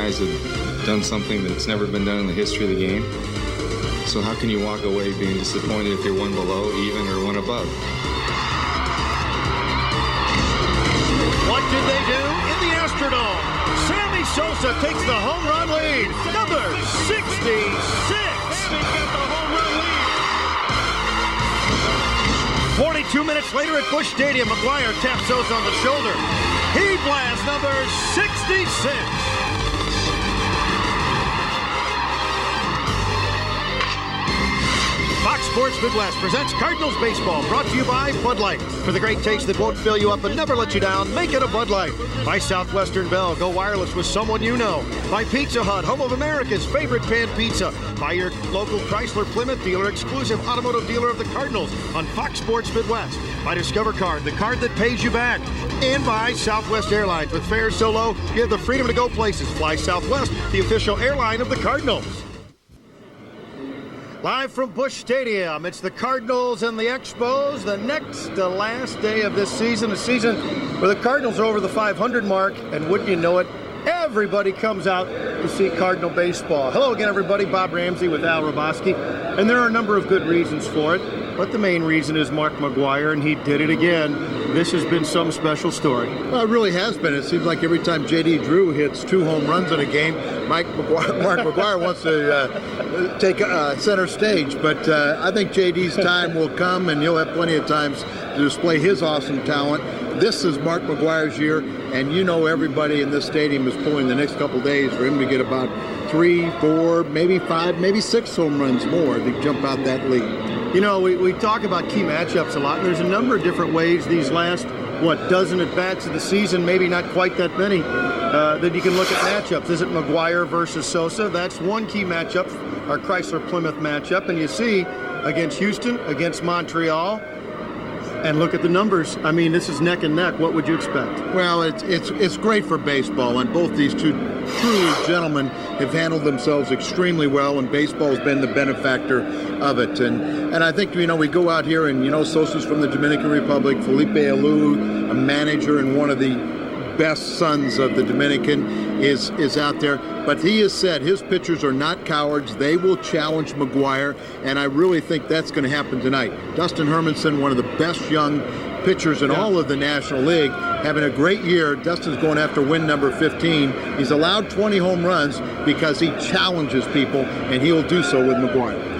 guys have done something that's never been done in the history of the game. So how can you walk away being disappointed if you're one below, even, or one above? What did they do in the Astrodome? Sammy Sosa takes the home run lead. Number 66. Sammy's got the home run lead. 42 minutes later at Busch Stadium, McGwire taps Sosa on the shoulder. He blasts number 66. Fox Sports Midwest presents Cardinals Baseball, brought to you by Bud Light. For the great taste that won't fill you up and never let you down, make it a Bud Light. By Southwestern Bell, go wireless with someone you know. By Pizza Hut, home of America's favorite pan pizza. By your local Chrysler Plymouth dealer, exclusive automotive dealer of the Cardinals on Fox Sports Midwest. By Discover Card, the card that pays you back. And by Southwest Airlines. With fares so low, you have the freedom to go places. Fly Southwest, the official airline of the Cardinals. Live from Busch Stadium, it's the Cardinals and the Expos, the next to last day of this season, a season where the Cardinals are over the 500 mark, and wouldn't you know it, everybody comes out to see Cardinal baseball. Hello again, everybody. Bob Ramsey with Al Hrabosky, and there are a number of good reasons for it, but the main reason is Mark McGwire, and he did it again. This has been some special story. Well, it really has been. It seems like every time J.D. Drew hits 2 home runs in a game, Mark McGwire wants to take center stage. But I think J.D.'s time will come, and he'll have plenty of times to display his awesome talent. This is Mark McGwire's year, and you know everybody in this stadium is pulling the next couple days for him to get about 3, 4, maybe 5, maybe 6 home runs more to jump out that lead. You know, we talk about key matchups a lot, and there's a number of different ways these last, dozen at-bats of the season, maybe not quite that many, that you can look at matchups. Is it McGwire versus Sosa? That's one key matchup, our Chrysler-Plymouth matchup, and you see against Houston, against Montreal, and look at the numbers. I mean, this is neck and neck. What would you expect? Well, it's great for baseball, and both these two true gentlemen have handled themselves extremely well, and baseball has been the benefactor of it. And I think, we go out here and, Sosa's from the Dominican Republic, Felipe Alou, a manager and one of the best sons of the Dominican, is out there. But he has said his pitchers are not cowards. They will challenge McGwire, and I really think that's going to happen tonight. Dustin Hermanson, one of the best young pitchers in all of the National League, having a great year. Dustin's going after win number 15. He's allowed 20 home runs because he challenges people, and he'll do so with McGwire.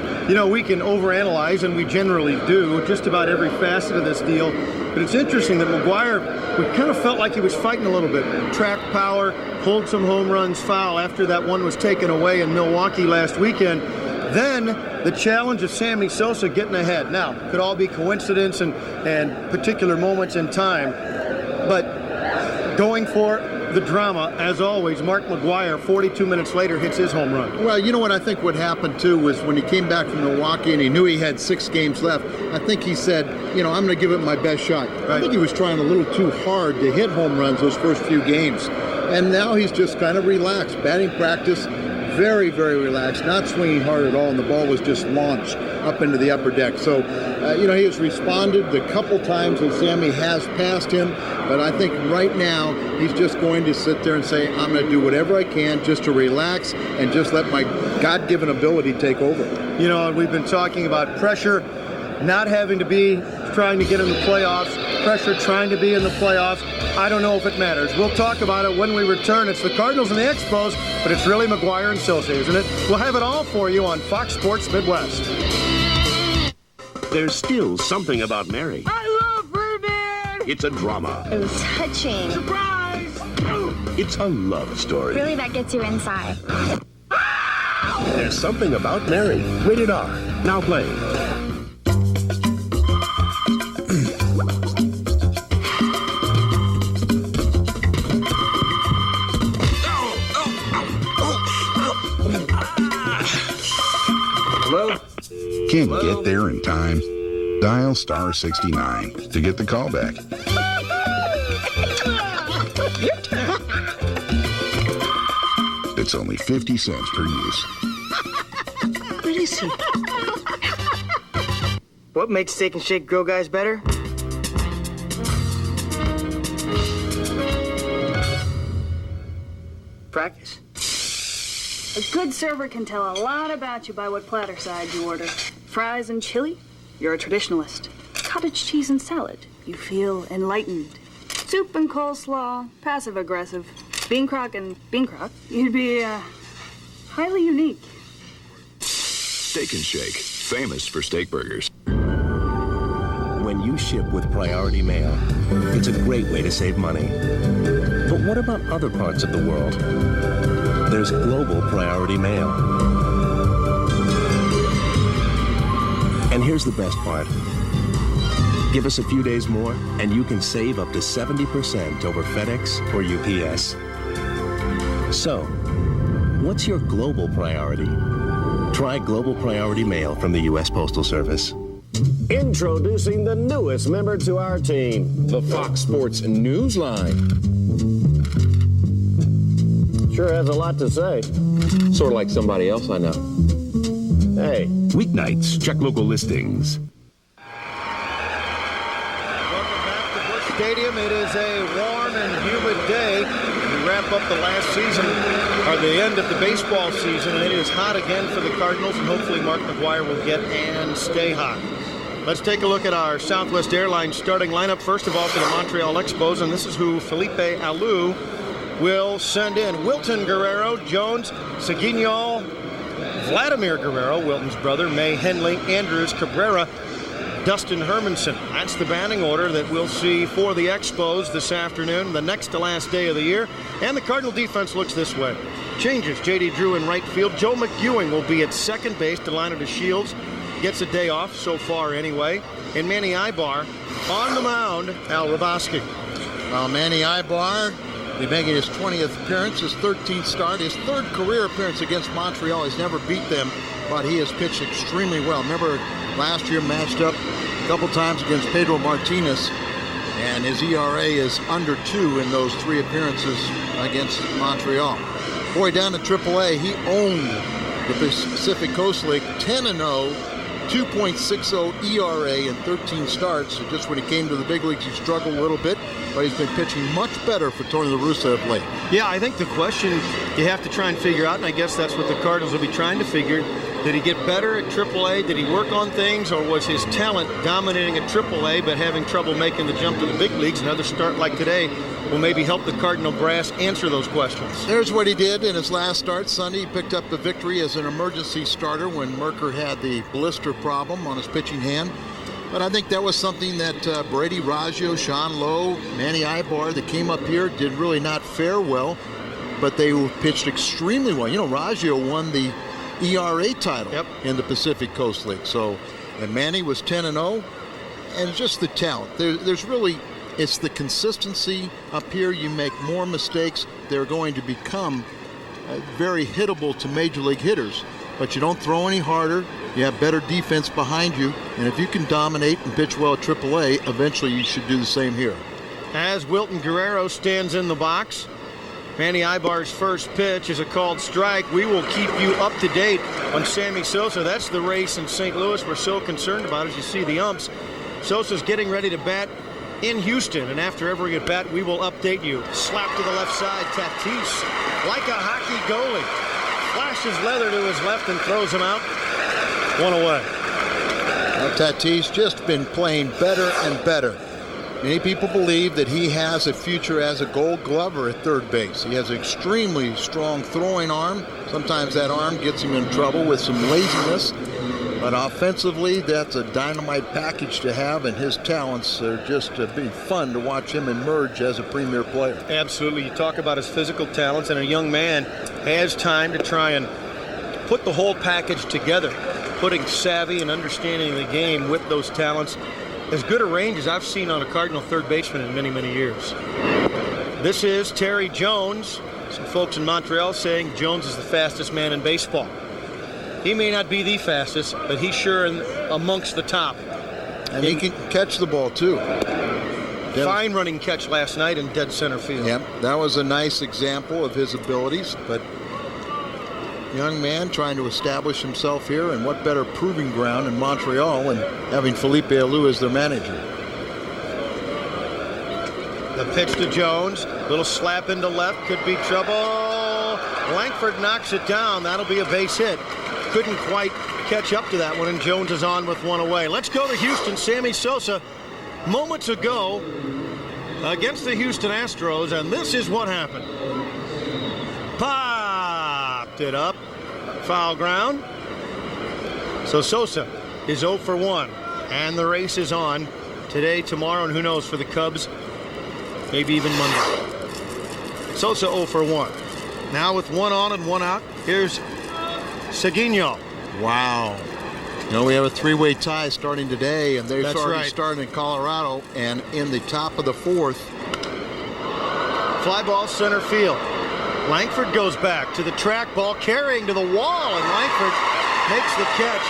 We can overanalyze, and we generally do, just about every facet of this deal. But it's interesting that McGwire, we kind of felt like he was fighting a little bit. Track power, pulled some home runs foul after that one was taken away in Milwaukee last weekend. Then the challenge of Sammy Sosa getting ahead. Now, could all be coincidence and particular moments in time. But going for the drama, as always, Mark McGwire, 42 minutes later, hits his home run. Well, you know what I think what happened, too, was when he came back from Milwaukee and he knew he had 6 games left, I think he said, I'm going to give it my best shot. Right. I think he was trying a little too hard to hit home runs those first few games. And now he's just kind of relaxed. Batting practice, very, very relaxed, not swinging hard at all, and the ball was just launched up into the upper deck. So, he has responded the couple times when Sammy has passed him, but I think right now he's just going to sit there and say, I'm going to do whatever I can just to relax and just let my God-given ability take over. We've been talking about pressure, not having to be trying to get in the playoffs, pressure trying to be in the playoffs. I don't know if it matters. We'll talk about it when we return. It's the Cardinals and the Expos, but it's really McGwire and Sosa, isn't it? We'll have it all for you on Fox Sports Midwest. There's still something about Mary. I love Ruben! It's a drama. It was touching. Surprise! It's a love story. Really, that gets you inside. There's something about Mary. Rated R. Now playing. Hello? Can't get there in time? Dial star 69 to get the call back. It's only 50 cents per use. Where is he? What makes Steak and Shake Grill guys better? Practice. A good server can tell a lot about you by what platter side you order. Fries and chili? You're a traditionalist. Cottage cheese and salad? You feel enlightened. Soup and coleslaw? Passive-aggressive. Bean crock and bean crock? You'd be, highly unique. Steak and Shake, famous for steak burgers. When you ship with Priority Mail, it's a great way to save money. But what about other parts of the world? There's Global Priority Mail. And here's the best part. Give us a few days more, and you can save up to 70% over FedEx or UPS. So, what's your global priority? Try Global Priority Mail from the U.S. Postal Service. Introducing the newest member to our team, the Fox Sports Newsline. Sure has a lot to say. Sort of like somebody else I know. Hey. Weeknights, check local listings. Welcome back to Busch Stadium. It is a warm and humid day. We wrap up the last season, or the end of the baseball season, and it is hot again for the Cardinals, and hopefully Mark McGwire will get and stay hot. Let's take a look at our Southwest Airlines starting lineup. First of all, for the Montreal Expos, and this is who Felipe Alou will send in. Wilton Guerrero, Jones, Seguinol, Vladimir Guerrero, Wilton's brother, May Henley, Andrews, Cabrera, Dustin Hermanson. That's the batting order that we'll see for the Expos this afternoon, the next to last day of the year. And the Cardinal defense looks this way. Changes, J.D. Drew in right field. Joe McGwire will be at second base to line it to Shields. Gets a day off so far anyway. And Manny Ibar on the mound, Al Hrabosky. Well, Manny Ibar will be making his 20th appearance, his 13th start, his third career appearance against Montreal. He's never beat them, but he has pitched extremely well. Remember, last year matched up a couple times against Pedro Martinez, and his ERA is under 2 in those 3 appearances against Montreal. Boy, down to AAA, he owned the Pacific Coast League 10-0. 2.60 ERA in 13 starts. So just when he came to the big leagues, he struggled a little bit, but he's been pitching much better for Tony La Russa of late. Yeah, I think the question you have to try and figure out, and I guess that's what the Cardinals will be trying to figure, did he get better at AAA? Did he work on things, or was his talent dominating at AAA but having trouble making the jump to the big leagues? Another start like today will maybe help the Cardinal brass answer those questions. There's what he did in his last start Sunday. He picked up the victory as an emergency starter when Merker had the blister problem on his pitching hand. But I think that was something that Brady Raggio, Sean Lowe, Manny Ibar that came up here did really not fare well, but they pitched extremely well. You know, Raggio won the ERA title in the Pacific Coast League. So, and Manny was 10-0, and just the talent. There's really, it's the consistency up here. You make more mistakes, they're going to become very hittable to major league hitters. But you don't throw any harder. You have better defense behind you, and if you can dominate and pitch well at AAA, eventually you should do the same here. As Wilton Guerrero stands in the box, Manny Ibar's first pitch is a called strike. We will keep you up to date on Sammy Sosa. That's the race in St. Louis we're so concerned about. As you see the umps, Sosa's getting ready to bat in Houston, and after every at bat, we will update you. Slap to the left side, Tatis, like a hockey goalie, flashes leather to his left and throws him out. 1 away. Well, Tatis just been playing better and better. Many people believe that he has a future as a Gold Glover at third base. He has an extremely strong throwing arm. Sometimes that arm gets him in trouble with some laziness. But offensively, that's a dynamite package to have, and his talents are just be fun to watch him emerge as a premier player. Absolutely. You talk about his physical talents, and a young man has time to try and put the whole package together, putting savvy and understanding the game with those talents. As good a range as I've seen on a Cardinal third baseman in many, many years. This is Terry Jones. Some folks in Montreal saying Jones is the fastest man in baseball. He may not be the fastest, but he's sure amongst the top. And he can catch the ball, too. Fine running catch last night in dead center field. Yep, that was a nice example of his abilities, but young man trying to establish himself here, and what better proving ground in Montreal and having Felipe Alou as their manager. The pitch to Jones, little slap into left, could be trouble. Langford knocks it down. That'll be a base hit. Couldn't quite catch up to that one, and Jones is on with one away. Let's go to Houston. Sammy Sosa, moments ago, against the Houston Astros, and this is what happened. Popped it up. Foul ground. So Sosa is 0 for 1, and the race is on today, tomorrow, and who knows for the Cubs, maybe even Monday. Sosa 0 for 1. Now with one on and one out, here's Seguino. Wow. We have a three-way tie starting today, and they're already starting in Colorado, and in the top of the fourth. Fly ball center field. Langford goes back to the track ball, carrying to the wall, and Langford makes the catch.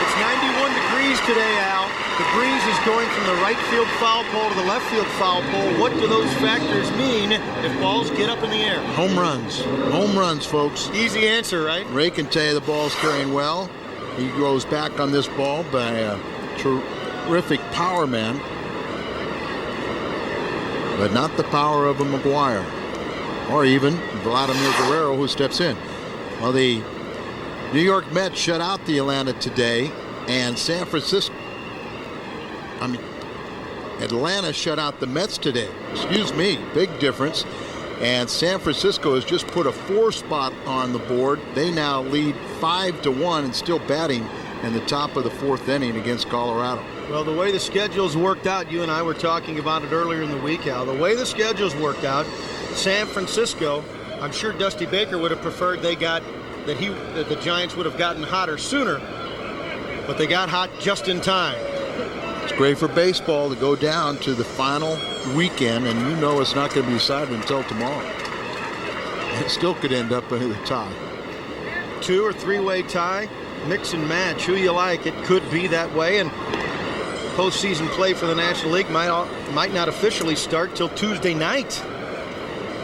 It's 91 degrees today, Al. The breeze is going from the right field foul pole to the left field foul pole. What do those factors mean if balls get up in the air? Home runs. Home runs, folks. Easy answer, right? Ray can tell you the ball's carrying well. He goes back on this ball by a terrific power man. But not the power of a McGwire. Or even Vladimir Guerrero, who steps in. Well, the New York Mets shut out the Atlanta today, and Atlanta shut out the Mets today. Excuse me, big difference. And San Francisco has just put a 4 spot on the board. They now lead 5-1 and still batting in the top of the 4th inning against Colorado. Well, the way the schedule's worked out, you and I were talking about it earlier in the week, Al. The way the schedule's worked out, San Francisco, I'm sure Dusty Baker would have preferred that the Giants would have gotten hotter sooner, but they got hot just in time. It's great for baseball to go down to the final weekend, and it's not going to be decided until tomorrow. It still could end up in a tie. 2 or 3-way tie, mix and match, who you like. It could be that way, and postseason play for the National League might not officially start till Tuesday night.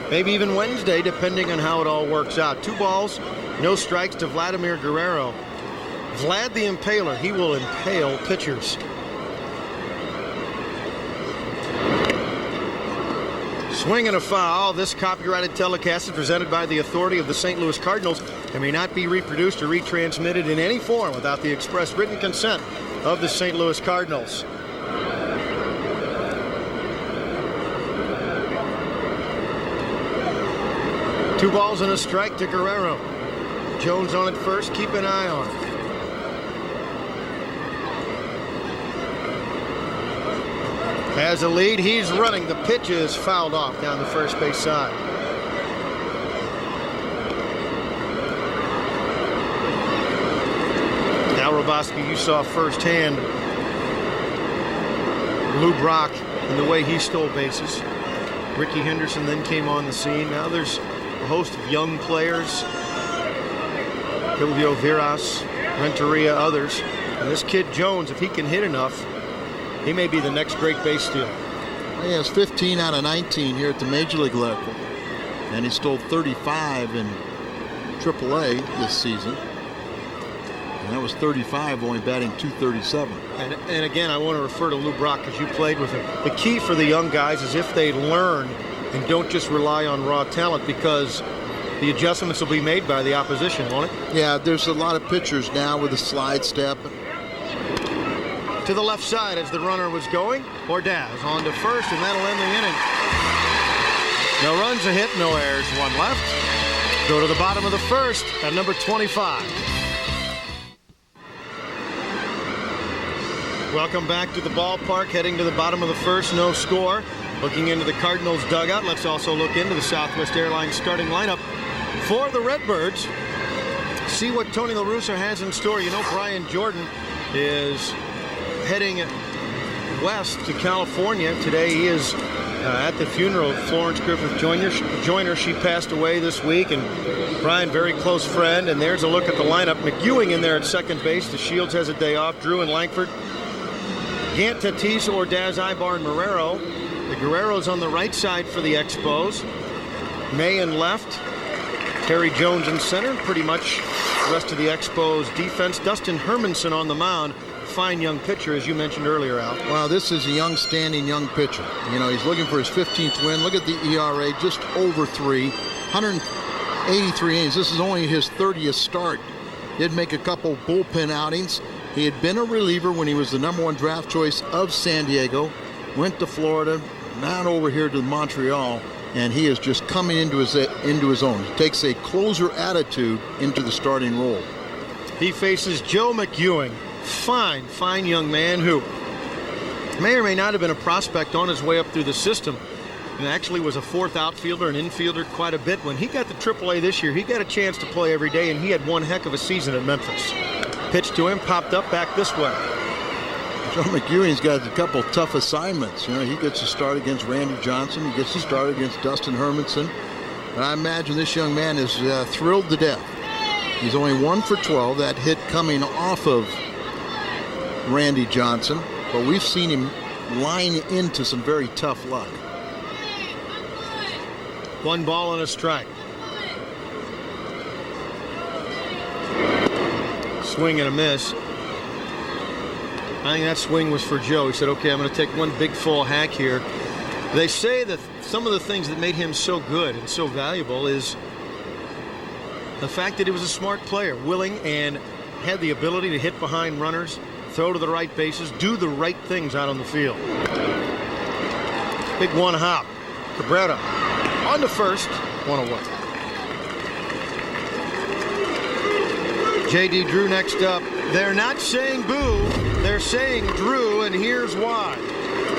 Maybe even Wednesday, depending on how it all works out. 2 balls, no strikes to Vladimir Guerrero. Vlad the Impaler, he will impale pitchers. Swing and a foul. This copyrighted telecast is presented by the authority of the St. Louis Cardinals and may not be reproduced or retransmitted in any form without the express written consent of the St. Louis Cardinals. Two balls and a strike to Guerrero. Jones on it first. Keep an eye on it. Has a lead. He's running. The pitch is fouled off down the first base side. Al Hrabosky, you saw firsthand Lou Brock and the way he stole bases. Ricky Henderson then came on the scene. Now there's a host of young players. Silvio Viras, Renteria, others. And this kid Jones, if he can hit enough, he may be the next great base stealer. He has 15 out of 19 here at the Major League level. And he stole 35 in AAA this season. And that was 35, only batting .237. And again, I want to refer to Lou Brock because you played with him. The key for the young guys is if they learn and don't just rely on raw talent, because the adjustments will be made by the opposition, won't it? Yeah, there's a lot of pitchers now with a slide step. To the left side as the runner was going. Ordaz on to first, and that'll end the inning. No runs, a hit, no errors, one left. Go to the bottom of the first at number 25. Welcome back to the ballpark, heading to the bottom of the first, no score. Looking into the Cardinals dugout, let's also look into the Southwest Airlines starting lineup for the Redbirds. See what Tony La Russa has in store. You know, Brian Jordan is heading west to California. Today he is at the funeral of Florence Griffith Joyner. She passed away this week, and Brian, very close friend. And there's a look at the lineup. McGwire in there at second base. The Shields has a day off. Drew and Langford. Gant, Tatis, Ordaz, Ibar, and Marrero. The Guerrero's on the right side for the Expos. May in left. Terry Jones in center. Pretty much the rest of the Expos defense. Dustin Hermanson on the mound. Fine young pitcher, as you mentioned earlier, Al. Well, this is a young, standing young pitcher. You know, he's looking for his 15th win. Look at the ERA, just over 3. 83 innings. This is only his 30th start. Did make a couple bullpen outings. He had been a reliever when he was the #1 draft choice of San Diego. Went to Florida, now over here to Montreal, and he is just coming into his own. He takes a closer attitude into the starting role. He faces Joe McGwire, fine young man who may or may not have been a prospect on his way up through the system, and actually was a fourth outfielder and infielder quite a bit. When he got to AAA this year, he got a chance to play every day, and he had one heck of a season at Memphis. Pitch to him, popped up back this way. Joe McGwire's got a couple tough assignments. He gets to start against Randy Johnson. He gets to start against Dustin Hermanson. And I imagine this young man is thrilled to death. He's only 1 for 12. That hit coming off of Randy Johnson. But we've seen him line into some very tough luck. 1 ball and a strike. Swing and a miss. I think that swing was for Joe. He said, okay, I'm going to take one big full hack here. They say that some of the things that made him so good and so valuable is the fact that he was a smart player, willing and had the ability to hit behind runners, throw to the right bases, do the right things out on the field. Big one hop. Cabrera on to first, 1 away. J.D. Drew next up. They're not saying boo, they're saying Drew, and here's why.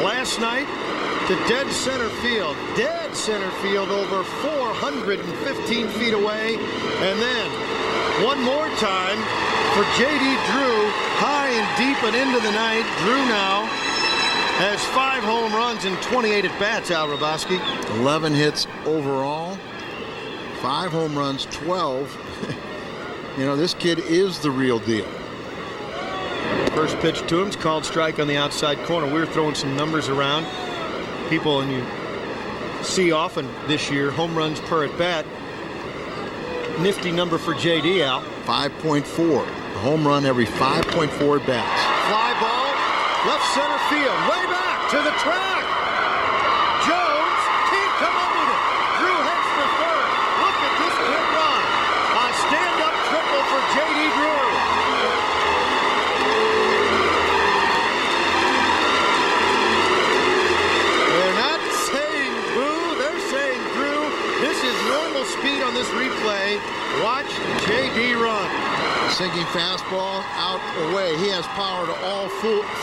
Last night, to dead center field over 415 feet away, and then one more time for J.D. Drew, high and deep and into the night. Drew now has 5 home runs and 28 at-bats, Al Hrabosky. 11 hits overall, 5 home runs, 12. This kid is the real deal. First pitch to him is called strike on the outside corner. We were throwing some numbers around. People, and you see often this year, home runs per at-bat. Nifty number for J.D. Al. 5.4. A home run every 5.4 at-bats. Fly ball, left center field, way back to the track. Jones can't come up with it. Drew heads for third. Look at this kid run. A stand-up triple for J.D. Drew. They're not saying boo, they're saying Drew. This is normal speed on this replay. Watch J.D. run. Sinking fastball out away. He has power to all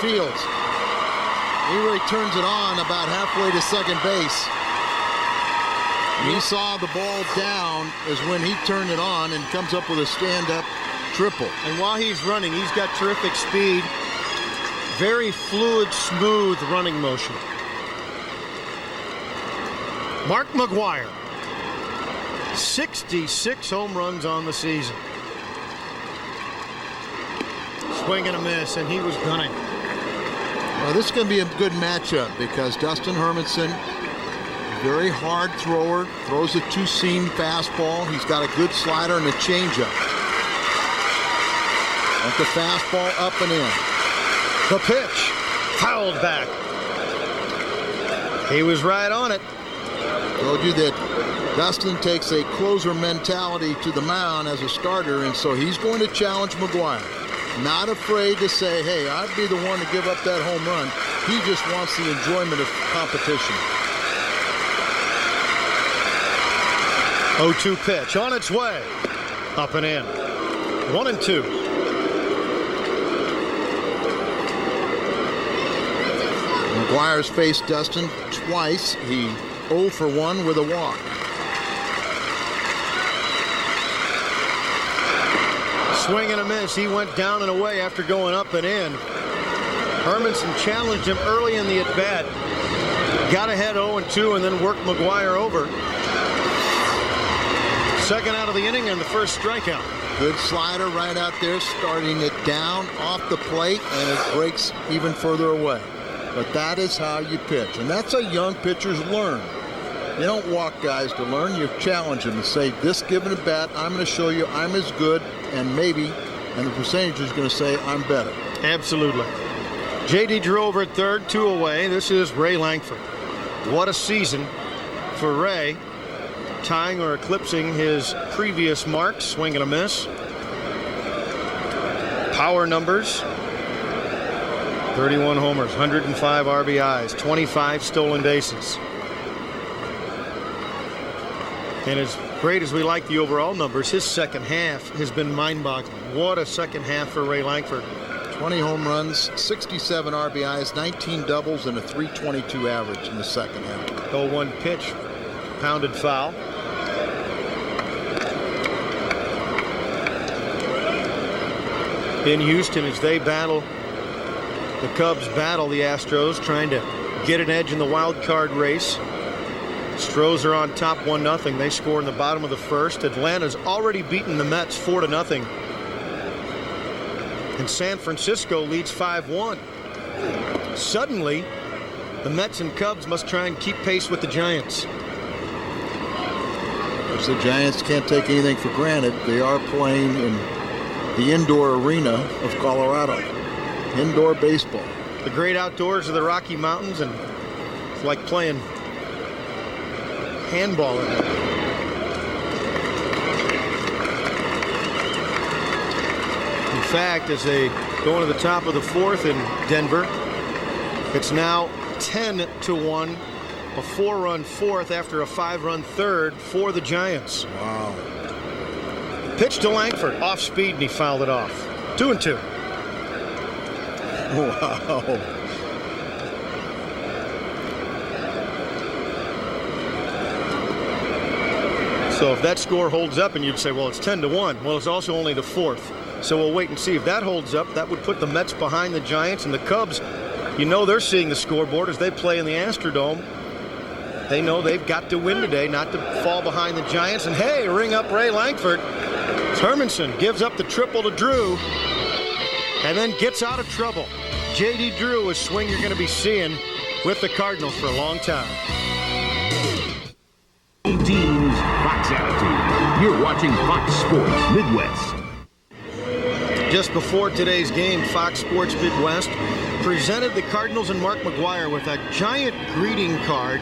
fields. He really turns it on about halfway to second base. He saw the ball down is when he turned it on and comes up with a stand-up triple. And while he's running, he's got terrific speed. Very fluid, smooth running motion. Mark McGwire. 66 home runs on the season. Swing and a miss, and he was gunning. Well, this is going to be a good matchup because Dustin Hermanson, very hard thrower, throws a 2-seam fastball. He's got a good slider and a changeup. At the fastball up and in. The pitch, fouled back. He was right on it. Told you that Dustin takes a closer mentality to the mound as a starter, and so he's going to challenge McGwire. Not afraid to say, hey, I'd be the one to give up that home run. He just wants the enjoyment of competition. 0-2 pitch on its way. Up and in. 1-2. McGwire's faced Dustin twice. He 0 for 1 with a walk. Swing and a miss. He went down and away after going up and in. Hermanson challenged him early in the at-bat. Got ahead 0-2 and then worked McGwire over. Second out of the inning and the first strikeout. Good slider right out there, starting it down off the plate, and it breaks even further away. But that is how you pitch, and that's how young pitchers learn. You don't walk guys to learn. You challenge them and say, this given a bat, I'm going to show you I'm as good, and maybe, and the percentage is going to say I'm better. Absolutely. J.D. Drew over at third, 2 away. This is Ray Langford. What a season for Ray. tying or eclipsing his previous marks. Swing and a miss. Power numbers: 31 homers, 105 RBIs, 25 stolen bases. And as great as we like the overall numbers, his second half has been mind-boggling. What a second half for Ray Lankford. 20 home runs, 67 RBIs, 19 doubles, and a .322 average in the second half. 0-1 pitch, pounded foul. In Houston, as they battle, the Cubs battle the Astros, trying to get an edge in the wild card race. Stros are on top 1-0. They score in the bottom of the first. Atlanta's already beaten the Mets 4-0. And San Francisco leads 5-1. Suddenly, the Mets and Cubs must try and keep pace with the Giants. Because the Giants can't take anything for granted. They are playing in the indoor arena of Colorado. Indoor baseball. The great outdoors of the Rocky Mountains, and it's like playing handball in there. In fact, as they go into the top of the fourth in Denver, it's now 10-1, a 4-run fourth after a 5-run third for the Giants. Wow. Pitch to Lankford, off speed, and he fouled it off. 2-2. Wow. So if that score holds up, and you'd say, well, it's 10-1. Well, it's also only the fourth. So we'll wait and see if that holds up. That would put the Mets behind the Giants, and the Cubs, you know, they're seeing the scoreboard as they play in the Astrodome. They know they've got to win today, not to fall behind the Giants. And hey, ring up Ray Lankford. Hermanson gives up the triple to Drew and then gets out of trouble. J.D. Drew, a swing you're going to be seeing with the Cardinals for a long time. Teams Fox Attitude. You're watching Fox Sports Midwest. Just before today's game, Fox Sports Midwest presented the Cardinals and Mark McGwire with a giant greeting card.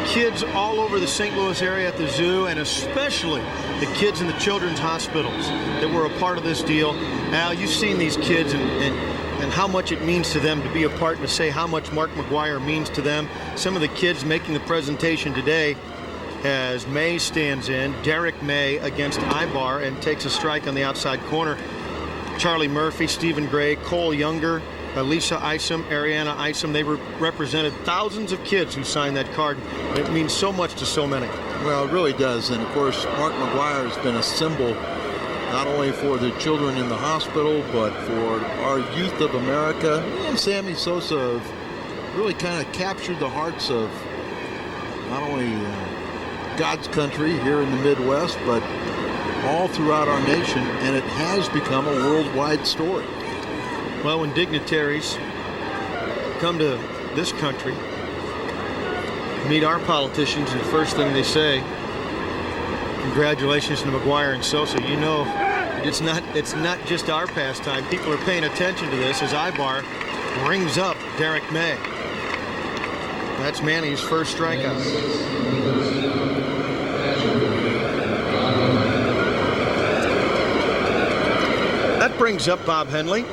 Kids all over the St. Louis area at the zoo, and especially the kids in the children's hospitals that were a part of this deal. Al, you've seen these kids and how much it means to them to be a part, and to say how much Mark McGwire means to them. Some of the kids making the presentation today as May stands in. Derek May against Ibar and takes a strike on the outside corner. Charlie Murphy, Stephen Gray, Cole Younger, Lisa Isom, Ariana Isom. They represented thousands of kids who signed that card. It means so much to so many. Well, it really does. And, of course, Mark McGwire has been a symbol not only for the children in the hospital, but for our youth of America. He and Sammy Sosa have really kind of captured the hearts of not only God's country here in the Midwest, but all throughout our nation, and it has become a worldwide story. Well, when dignitaries come to this country, meet our politicians, and the first thing they say, congratulations to McGwire and Sosa. You know, it's not just our pastime. People are paying attention to this as Ibar rings up Derek May. That's Manny's first strikeout. That brings up Bob Henley.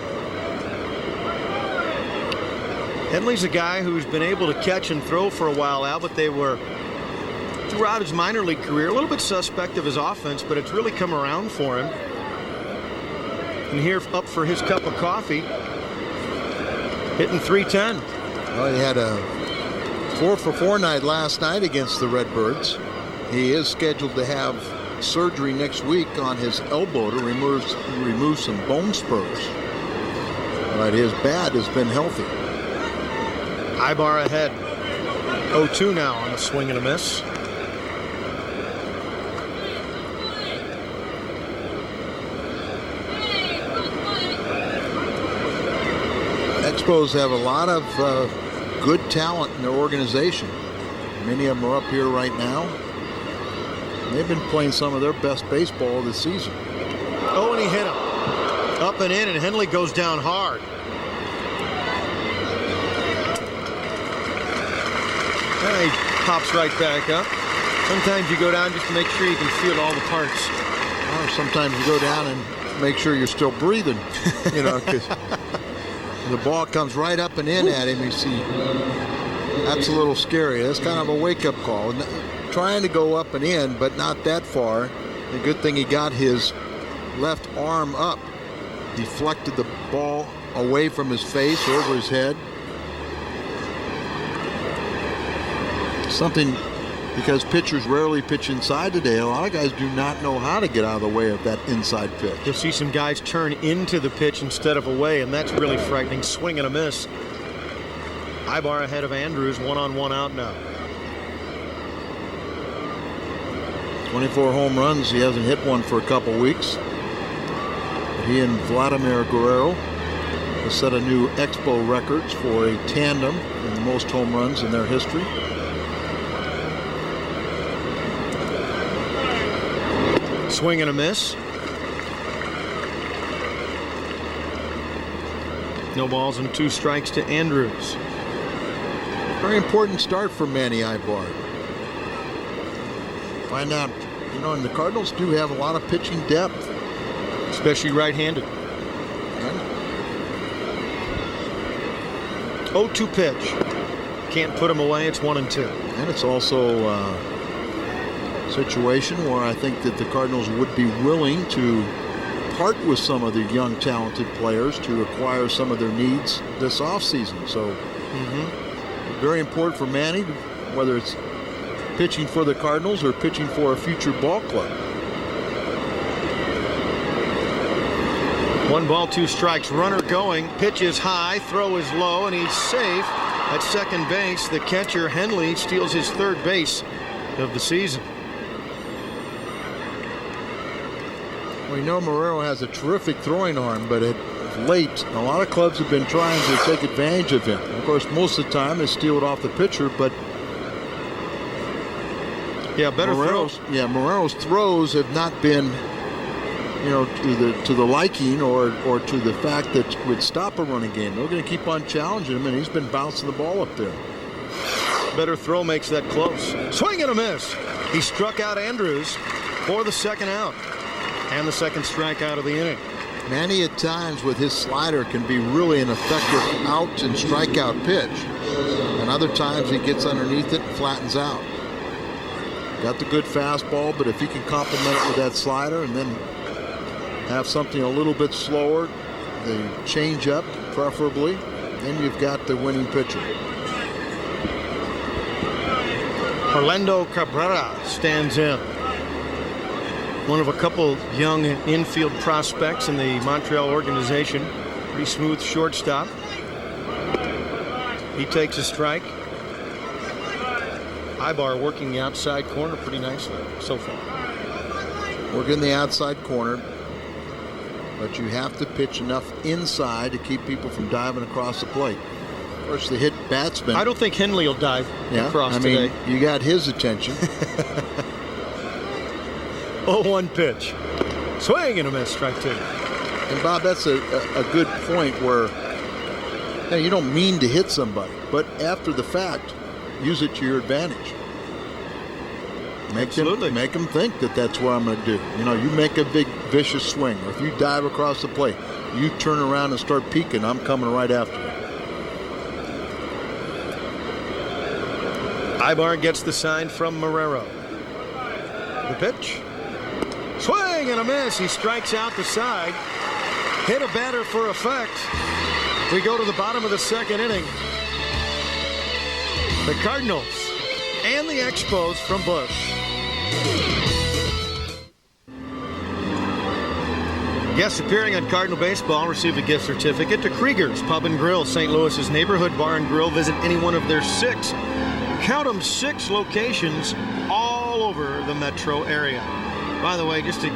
Henley's a guy who's been able to catch and throw for a while, Al, but they were, throughout his minor league career, a little bit suspect of his offense, but it's really come around for him. And here, up for his cup of coffee, hitting .310. Well, he had a 4-for-4 night last night against the Redbirds. He is scheduled to have surgery next week on his elbow to remove some bone spurs. But his bat has been healthy. Ibar ahead. 0-2 now on a swing and a miss. Expos have a lot of good talent in their organization. Many of them are up here right now. They've been playing some of their best baseball this season. Oh, and he hit him. Up and in, and Henley goes down hard. And he pops right back up. Sometimes you go down just to make sure you can feel all the parts. Or sometimes you go down and make sure you're still breathing, because the ball comes right up and in at him. You see, that's a little scary. That's kind of a wake-up call. Trying to go up and in, but not that far. The good thing he got his left arm up, deflected the ball away from his face, over his head. Something, because pitchers rarely pitch inside today, a lot of guys do not know how to get out of the way of that inside pitch. You'll see some guys turn into the pitch instead of away, and that's really frightening. Swing and a miss. Ibar ahead of Andrews, 1-on-1 out now. 24 home runs. He hasn't hit one for a couple weeks. He and Vladimir Guerrero have set a new Expo records for a tandem in the most home runs in their history. Swing and a miss. No balls and 2 strikes to Andrews. Very important start for Manny Ibar. Find out, and the Cardinals do have a lot of pitching depth. Especially right-handed. 0-2 pitch. Can't put him away. It's 1-2. And it's also a situation where I think that the Cardinals would be willing to part with some of the young, talented players to acquire some of their needs this offseason. So, very important for Manny, whether it's pitching for the Cardinals or pitching for a future ball club. 1 ball, 2 strikes. Runner going. Pitch is high. Throw is low, and he's safe at second base. The catcher, Henley, steals his 3rd base of the season. We know Marrero has a terrific throwing arm, but of late, a lot of clubs have been trying to take advantage of him. Of course, most of the time they steal it off the pitcher, but better throws. Yeah, Marrero's throws have not been, to the liking or to the fact that would stop a running game. They're going to keep on challenging him, and he's been bouncing the ball up there. Better throw makes that close. Swing and a miss. He struck out Andrews for the 2nd out and the 2nd strikeout of the inning. Manny at times with his slider can be really an effective out and strikeout pitch, and other times he gets underneath it and flattens out. Got the good fastball, but if he can complement it with that slider and then have something a little bit slower, the changeup preferably, then you've got the winning pitcher. Orlando Cabrera stands in. One of a couple young infield prospects in the Montreal organization. Pretty smooth shortstop. He takes a strike. Ibar working the outside corner pretty nicely so far. Working the outside corner, but you have to pitch enough inside to keep people from diving across the plate. Of course, the hit batsman. I don't think Henley will dive across today. You got his attention. 0-1 pitch. Swing and a miss, strike 2. And Bob, that's a good point where you don't mean to hit somebody, but after the fact, use it to your advantage. Make them think that that's what I'm going to do. You make a big vicious swing, or if you dive across the plate, you turn around and start peeking, I'm coming right after you. Ibar gets the sign from Marrero. The pitch. Swing and a miss. He strikes out the side. Hit a batter for effect. We go to the bottom of the 2nd inning. The Cardinals and the Expos from Busch. Guests appearing on Cardinal Baseball receive a gift certificate to Krieger's Pub and Grill, St. Louis's neighborhood bar and grill. Visit any one of their 6, count them, 6 locations all over the metro area. By the way, just to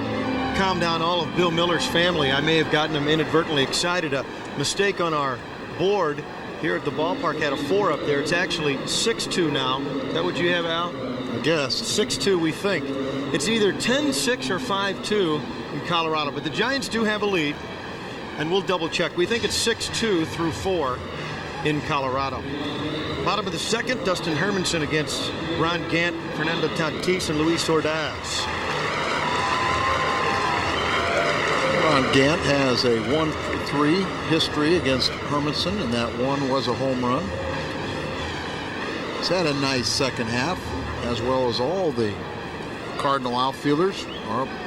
calm down all of Bill Miller's family, I may have gotten them inadvertently excited. A mistake on our board here at the ballpark had a 4 up there. It's actually 6-2 now. Is that what you have, Al? I guess. 6-2, we think. It's either 10-6 or 5-2 in Colorado, but the Giants do have a lead, and we'll double check. We think it's 6-2 through 4. in Colorado. Bottom of the second, Dustin Hermanson against Ron Gant, Fernando Tatis, and Luis Ordaz. Ron Gant has a 1-3 history against Hermanson, and that one was a home run. He's had a nice second half, as well as all the Cardinal outfielders.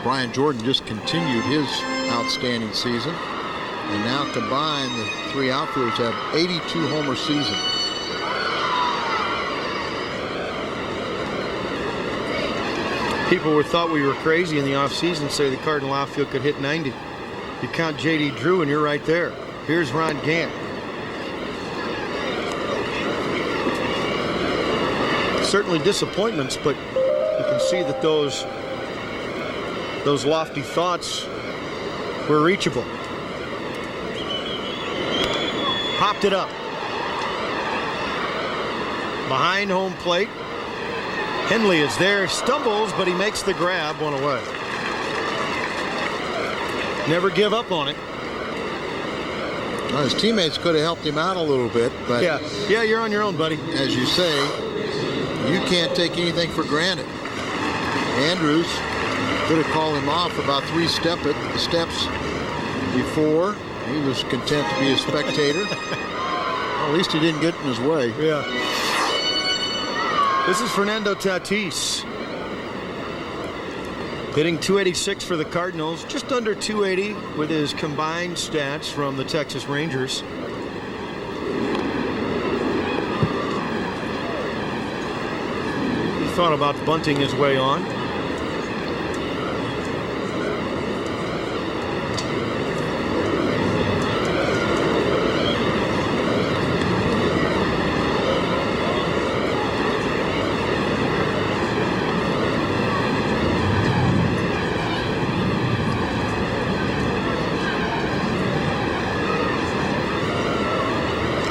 Brian Jordan just continued his outstanding season. And now combined, the three outfielders have 82 homer season. People thought we were crazy in the offseason, say the Cardinal outfield could hit 90. You count J.D. Drew, and you're right there. Here's Ron Gant. Certainly disappointments, but you can see that those lofty thoughts were reachable. Popped it up. Behind home plate. Henley is there, stumbles, but he makes the grab, one away. Never give up on it. Well, his teammates could have helped him out a little bit, but yeah, you're on your own, buddy. As you say, you can't take anything for granted. Andrews could have called him off about 3 steps before. He was content to be a spectator. Well, at least he didn't get in his way. Yeah. This is Fernando Tatis. Hitting .286 for the Cardinals, just under .280 with his combined stats from the Texas Rangers. He thought about bunting his way on.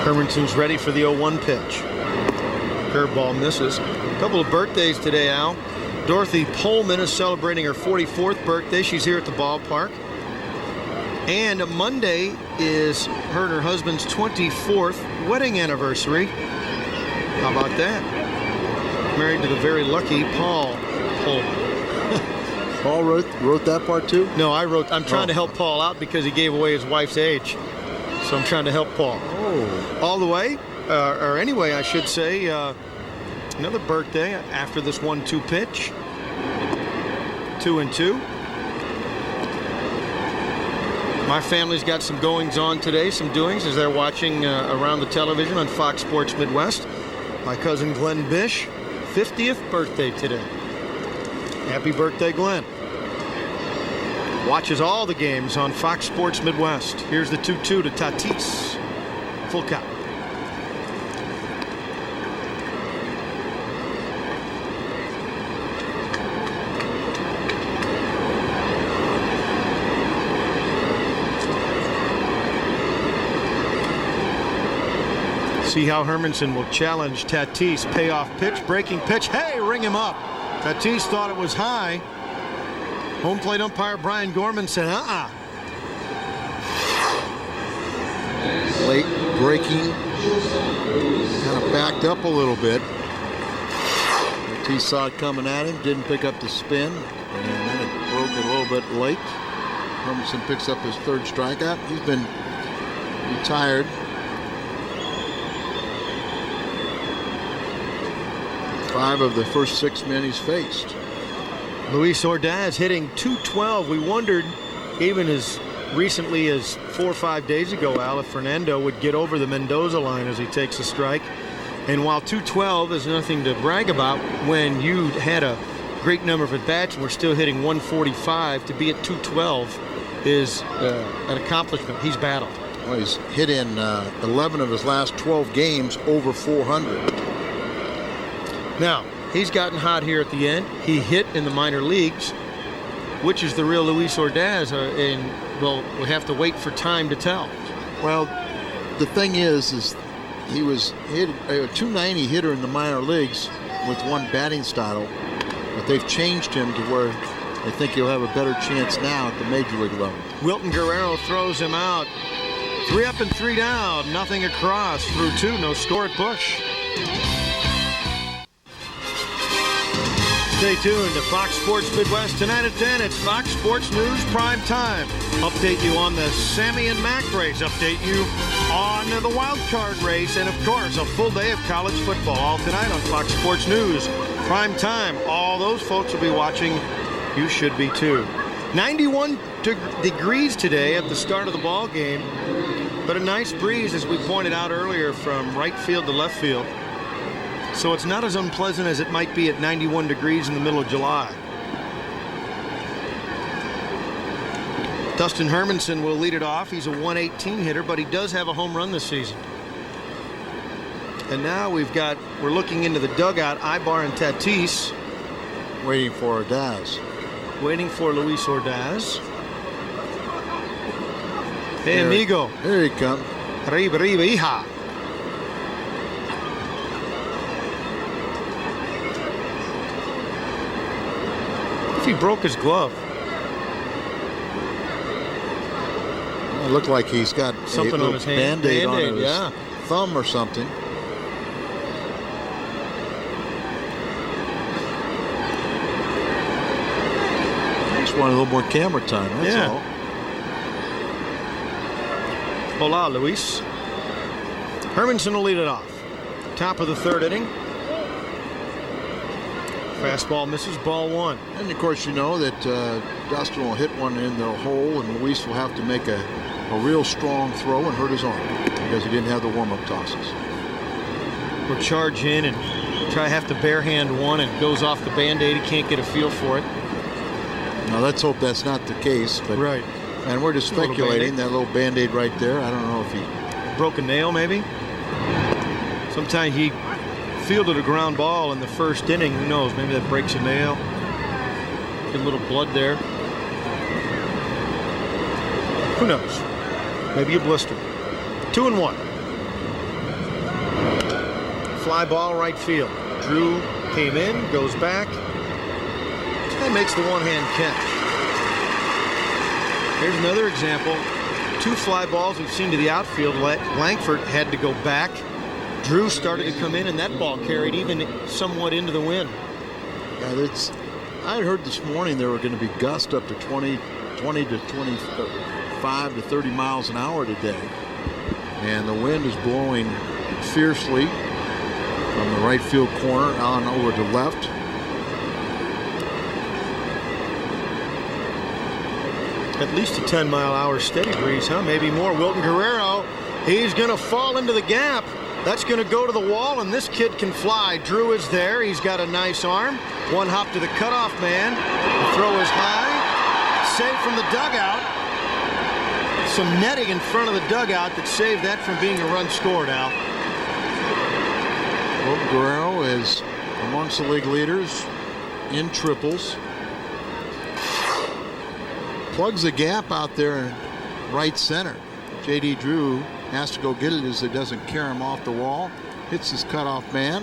Hermanson's ready for the 0-1 pitch. Curveball misses. A couple of birthdays today, Al. Dorothy Pullman is celebrating her 44th birthday. She's here at the ballpark. And Monday is her and her husband's 24th wedding anniversary. How about that? Married to the very lucky Paul Pullman. Paul wrote that part too? No, I'm trying to help Paul out because he gave away his wife's age. So I'm trying to help Paul. Oh. All the way, or anyway, I should say, another birthday after this 1-2 pitch. 2-2. My family's got some goings on today, some doings as they're watching around the television on Fox Sports Midwest. My cousin Glenn Bish, 50th birthday today. Happy birthday, Glenn. Watches all the games on Fox Sports Midwest. Here's the 2-2 to Tatis. Full count. See how Hermanson will challenge Tatis. Payoff pitch, breaking pitch. Hey, ring him up. Tatis thought it was high. Home plate umpire Brian Gorman said, Late breaking, kind of backed up a little bit. Tatis saw it coming at him, didn't pick up the spin, and then it broke a little bit late. Hermanson picks up his 3rd strikeout. He's been retired. Five of the first 6 men he's faced. Luis Ordaz hitting .212. We wondered, even as recently as 4 or 5 days ago, Al, if Fernando would get over the Mendoza line as he takes a strike. And while .212 is nothing to brag about, when you had a great number of at-bats and we're still hitting .145, to be at .212 is an accomplishment. He's battled. Well, he's hit in 11 of his last 12 games over 400. Now, he's gotten hot here at the end. He hit in the minor leagues. Which is the real Luis Ordaz? And we'll have to wait for time to tell. Well, the thing is he was hit a .290 hitter in the minor leagues with one batting style, but they've changed him to where I think he'll have a better chance now at the major league level. Wilton Guerrero throws him out. 3 up and 3 down. Nothing across through 2. No score at Busch. Stay tuned to Fox Sports Midwest. Tonight at 10, it's Fox Sports News Prime Time. Update you on the Sammy and Mac race. Update you on the wild card race. And, of course, a full day of college football. All tonight on Fox Sports News Prime Time. All those folks will be watching. You should be, too. 91 degrees today at the start of the ball game. But a nice breeze, as we pointed out earlier, from right field to left field. So it's not as unpleasant as it might be at 91 degrees in the middle of July. Dustin Hermanson will lead it off. He's a 118 hitter, but he does have a home run this season. And now we're looking into the dugout. Ibar and Tatis. Waiting for Ordaz. Waiting for Luis Ordaz. Hey, amigo. Here he comes. Arriba, hija. If he broke his glove. It looked like he's got something on his hand. Band-Aid on his thumb or something. Just wanted a little more camera time, that's all. Hola, Luis. Hermanson will lead it off. Top of the 3rd inning. Fastball misses, ball 1. And, of course, you know that Dustin will hit one in the hole, and Luis will have to make a real strong throw and hurt his arm because he didn't have the warm-up tosses. Or charge in and have to barehand one and goes off the Band-Aid. He can't get a feel for it. Now, let's hope that's not the case. But right. And we're just speculating. That little Band-Aid right there. I don't know if he broke a nail, maybe. Sometime he fielded a ground ball in the 1st inning. Who knows? Maybe that breaks a nail. Get a little blood there. Who knows? Maybe a blister. 2-1. Fly ball right field. Drew came in, goes back, and makes the one-hand catch. Here's another example. 2 fly balls we've seen to the outfield. Langford had to go back. Drew started to come in, and that ball carried even somewhat into the wind. Yeah, I heard this morning there were going to be gusts up to 20 to 25 to 30 miles an hour today. And the wind is blowing fiercely from the right field corner on over to left. At least a 10-mile-an-hour steady breeze, huh? Maybe more. Wilton Guerrero, he's going to fall into the gap. That's going to go to the wall, and this kid can fly. Drew is there. He's got a nice arm. One hop to the cutoff man. The throw is high. Saved from the dugout. Some netting in front of the dugout that saved that from being a run scored, Al. Wilton Guerrero is amongst the league leaders in triples. Plugs a gap out there in right center. J.D. Drew has to go get it as it doesn't carry him off the wall. Hits his cutoff man.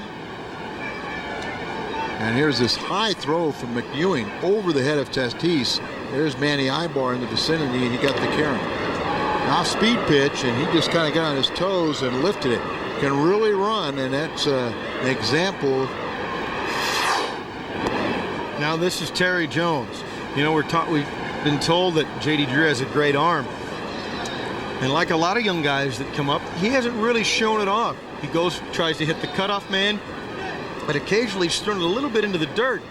And here's this high throw from McEwing over the head of Tatis. There's Manny Ibar in the vicinity, and he got the carry. Now speed pitch, and he just kind of got on his toes and lifted it. Can really run, and that's an example. Now this is Terry Jones. You know, we've been told that J.D. Drew has a great arm. And like a lot of young guys that come up, he hasn't really shown it off. He goes, tries to hit the cutoff man, but occasionally he's thrown it a little bit into the dirt.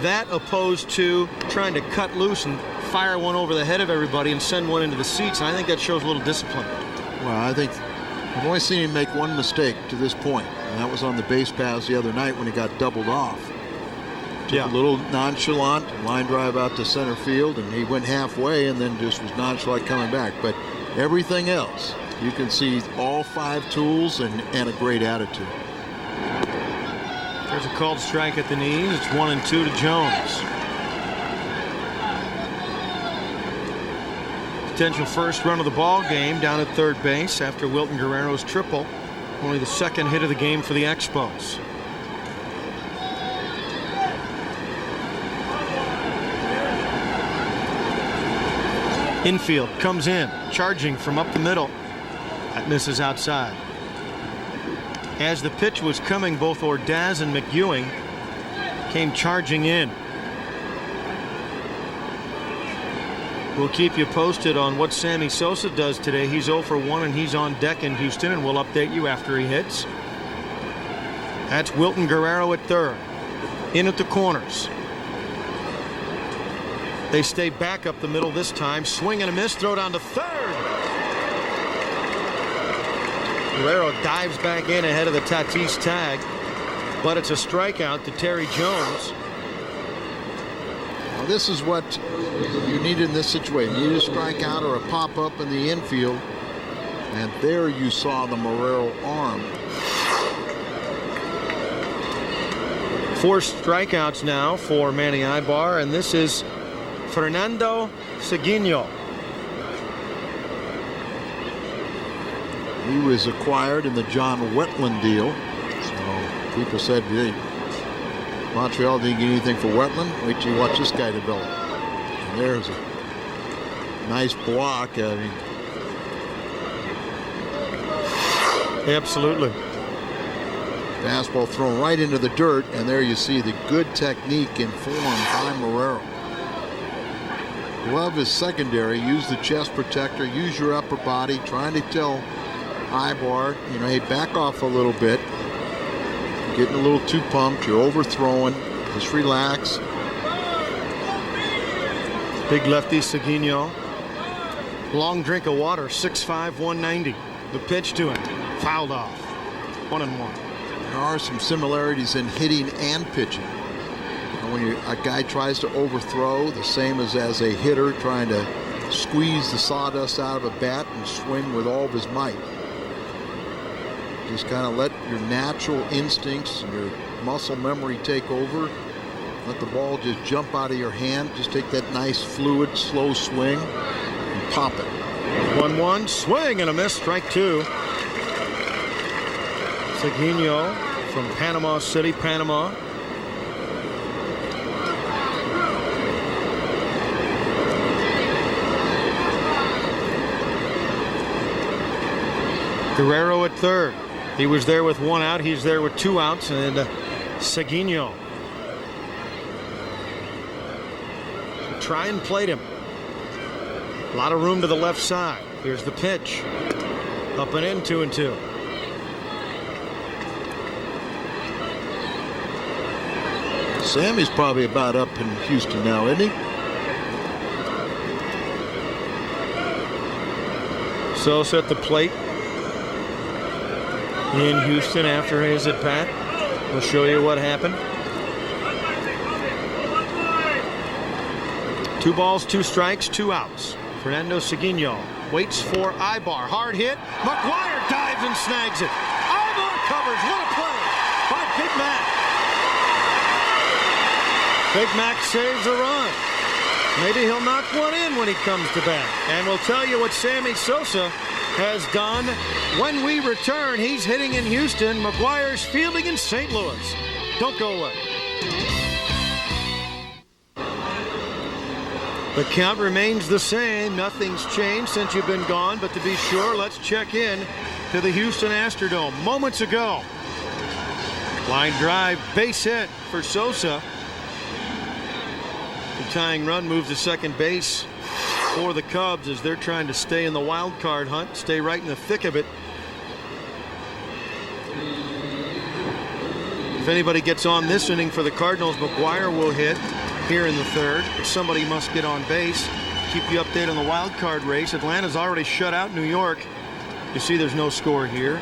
That opposed to trying to cut loose and fire one over the head of everybody and send one into the seats. And I think that shows a little discipline. Well, I think I've only seen him make one mistake to this point, and that was on the base paths the other night when he got doubled off. Took a little nonchalant line drive out to center field, and he went halfway and then just was nonchalant coming back. But everything else, you can see all 5 tools and a great attitude. There's a called strike at the knees. It's 1-2 to Jones. Potential first run of the ball game down at third base after Wilton Guerrero's triple. Only the 2nd hit of the game for the Expos. Infield comes in, charging from up the middle. That misses outside. As the pitch was coming, both Ordaz and McGwire came charging in. We'll keep you posted on what Sammy Sosa does today. He's 0 for 1 and he's on deck in Houston, and we'll update you after he hits. That's Wilton Guerrero at third. In at the corners. They stay back up the middle this time. Swing and a miss. Throw down to third. Guerrero dives back in ahead of the Tatis tag, but it's a strikeout to Terry Jones. Now this is what you need in this situation. You need a strikeout or a pop-up in the infield. And there you saw the Marrero arm. 4 strikeouts now for Manny Ibar, and this is Fernando Seguino. He was acquired in the John Wetland deal. So people said, hey, Montreal didn't get anything for Wetland. Wait till you watch this guy develop. And there's a nice block. I mean, absolutely. Fastball thrown right into the dirt, and there you see the good technique and form by Marrero. Glove is secondary. Use the chest protector. Use your upper body. Trying to tell Ibar, you know, hey, back off a little bit. You're getting a little too pumped. You're overthrowing. Just relax. Big lefty Seguino. Long drink of water. 6'5", 190. The pitch to him. Fouled off. 1-1. There are some similarities in hitting and pitching. When a guy tries to overthrow, the same as a hitter trying to squeeze the sawdust out of a bat and swing with all of his might. Just kind of let your natural instincts and your muscle memory take over. Let the ball just jump out of your hand. Just take that nice, fluid, slow swing and pop it. 1-1, swing and a miss, strike 2. Seguino from Panama City, Panama. Guerrero at third. He was there with 1 out. He's there with 2 outs. And Seguino. Try and plate him. A lot of room to the left side. Here's the pitch. Up and in, 2-2. Sammy's probably about up in Houston now, isn't he? Sosa at the plate in Houston after his at bat. We'll show you what happened. 2 balls, 2 strikes, 2 outs. Fernando Seguino waits for Ibar. Hard hit. McGwire dives and snags it. Ibar covers. What a play by Big Mac. Big Mac saves a run. Maybe he'll knock one in when he comes to bat. And we'll tell you what Sammy Sosa has done. When we return, he's hitting in Houston. McGwire's fielding in St. Louis. Don't go away. The count remains the same. Nothing's changed since you've been gone. But to be sure, let's check in to the Houston Astrodome. Moments ago, line drive, base hit for Sosa. The tying run moves to second base for the Cubs as they're trying to stay in the wild card hunt, stay right in the thick of it. If anybody gets on this inning for the Cardinals, McGwire will hit here in the third. But somebody must get on base. Keep you updated on the wild card race. Atlanta's already shut out New York. You see there's no score here.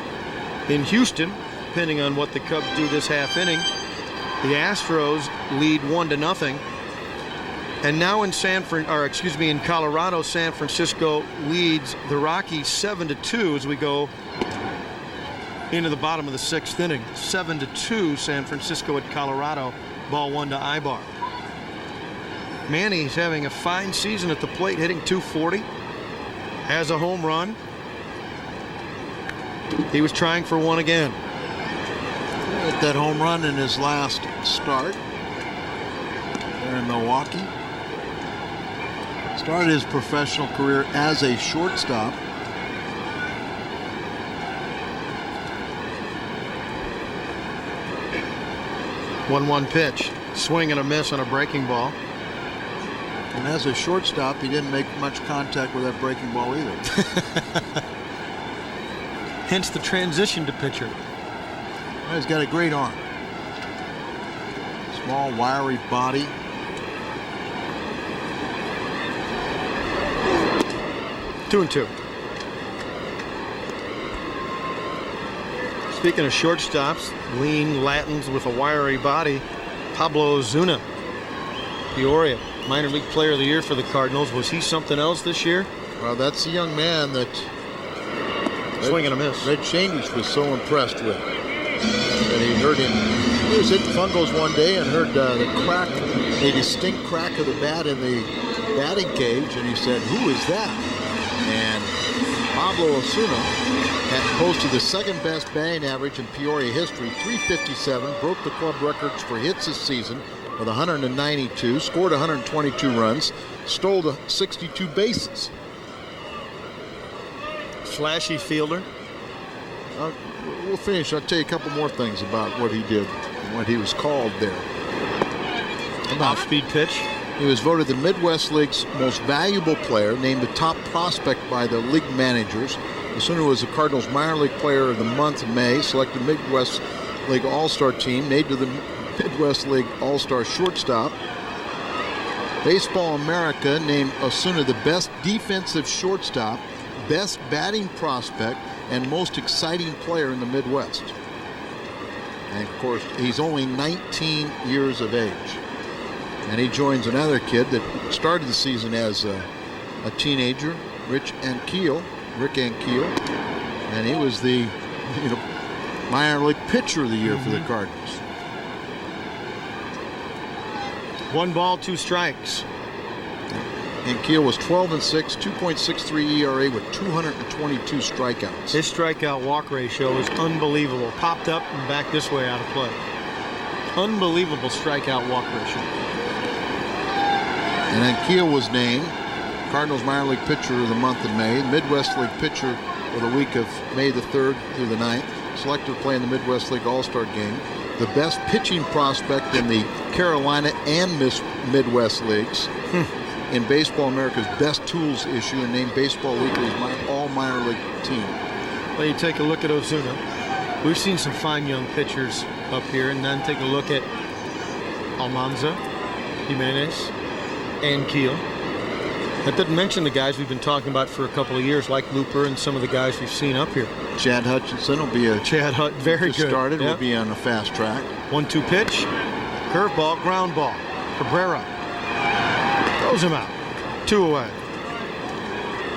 In Houston, depending on what the Cubs do this half inning, the Astros lead 1-0. And now in in Colorado, San Francisco leads the Rockies 7-2 as we go into the bottom of the 6th inning. 7-2 San Francisco at Colorado. Ball 1 to Ibar. Manny's having a fine season at the plate, hitting .240. Has a home run. He was trying for one again. Hit that home run in his last start there in Milwaukee. Started his professional career as a shortstop. One pitch. Swing and a miss on a breaking ball. And as a shortstop, he didn't make much contact with that breaking ball either. Hence the transition to pitcher. Well, he's got a great arm. Small, wiry body. Two and two. Speaking of shortstops, lean Latins with a wiry body, Pablo Ozuna, Peoria, minor league player of the year for the Cardinals. Was he something else this year? Well, that's the young man that swing and a miss. Red Shandish was so impressed with. And he heard him. He was hitting fungos one day and heard the crack, a distinct crack of the bat in the batting cage, and he said, "Who is that?" And Pablo Ozuna had posted the second best batting average in Peoria history, 357, broke the club records for hits this season with 192, scored 122 runs, stole 62 bases. Flashy fielder. We'll finish. I'll tell you a couple more things about what he did and what he was called there. Off-speed pitch. He was voted the Midwest League's most valuable player, named the top prospect by the league managers. Ozuna was the Cardinals minor league player of the month in May, selected Midwest League All-Star team, made to the Midwest League All-Star shortstop. Baseball America named Ozuna the best defensive shortstop, best batting prospect, and most exciting player in the Midwest. And of course, he's only 19 years of age. And he joins another kid that started the season as a teenager, Rick Ankiel, and he was the minor league pitcher of the year for the Cardinals. 1 ball, 2 strikes. Ankiel was 12-6, 2.63 ERA with 222 strikeouts. His strikeout walk ratio is unbelievable. Popped up and back this way out of play. Unbelievable strikeout walk ratio. And Ankiel was named Cardinals minor league pitcher of the month of May, Midwest League pitcher for the week of May the 3rd through the 9th, selected to play in the Midwest League All-Star game, the best pitching prospect in the Carolina and Midwest Leagues, in Baseball America's Best Tools issue, and named Baseball Weekly's all minor league team. Well, you take a look at Ozuna. We've seen some fine young pitchers up here, and then take a look at Almanza, Jimenez, and Keel. That didn't mention the guys we've been talking about for a couple of years, like Looper and some of the guys we've seen up here. Chad Hutchinson will be very good. Started, will be on a fast track. 1-2 pitch, curveball, ground ball. Cabrera throws him out. 2 away.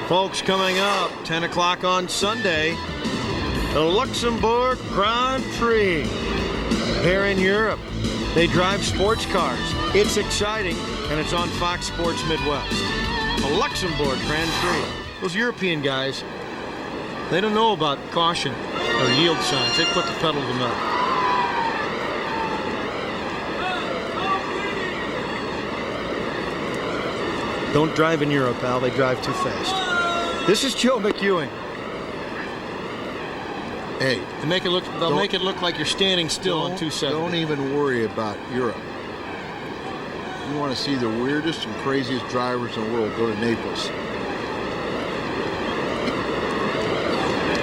Folks, coming up 10 o'clock on Sunday, the Luxembourg Grand Prix. They're in Europe. They drive sports cars. It's exciting, and it's on Fox Sports Midwest. The Luxembourg Grand Prix. Those European guys, they don't know about caution or yield signs. They put the pedal to the metal. Don't drive in Europe, Al. They drive too fast. This is Joe McEwen. Hey, they'll make it look like you're standing still on 270. Don't even worry about Europe. You want to see the weirdest and craziest drivers in the world, go to Naples.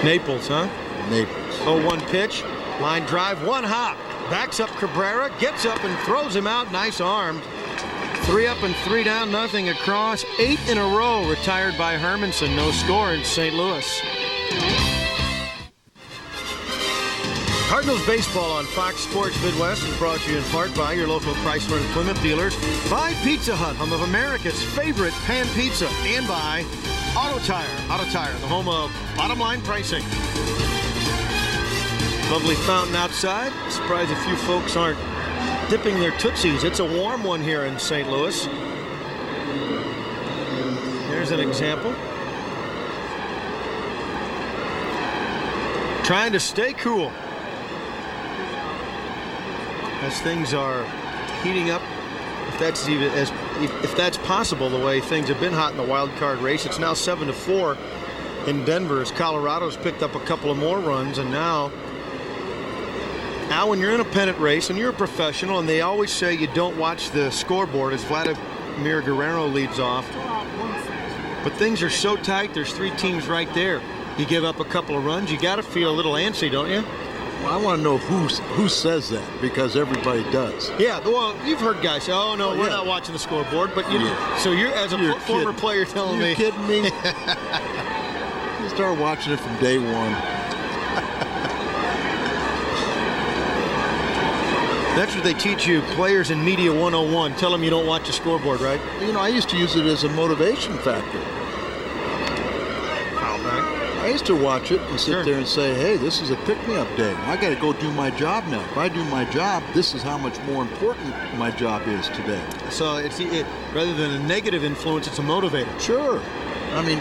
Naples, huh? Naples. 0-1 pitch, line drive, 1 hop. Backs up Cabrera, gets up and throws him out. Nice armed. 3 up and 3 down, nothing across. 8 in a row retired by Hermanson. No score in St. Louis. Cardinals baseball on Fox Sports Midwest is brought to you in part by your local Chrysler and Plymouth dealers, by Pizza Hut, home of America's favorite pan pizza, and by Auto Tire. Auto Tire, the home of bottom line pricing. Lovely fountain outside. Surprised a few folks aren't dipping their Tootsies. It's a warm one here in St. Louis. There's an example. Trying to stay cool as things are heating up, if that's even as if that's possible, the way things have been hot in the wild card race. It's now 7-4 in Denver as Colorado's picked up a couple of more runs. And now, when you're in a pennant race and you're a professional, and they always say you don't watch the scoreboard as Vladimir Guerrero leads off. But things are so tight, there's 3 teams right there. You give up a couple of runs, you got to feel a little antsy, don't you? Well, I want to know who says that, because everybody does. Yeah, well, you've heard guys say, "Oh no, we're not watching the scoreboard." But so you're as a former player telling me, "You're kidding me?" You start watching it from day one. That's what they teach you, players in Media 101. Tell them you don't watch the scoreboard, right? You know, I used to use it as a motivation factor. I used to watch it and sit there and say, hey, this is a pick-me-up day. I got to go do my job now. If I do my job, this is how much more important my job is today. So rather than a negative influence, it's a motivator. Sure. I mean,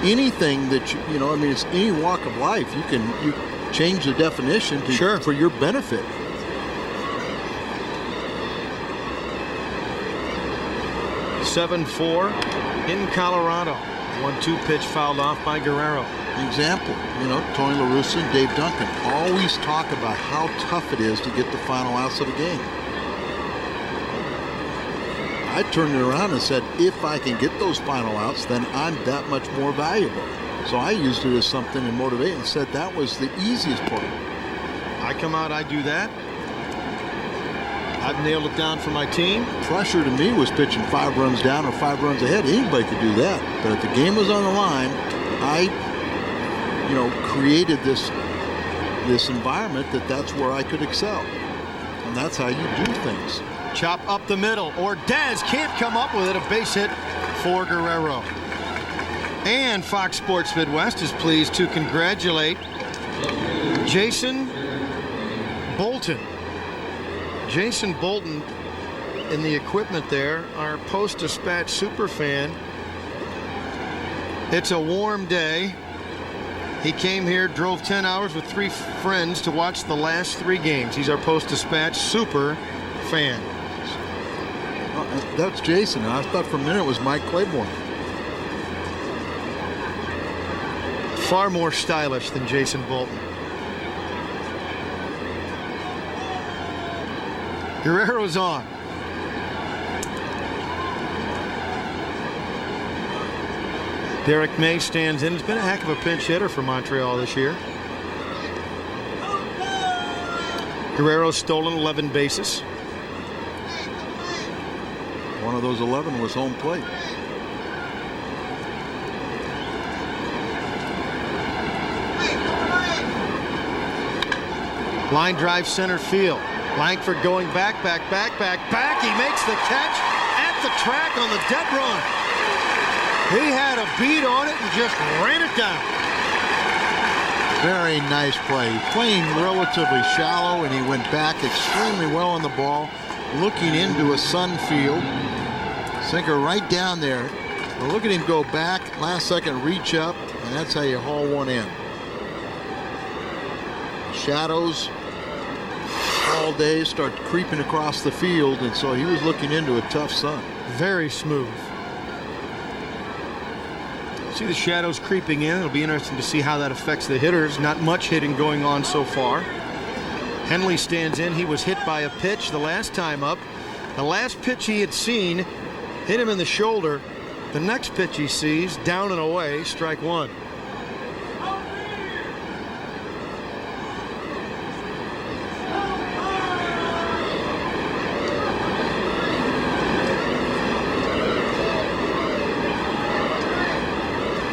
anything that, it's any walk of life. You change the definition for your benefit. (7-4) in Colorado. 1-2 pitch fouled off by Guerrero. Example, Tony La Russa and Dave Duncan always talk about how tough it is to get the final outs of a game. I turned it around and said, if I can get those final outs, then I'm that much more valuable. So I used it as something to motivate and said that was the easiest part. I come out, I do that. I've nailed it down for my team. Pressure to me was pitching 5 runs down or 5 runs ahead. Anybody could do that. But if the game was on the line, I created this environment that's where I could excel. And that's how you do things. Chop up the middle. Ordez can't come up with it. A base hit for Guerrero. And Fox Sports Midwest is pleased to congratulate Jason Bolton. Jason Bolton in the equipment there, our Post-Dispatch super fan. It's a warm day. He came here, drove 10 hours with 3 friends to watch the last 3 games. He's our Post-Dispatch super fan. That's Jason. I thought for a minute it was Mike Claiborne. Far more stylish than Jason Bolton. Guerrero's on. Derek May stands in. It's been a heck of a pinch hitter for Montreal this year. Guerrero's stolen 11 bases. One of those 11 was home plate. Line drive center field. Langford going back. He makes the catch at the track on the dead run. He had a beat on it and just ran it down. Very nice play. Playing relatively shallow, and he went back extremely well on the ball, looking into a sun field. Sinker right down there. Well, look at him go back, last second reach up, and that's how you haul one in. Shadows all day start creeping across the field, and so he was looking into a tough sun. Very smooth. See the shadows creeping in. It'll be interesting to see how that affects the hitters. Not much hitting going on so far. Henley stands in. He was hit by a pitch the last time up. The last pitch he had seen hit him in the shoulder. The next pitch he sees, down and away, strike one.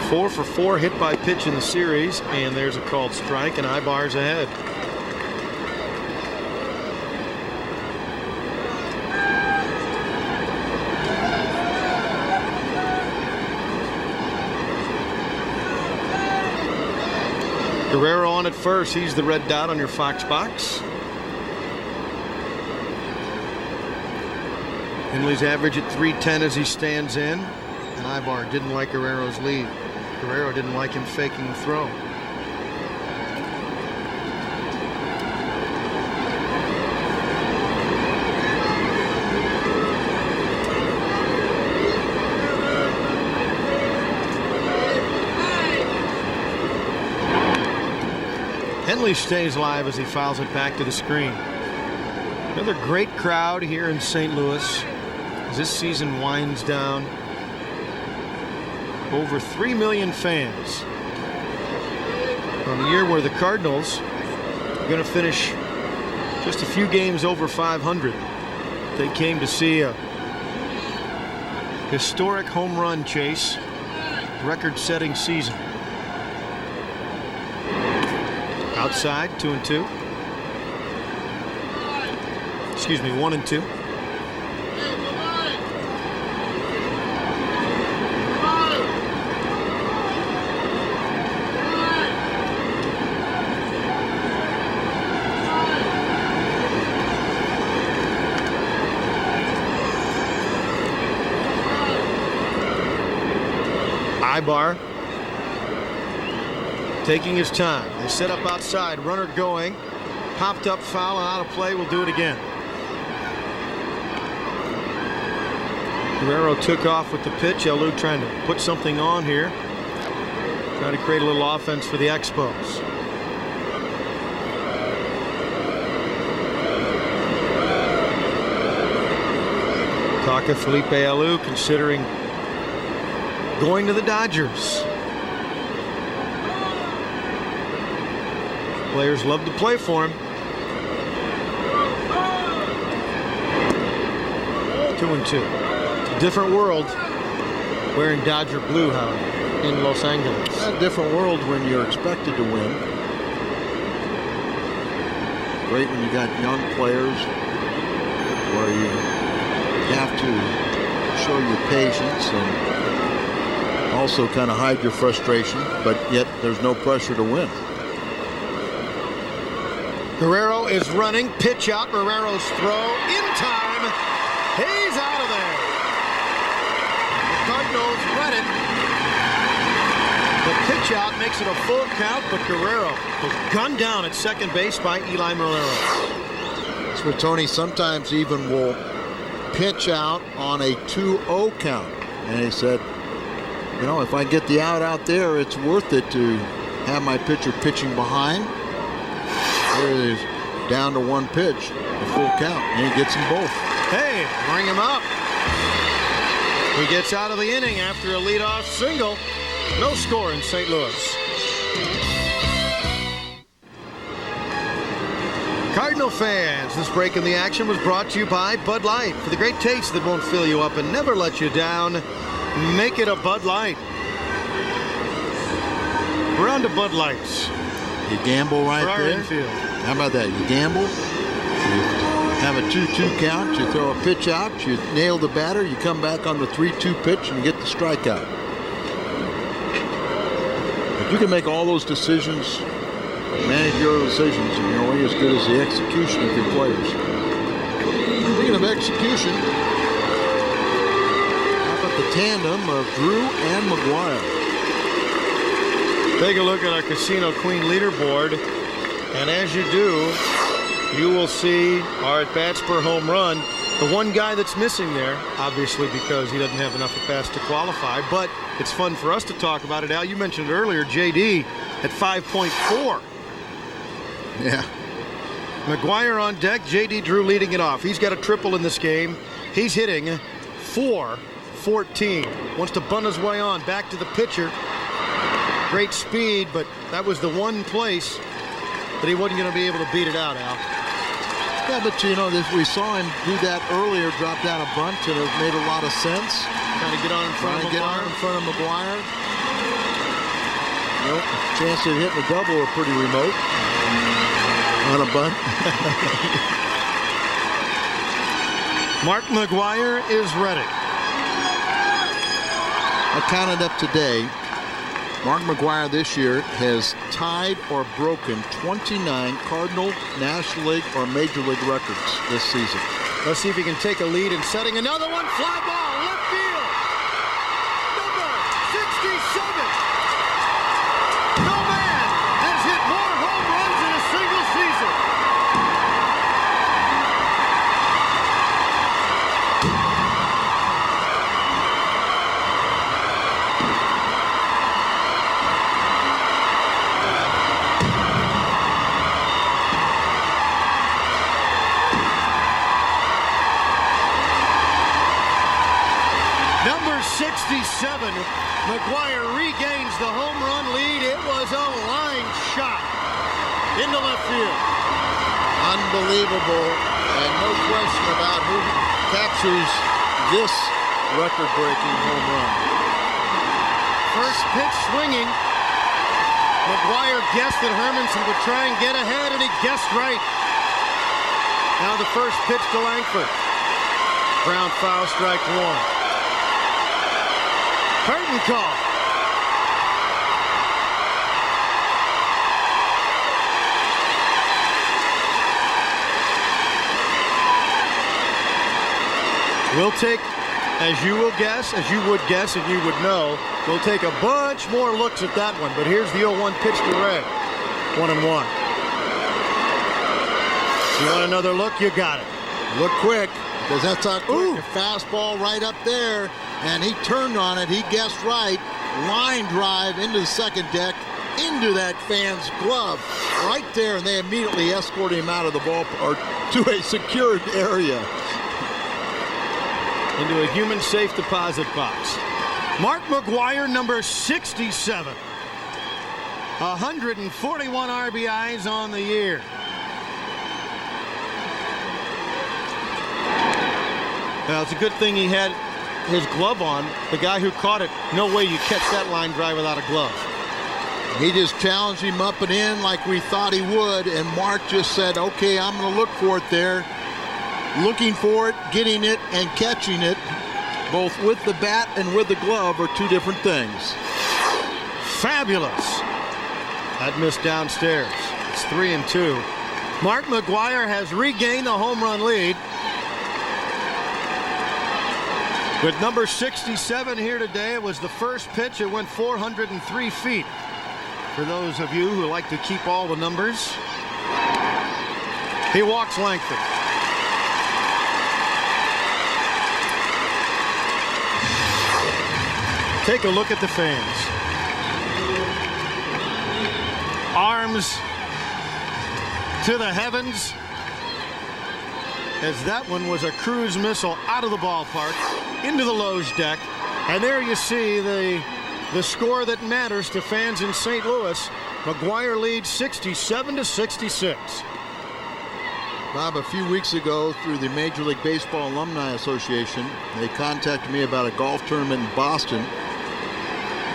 Four for 4 hit by pitch in the series, and there's a called strike, and Ibar's ahead. Guerrero on at first. He's the red dot on your Fox box. Henley's average at 310 as he stands in, and Ibar didn't like Guerrero's lead. Guerrero didn't like him faking the throw. Henley stays live as he fouls it back to the screen. Another great crowd here in St. Louis as this season winds down. Over 3 million fans. On a year where the Cardinals are going to finish just a few games over 500. They came to see a historic home run chase, record-setting season. Outside, 2-2. Excuse me, 1-2. Ibar taking his time. They set up outside, runner going, popped up, foul, and out of play. Will do it again. Guerrero took off with the pitch. Alou trying to put something on here, trying to create a little offense for the Expos. Taka Felipe Alou considering going to the Dodgers. Players love to play for him. 2-2. Different world wearing Dodger blue, Howard, in Los Angeles. A different world when you're expected to win. Great when you got young players where you have to show your patience and also kind of hide your frustration, but yet there's no pressure to win. Guerrero is running, pitch out, Guerrero's throw in time. He's out of there. The Cardinals read it. The pitch out makes it a full count, but Guerrero was gunned down at second base by Eli Marrero. So Tony sometimes even will pitch out on a 2-0 count. And he said, you know, if I get the out there, it's worth it to have my pitcher pitching behind. There it is, down to one pitch, a full count, and he gets them both. Hey, bring him up. He gets out of the inning after a leadoff single. No score in St. Louis. Cardinal fans, this break in the action was brought to you by Bud Light. For the great taste that won't fill you up and never let you down, make it a Bud Light. We're on to Bud Lights. You gamble right there. Infield. How about that? You gamble, you have a 2-2 count, you throw a pitch out, you nail the batter, you come back on the 3-2 pitch, and you get the strikeout. If you can make all those decisions, managerial decisions, and you're only as good as the execution of your players. Speaking of execution, how about the tandem of Drew and McGwire? Take a look at our Casino Queen leaderboard, and as you do, you will see our at-bats per home run. The one guy that's missing there, obviously because he doesn't have enough at-bats to qualify, but it's fun for us to talk about it. Al, you mentioned earlier, JD at 5.4. Yeah. McGwire on deck, JD Drew leading it off. He's got a triple in this game. He's hitting .414. Wants to bunt his way on, back to the pitcher. Great speed, but that was the one place that he wasn't going to be able to beat it out, Al. Yeah, but you know, we saw him do that earlier, drop down a bunt, and it made a lot of sense. Trying to get on in front of McGwire. Nope. Chance of hitting a double are pretty remote on a bunt. Mark McGwire is ready. I counted up today. Mark McGwire this year has tied or broken 29 Cardinal, National League, or Major League records this season. Let's see if he can take a lead in setting another one. Fly ball, left field. Number 67. No man has hit more home runs in a single season. into left field. Unbelievable, and no question about who captures this record-breaking home run. First pitch swinging. McGwire guessed that Hermanson would try and get ahead, and he guessed right. Now the first pitch to Langford. Ground foul, strike one. Curtain call. We'll take, as you will guess, as you would guess, and you would know, we'll take a bunch more looks at that one. But here's the 0-1 pitch to Ray. 1-1. You want another look? You got it. Look quick, because that's a quick fastball right up there, and he turned on it. He guessed right. Line drive into the second deck, into that fan's glove, right there, and they immediately escort him out of the ball or to a secured area. Into a human safe deposit box. Mark McGwire, number 67. 141 RBIs on the year. Well, it's a good thing he had his glove on. The guy who caught it, no way you catch that line drive without a glove. He just challenged him up and in like we thought he would, and Mark just said, okay, I'm going to look for it there. Looking for it, getting it, and catching it, both with the bat and with the glove, are two different things. Fabulous. That missed downstairs. It's 3-2. Mark McGwire has regained the home run lead. With number 67 here today, it was the first pitch. It went 403 feet. For those of you who like to keep all the numbers, he walks Langford. Take a look at the fans. Arms to the heavens, as that one was a cruise missile out of the ballpark into the Loge deck. And there you see the score that matters to fans in St. Louis. McGwire leads 67-66. Bob, a few weeks ago, through the Major League Baseball Alumni Association, they contacted me about a golf tournament in Boston.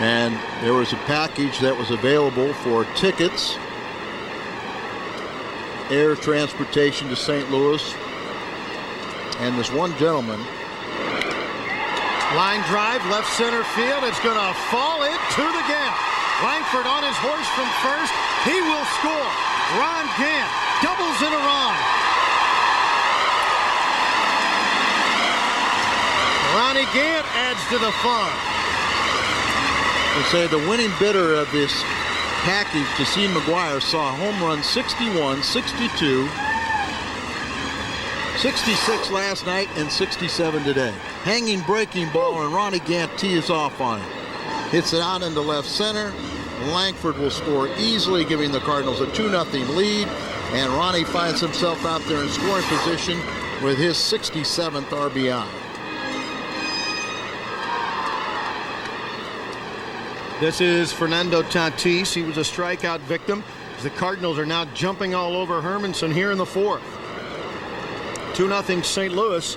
And there was a package that was available for tickets, air transportation to St. Louis, and this one gentleman. Line drive, left center field. It's going to fall into the gap. Langford on his horse from first. He will score. Ron Gant doubles in a run. Ronnie Gant adds to the fun. They say the winning bidder of this package to see McGwire saw a home run 61, 62, 66 last night, and 67 today. Hanging breaking ball, and Ronnie Gant tees off on it. Hits it out into left center. Langford will score easily, giving the Cardinals a 2-0 lead. And Ronnie finds himself out there in scoring position with his 67th RBI. This is Fernando Tatis. He was a strikeout victim. The Cardinals are now jumping all over Hermanson here in the fourth. 2-0 St. Louis.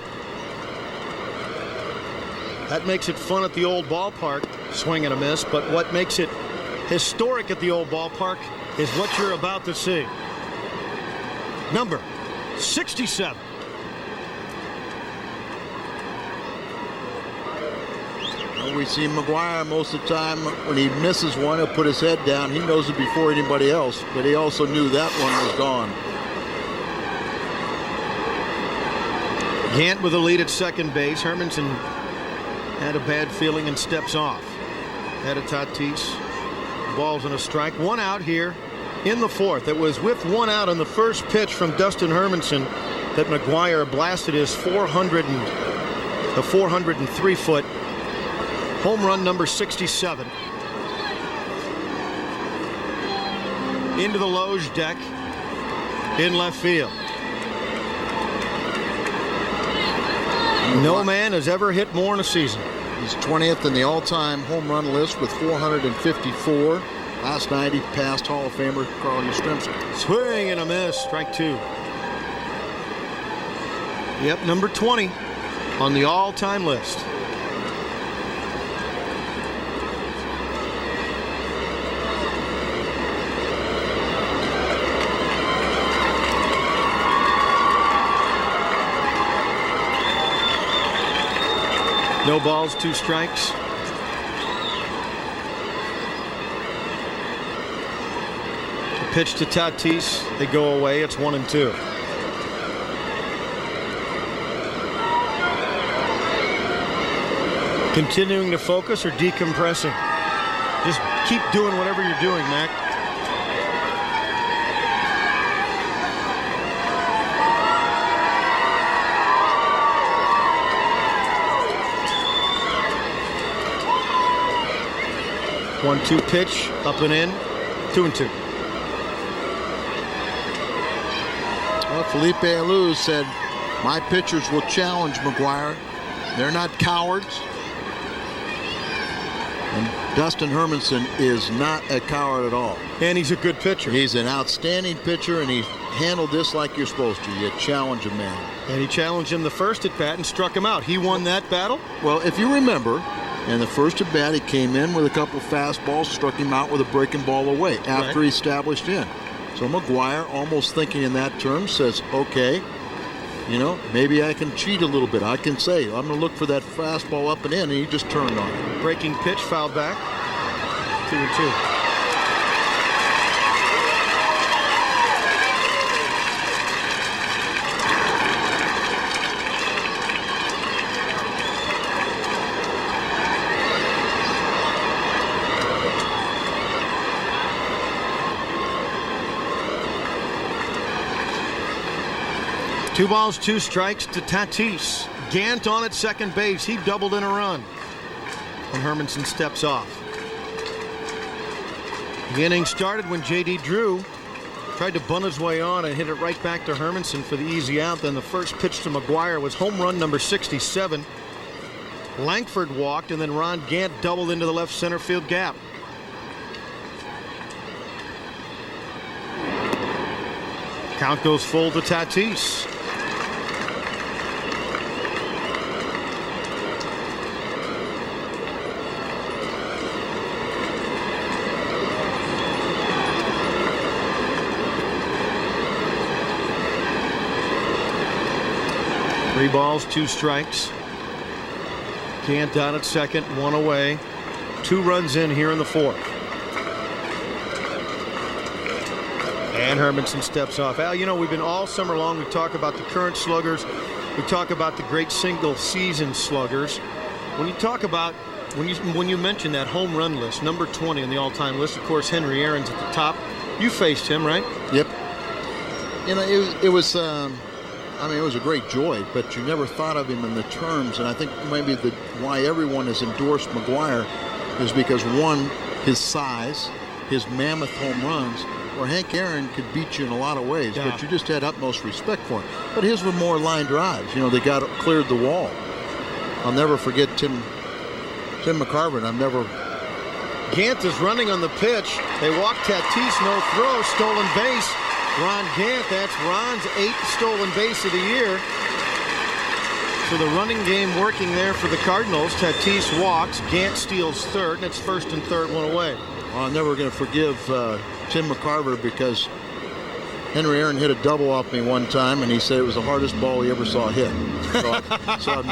That makes it fun at the old ballpark. Swing and a miss. But what makes it historic at the old ballpark is what you're about to see. Number 67. We see McGwire most of the time. When he misses one, he'll put his head down. He knows it before anybody else, but he also knew that one was gone. Gant with a lead at second base. Hermanson had a bad feeling and steps off. Had a Tatis. Ball's in a strike. One out here in the fourth. It was with one out on the first pitch from Dustin Hermanson that McGwire blasted his 403-foot home run number 67 into the Loge deck in left field. No man has ever hit more in a season. He's 20th in the all-time home run list with 454. Last night he passed Hall of Famer Carl Yastrzemski. Swing and a miss. Strike 2. Yep, number 20 on the all-time list. No balls, 2 strikes. The pitch to Tatis. They go away. It's 1-2. Continuing to focus or decompressing? Just keep doing whatever you're doing, Mac. One-two pitch, up and in, 2-2. Well, Felipe Alou said, my pitchers will challenge McGwire. They're not cowards. And Dustin Hermanson is not a coward at all. And he's a good pitcher. He's an outstanding pitcher, and he handled this like you're supposed to. You challenge a man. And he challenged him the first at bat and struck him out. He won that battle? Well, if you remember, in the first at bat, he came in with a couple fastballs, struck him out with a breaking ball away after he established in. So McGwire, almost thinking in that term, says, okay, you know, maybe I can cheat a little bit. I can say, I'm going to look for that fastball up and in, and he just turned on it. Breaking pitch, foul back, 2-2. 2 balls, 2 strikes to Tatis. Gant on at second base. He doubled in a run when Hermanson steps off. The inning started when J.D. Drew tried to bunt his way on and hit it right back to Hermanson for the easy out. Then the first pitch to McGwire was home run number 67. Langford walked, and then Ron Gant doubled into the left center field gap. Count goes full to Tatis. Three balls, 2 strikes. Gant down at second, 1 away. 2 runs in here in the 4th. And Hermanson steps off. Al, you know, we've been all summer long, we talk about the current sluggers. We talk about the great single season sluggers. When you talk about, when you mention that home run list, number 20 on the all-time list, of course, Henry Aaron's at the top. You faced him, right? Yep. You know, it was it was a great joy, but you never thought of him in the terms, and I think maybe why everyone has endorsed McGwire is because, one, his size, his mammoth home runs, where Hank Aaron could beat you in a lot of ways, but you just had utmost respect for him. But his were more line drives. You know, they cleared the wall. I'll never forget Tim McCarver, and I've never... Gant is running on the pitch. They walk Tatis, no throw, stolen base. Ron Gant, that's Ron's 8th stolen base of the year. So the running game working there for the Cardinals. Tatis walks, Gant steals third, and it's first and third, 1 away. Well, I'm never going to forgive Tim McCarver because Henry Aaron hit a double off me one time, and he said it was the hardest ball he ever saw hit. So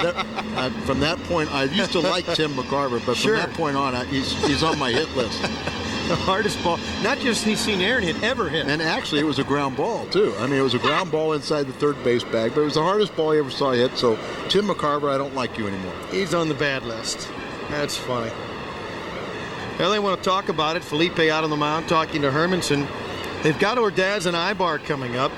from that point, I used to like Tim McCarver, but from that point on, he's on my hit list. The hardest ball, not just he's seen Aaron hit, ever hit. And actually, it was a ground ball, too. I mean, it was a ground ball inside the third base bag, but it was the hardest ball he ever saw hit. So, Tim McCarver, I don't like you anymore. He's on the bad list. That's funny. Well, they want to talk about it. Felipe out on the mound talking to Hermanson. They've got Ordaz and Ibar coming up.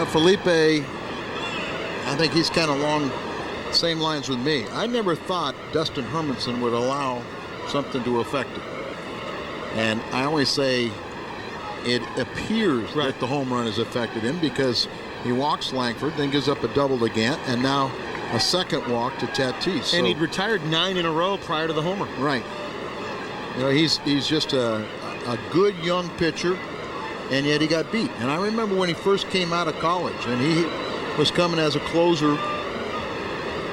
Felipe, I think he's kind of along the same lines with me. I never thought Dustin Hermanson would allow something to affect him. And I always say it appears that the home run has affected him because he walks Langford, then gives up a double to Gant, and now a second walk to Tatis. And he'd retired 9 in a row prior to the homer. Right. You know, he's just a good young pitcher, and yet he got beat. And I remember when he first came out of college, and he was coming as a closer,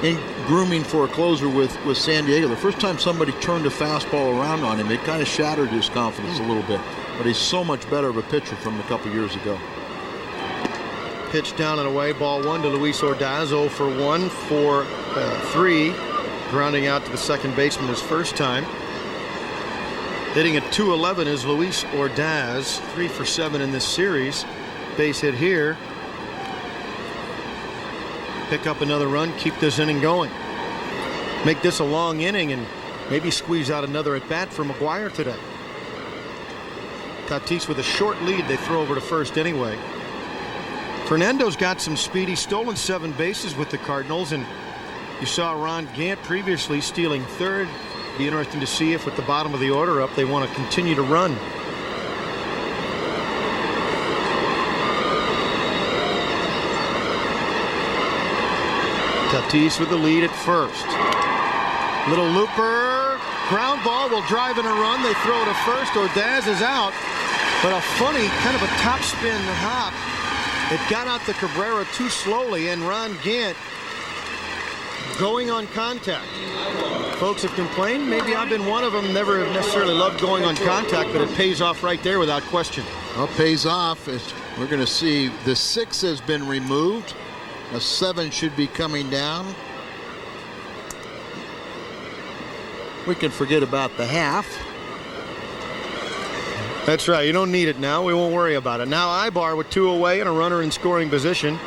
in grooming for a closer with San Diego. The first time somebody turned a fastball around on him, it kind of shattered his confidence a little bit. But he's so much better of a pitcher from a couple years ago. Pitch down and away, ball 1 to Luis Ordaz, 0 for 1 for 3, grounding out to the second baseman his first time. Hitting at .211 is Luis Ordaz, 3 for 7 in this series. Base hit here. Pick up another run, keep this inning going. Make this a long inning and maybe squeeze out another at bat for McGwire today. Tatis with a short lead, they throw over to first anyway. Fernando's got some speed. He's stolen 7 bases with the Cardinals, and you saw Ron Gant previously stealing third. Be interesting to see if with the bottom of the order up they want to continue to run. Tatis with the lead at first. Little looper, ground ball will drive in a run. They throw it to first. Ordaz is out, but a funny kind of a topspin hop. It got out to Cabrera too slowly, and Ron Gant going on contact. Folks have complained. Maybe I've been one of them. Never have necessarily loved going on contact, but it pays off right there without question. Well, pays off. We're going to see the 6 has been removed. A 7 should be coming down. We can forget about the half. That's right. You don't need it now. We won't worry about it. Now Ibar with 2 away and a runner in scoring position.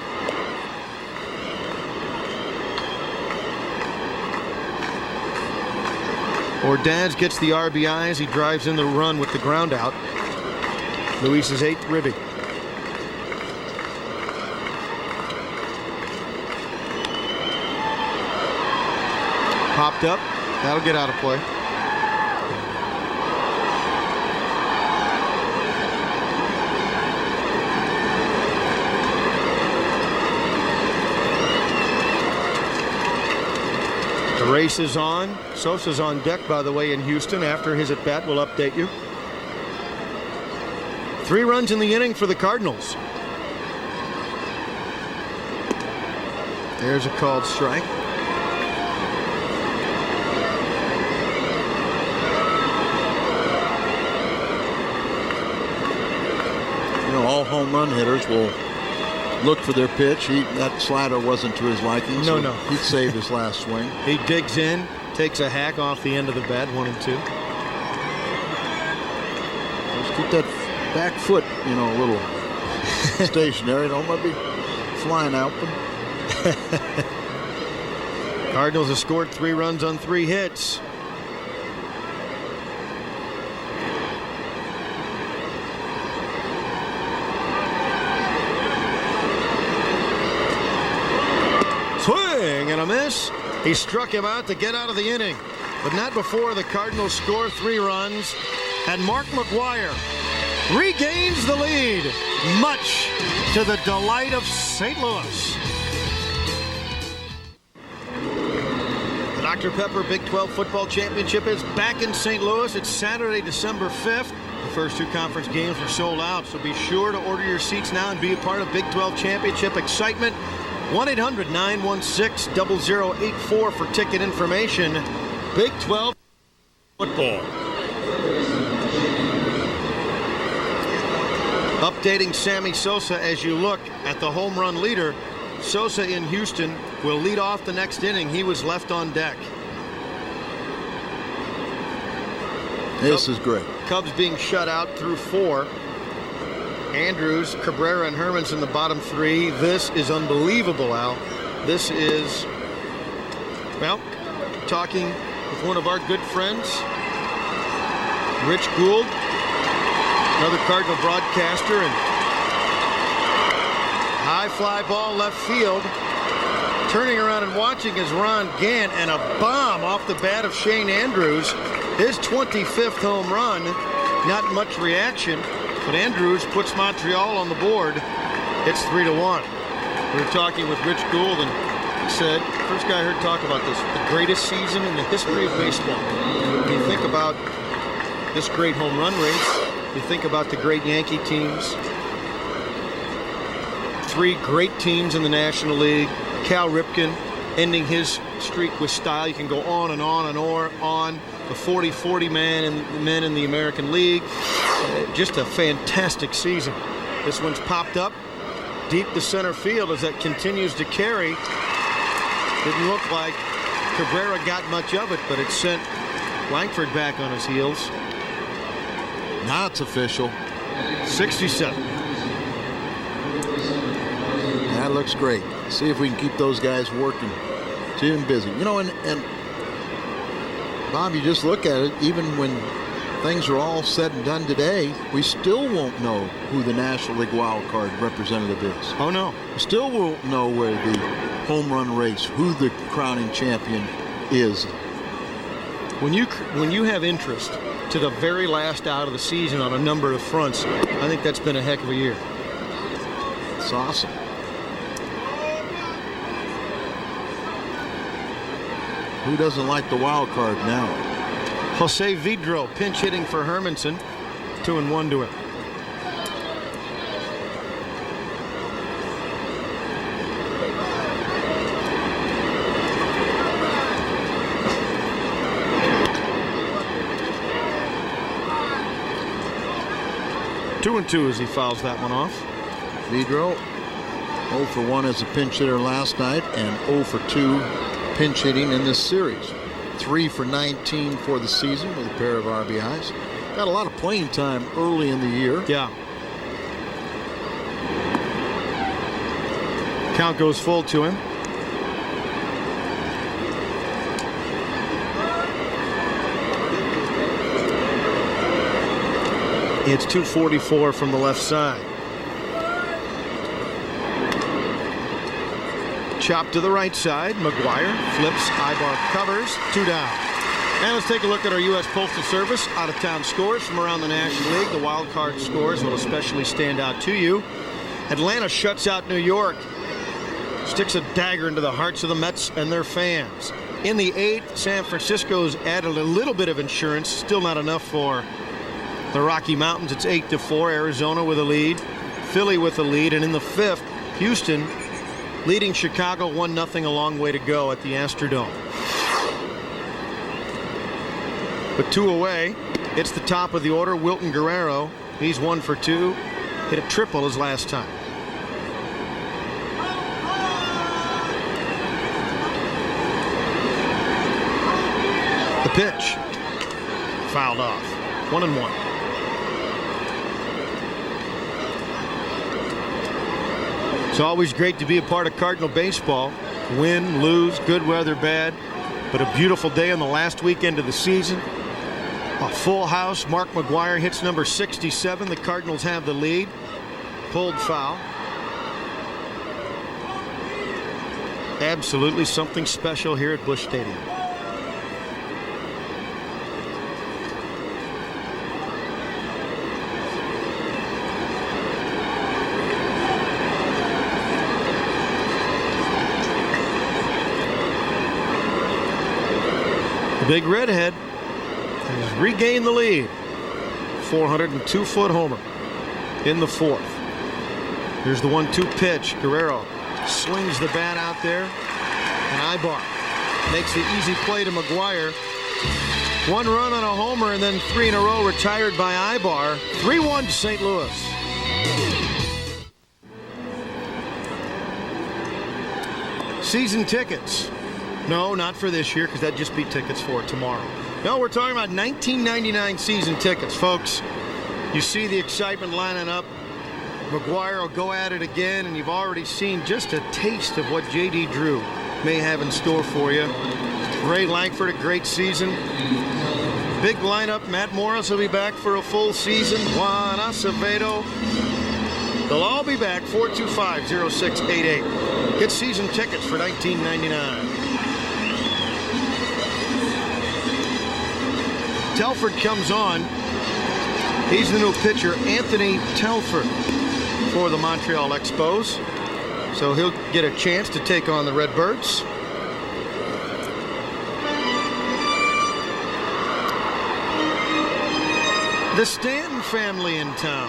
Ordaz gets the RBIs. He drives in the run with the ground out. Luis's 8th ribby. Popped up. That'll get out of play. The race is on. Sosa's on deck, by the way, in Houston. After his at-bat, we'll update you. 3 runs in the inning for the Cardinals. There's a called strike. You know, all home run hitters will look for their pitch. That slider wasn't to his liking. No. He'd save his last swing. He digs in, takes a hack off the end of the bat, 1 and 2. Just keep that back foot, you know, a little stationary. Don't let me flying out. Cardinals have scored 3 runs on 3 hits. Swing and a miss. He struck him out to get out of the inning, but not before the Cardinals score 3 runs, and Mark McGwire regains the lead, much to the delight of St. Louis. The Dr. Pepper Big 12 Football Championship is back in St. Louis. It's Saturday, December 5th. The first 2 conference games were sold out, so be sure to order your seats now and be a part of Big 12 Championship excitement. 1-800-916-0084 for ticket information. Big 12 football. Updating Sammy Sosa as you look at the home run leader. Sosa in Houston will lead off the next inning. He was left on deck. This is great. Cubs being shut out through 4. Andrews, Cabrera, and Herman's in the bottom 3. This is unbelievable, Al. This is, well, talking with one of our good friends, Rich Gould, another Cardinal broadcaster, and high fly ball left field. Turning around and watching is Ron Gant, and a bomb off the bat of Shane Andrews. His 25th home run. Not much reaction. But Andrews puts Montreal on the board. It's 3-1. We were talking with Rich Gould, and Long said, first guy I heard talk about this, the greatest season in the history of baseball. When you think about this great home run race, you think about the great Yankee teams, 3 great teams in the National League, Cal Ripken ending his streak with style. You can go on and on and on. The 40-40 men in the American League. Just a fantastic season. This one's popped up deep to center field as that continues to carry. Didn't look like Cabrera got much of it, but it sent Langford back on his heels. Now it's official. 67. That looks great. See if we can keep those guys working. Keep them busy. You know, and Bob, you just look at it, even when things are all said and done today, we still won't know who the National League wild card representative is. Oh, no. We still won't know where the home run race, who the crowning champion is. When you have interest to the very last out of the season on a number of fronts, I think that's been a heck of a year. It's awesome. Who doesn't like the wild card now? Jose Vidro pinch hitting for Hermanson. 2-1 to him. Two and 2 as he fouls that one off. Vidro 0 for 1 as a pinch hitter last night and 0 for 2 pinch hitting in this series. 3 for 19 for the season with a pair of RBIs. Got a lot of playing time early in the year. Yeah. Count goes full to him. It's 244 from the left side. Chop to the right side. McGwire flips. Ibar covers. 2 down. And let's take a look at our U.S. Postal Service out-of-town scores from around the National League. The wild card scores will especially stand out to you. Atlanta shuts out New York. Sticks a dagger into the hearts of the Mets and their fans. In the 8th, San Francisco's added a little bit of insurance. Still not enough for the Rocky Mountains. It's 8-4. Arizona with a lead. Philly with a lead. And in the 5th, Houston leading Chicago 1-0, a long way to go at the Astrodome. But 2 away, it's the top of the order. Wilton Guerrero, he's 1 for 2. Hit a triple his last time. The pitch. Fouled off. 1-1. It's always great to be a part of Cardinal baseball. Win, lose, good weather, bad. But a beautiful day on the last weekend of the season. A full house. Mark McGwire hits number 67. The Cardinals have the lead. Pulled foul. Absolutely something special here at Busch Stadium. Big Redhead has regained the lead. 402-foot homer in the 4th. Here's the 1-2 pitch. Guerrero swings the bat out there. And Ibar makes the easy play to McGwire. 1 run on a homer and then 3 in a row retired by Ibar. 3-1 to St. Louis. Season tickets. No, not for this year, because that'd just be tickets for tomorrow. No, we're talking about 1999 season tickets, folks. You see the excitement lining up. McGwire will go at it again, and you've already seen just a taste of what J.D. Drew may have in store for you. Ray Langford, a great season. Big lineup. Matt Morris will be back for a full season. Juan Acevedo. They'll all be back. 425-0688. Get season tickets for 1999. Telford comes on. He's the new pitcher, Anthony Telford, for the Montreal Expos. so he'll get a chance to take on the Redbirds. The Stanton family in town,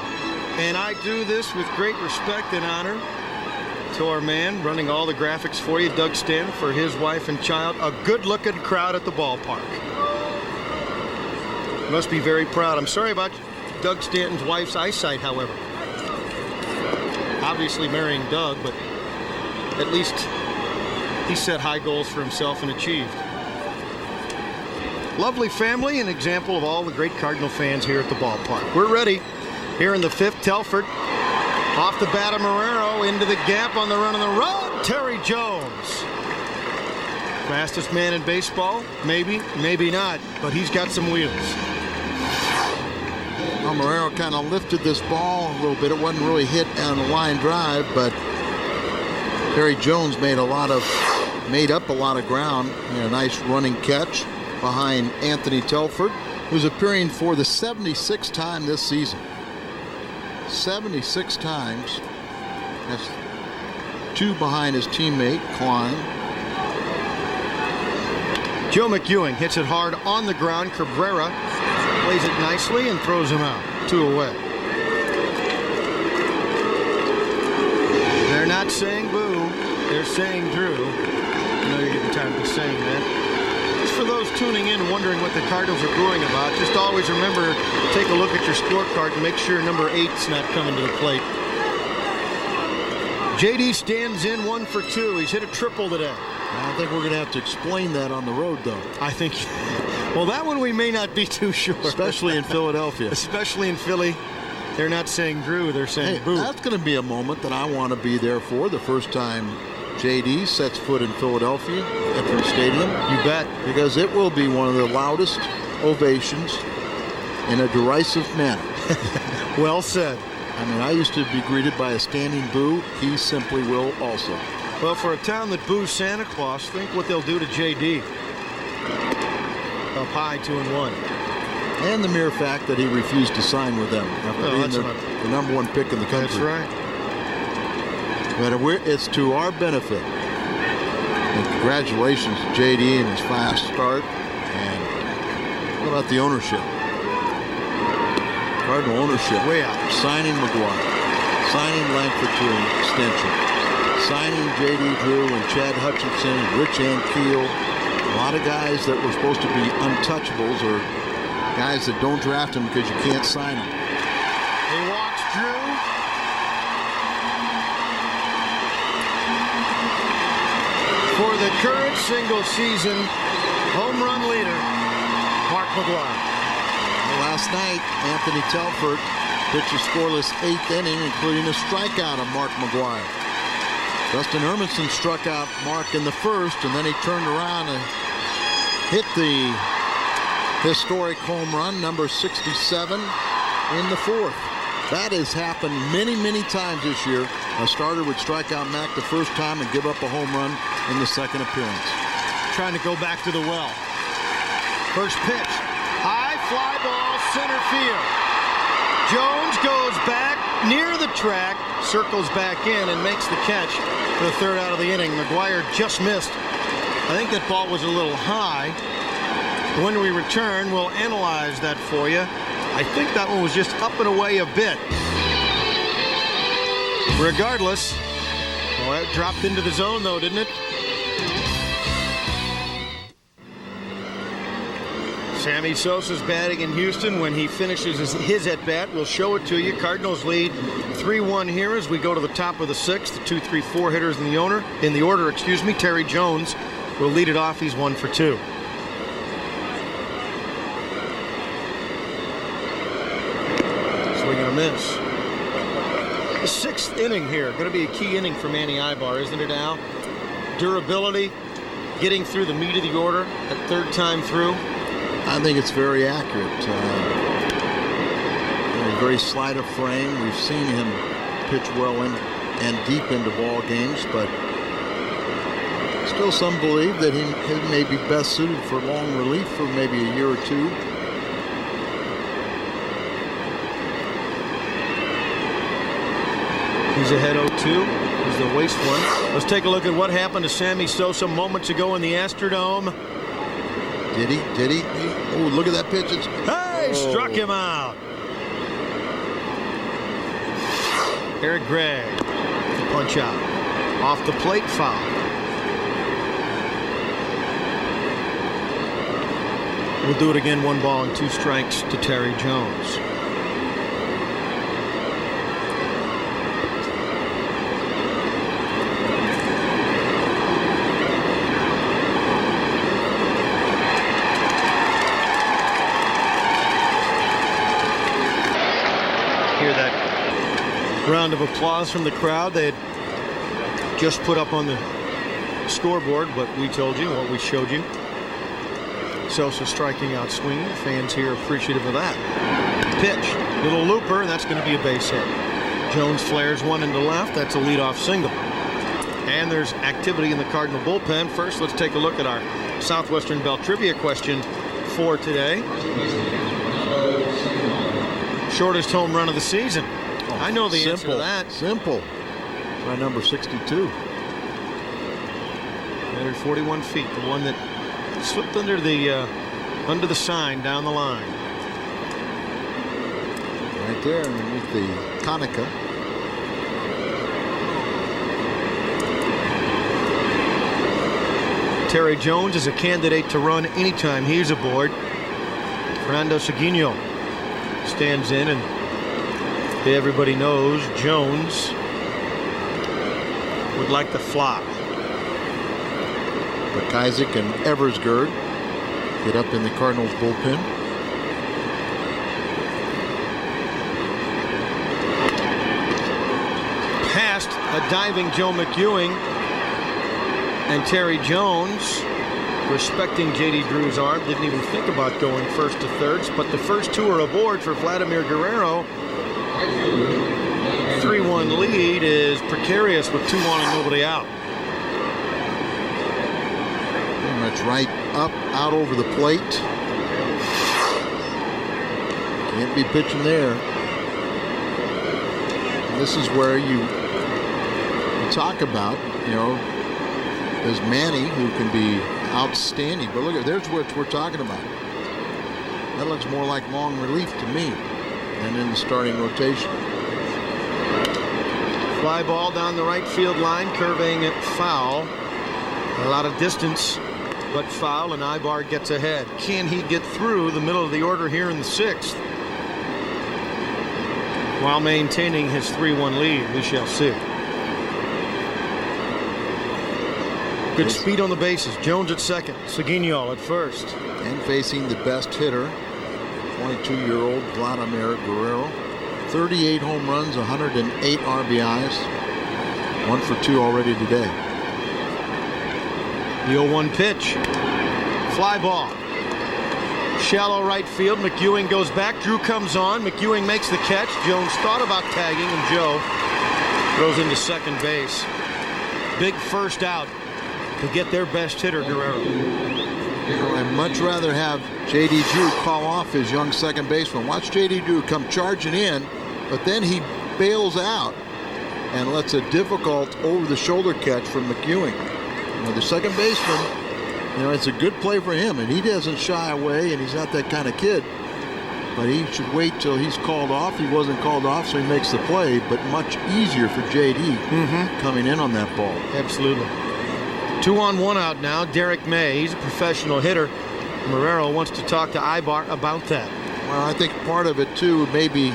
and I do this with great respect and honor to our man running all the graphics for you, Doug Stanton, for his wife and child. A good-looking crowd at the ballpark. Must be very proud. I'm sorry about Doug Stanton's wife's eyesight, however. Obviously marrying Doug, but at least he set high goals for himself and achieved. Lovely family, an example of all the great Cardinal fans here at the ballpark. We're ready. Here in the fifth, Telford off the bat of Marrero into the gap on the run of the road. Terry Jones. Fastest man in baseball? Maybe, maybe not, but he's got some wheels. Well, Marrero kind of lifted this ball a little bit. It wasn't really hit on a line drive, but Terry Jones made up a lot of ground. A nice running catch behind Anthony Telford, who's appearing for the 76th time this season. 76 times. That's 2 behind his teammate, Klein. Joe McGwire hits it hard on the ground. Cabrera plays it nicely and throws him out. 2 away. They're not saying boo. They're saying Drew. I know you're getting tired of saying that. For those tuning in and wondering what the Cardinals are booing about, just always remember, take a look at your scorecard and make sure number 8's not coming to the plate. JD stands in 1 for 2. He's hit a triple today. I think we're going to have to explain that on the road, though. I think, well, that one we may not be too sure. Especially in Philadelphia. Especially in Philly. They're not saying Drew, they're saying boo. That's going to be a moment that I want to be there for, the first time JD sets foot in Philadelphia at the stadium. You bet. Because it will be one of the loudest ovations in a derisive manner. Well said. I mean, I used to be greeted by a standing boo. He simply will also. Well, for a town that boos Santa Claus, think what they'll do to JD. Up high, 2-1. And the mere fact that he refused to sign with them after being the number 1 pick in the country. That's right. But it's to our benefit. And congratulations to JD and his fast start. And what about the ownership? Cardinal ownership. Way out. Signing McGwire. Signing Langford to an extension. Signing J.D. Drew and Chad Hutchinson and Rich Ankiel. A lot of guys that were supposed to be untouchables or guys that don't draft them because you can't sign them. He walks Drew. For the current single season home run leader, Mark McGwire. Last night, Anthony Telford pitched a scoreless 8th inning, including a strikeout of Mark McGwire. Dustin Hermanson struck out Mark in the first, and then he turned around and hit the historic home run, number 67, in the 4th. That has happened many, many times this year. A starter would strike out Mac the first time and give up a home run in the second appearance. Trying to go back to the well. First pitch. High fly ball, center field. Jones goes back near the track, circles back in, and makes the catch for the 3rd out of the inning. McGwire just missed. I think that ball was a little high. When we return, we'll analyze that for you. I think that one was just up and away a bit. Regardless, well, that dropped into the zone, though, didn't it? Sammy Sosa's batting in Houston. When he finishes his at-bat, we'll show it to you. Cardinals lead 3-1 here as we go to the top of the 6th. The 2, 3, 4 hitters in the order. Terry Jones will lead it off. He's 1 for 2. Swing and a miss. The 6th inning here. Going to be a key inning for Manny Ibar, isn't it, Al? Durability, getting through the meat of the order that 3rd time through. I think it's very accurate. Very slight of frame. We've seen him pitch well in and deep into ball games, but still some believe that he may be best suited for long relief for maybe a year or 2. He's ahead 0-2. Here's the waste one. Let's take a look at what happened to Sammy Sosa moments ago in the Astrodome. Did he? Oh, look at that pitch. Struck him out. Eric Gregg, punch out. Off the plate, foul. We'll do it again, 1 ball and 2 strikes to Terry Jones. Hear that round of applause from the crowd. They had just put up on the scoreboard what we told you, what we showed you. Sosa striking out swinging. Fans here appreciative of that. Pitch, little looper, and that's going to be a base hit. Jones flares one into left. That's a leadoff single. And there's activity in the Cardinal bullpen. First, let's take a look at our Southwestern Bell trivia question for today. Shortest home run of the season. I know the answer to that. Simple. By number 62. 141 feet. The one that slipped under the sign down the line. Right there underneath the Konica. Terry Jones is a candidate to run anytime he's aboard. Fernando Seguino stands in, and everybody knows Jones would like to flop. But Isaac and Eversgerd get up in the Cardinals bullpen. Past a diving Joe McGwire and Terry Jones, respecting J.D. Drew's arm, didn't even think about going first to thirds, but the first 2 are aboard for Vladimir Guerrero. 3-1 lead is precarious with 2 on and nobody out. That's right up, out over the plate. Can't be pitching there. And this is where you talk about, there's Manny, who can be outstanding. But look, there's what we're talking about. That looks more like long relief to me than in the starting rotation. Fly ball down the right field line, curving it foul. A lot of distance, but foul, and Ibar gets ahead. Can he get through the middle of the order here in the 6th? While maintaining his 3-1 lead, we shall see. Good speed on the bases. Jones at second, Seguino at first. And facing the best hitter, 22-year-old Vladimir Guerrero. 38 home runs, 108 RBIs. 1 for 2 already today. The 0-1 pitch. Fly ball. Shallow right field. McGwire goes back. Drew comes on. McGwire makes the catch. Jones thought about tagging, and Joe throws into second base. Big first out to get their best hitter, Guerrero. I'd much rather have J.D. Drew call off his young second baseman. Watch J.D. Drew come charging in, but then he bails out and lets a difficult over-the-shoulder catch from McGwire. The second baseman, it's a good play for him, and he doesn't shy away, and he's not that kind of kid. But he should wait till he's called off. He wasn't called off, so he makes the play, but much easier for J.D. Coming in on that ball. Absolutely. 2 on 1 out now. Derek May, he's a professional hitter. Marrero wants to talk to Ibar about that. Well, I think part of it, too, may be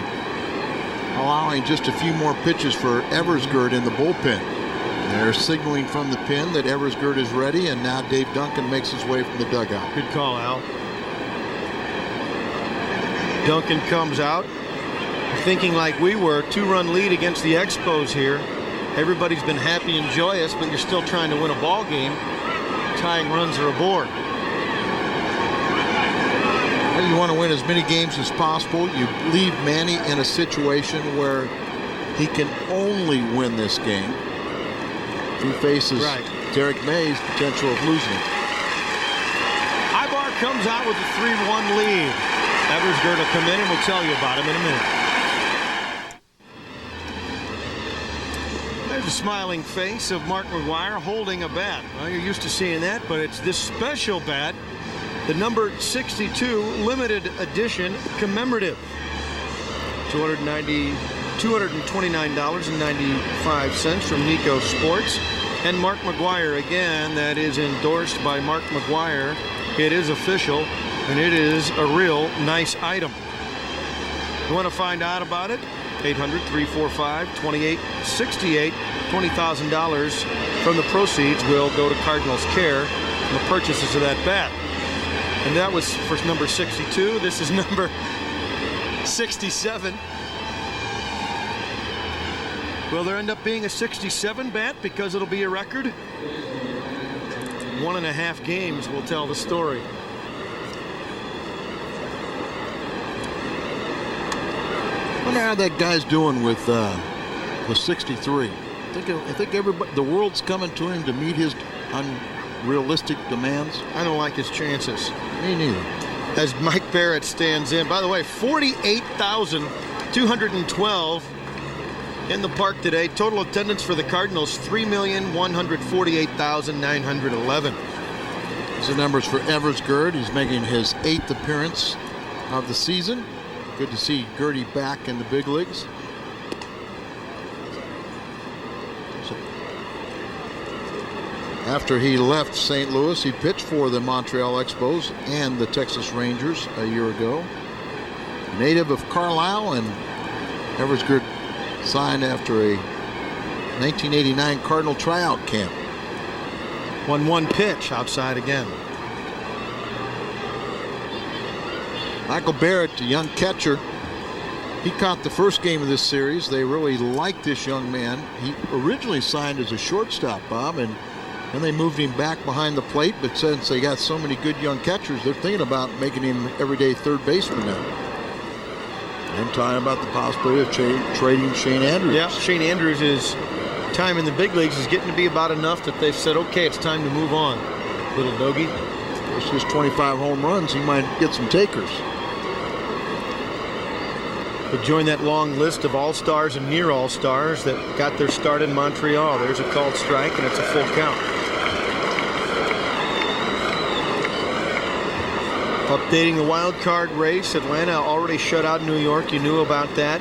allowing just a few more pitches for Eversgerd in the bullpen. They're signaling from the pen that Eversgerd is ready, and now Dave Duncan makes his way from the dugout. Good call, Al. Duncan comes out, thinking like we were, 2-run lead against the Expos here. Everybody's been happy and joyous, but you're still trying to win a ball game. Tying runs are aboard. Well, you want to win as many games as possible. You leave Manny in a situation where he can only win this game. He faces Derek May's potential of losing it. Ibar comes out with a 3-1 lead. Eversgerd will come in, and we'll tell you about him in a minute. Here's the smiling face of Mark McGwire holding a bat. Well, you're used to seeing that, but it's this special bat, the number 62 limited edition commemorative. $229.95 from Nico Sports. And Mark McGwire again, that is endorsed by Mark McGwire. It is official, and it is a real nice item. You want to find out about it? 800-345-2868. $20,000 from the proceeds will go to Cardinals Care and the purchases of that bat. And that was for number 62. This is number 67. Will there end up being a 67 bat because it'll be a record? 1.5 games will tell the story. I wonder how that guy's doing with 63. I think everybody, the world's coming to him to meet his unrealistic demands. I don't like his chances. Me neither. As Mike Barrett stands in. By the way, 48,212 in the park today. Total attendance for the Cardinals, 3,148,911. These are numbers for Evers Gerd. He's making his 8th appearance of the season. Good to see Gertie back in the big leagues. So, after he left St. Louis, he pitched for the Montreal Expos and the Texas Rangers a year ago. Native of Carlisle, and Evers Gerd signed after a 1989 Cardinal tryout camp. 1-1 pitch outside again. Michael Barrett, the young catcher, he caught the first game of this series. They really liked this young man. He originally signed as a shortstop, Bob, and then they moved him back behind the plate. But since they got so many good young catchers, they're thinking about making him everyday third baseman now. And talking about the possibility of trading Shane Andrews. Yeah, Shane Andrews' time in the big leagues is getting to be about enough that they've said, okay, it's time to move on, little doggy. It's just 25 home runs. He might get some takers. But join that long list of all-stars and near all-stars that got their start in Montreal. There's a called strike, and it's a full count. Updating the wild card race. Atlanta already shut out New York. You knew about that.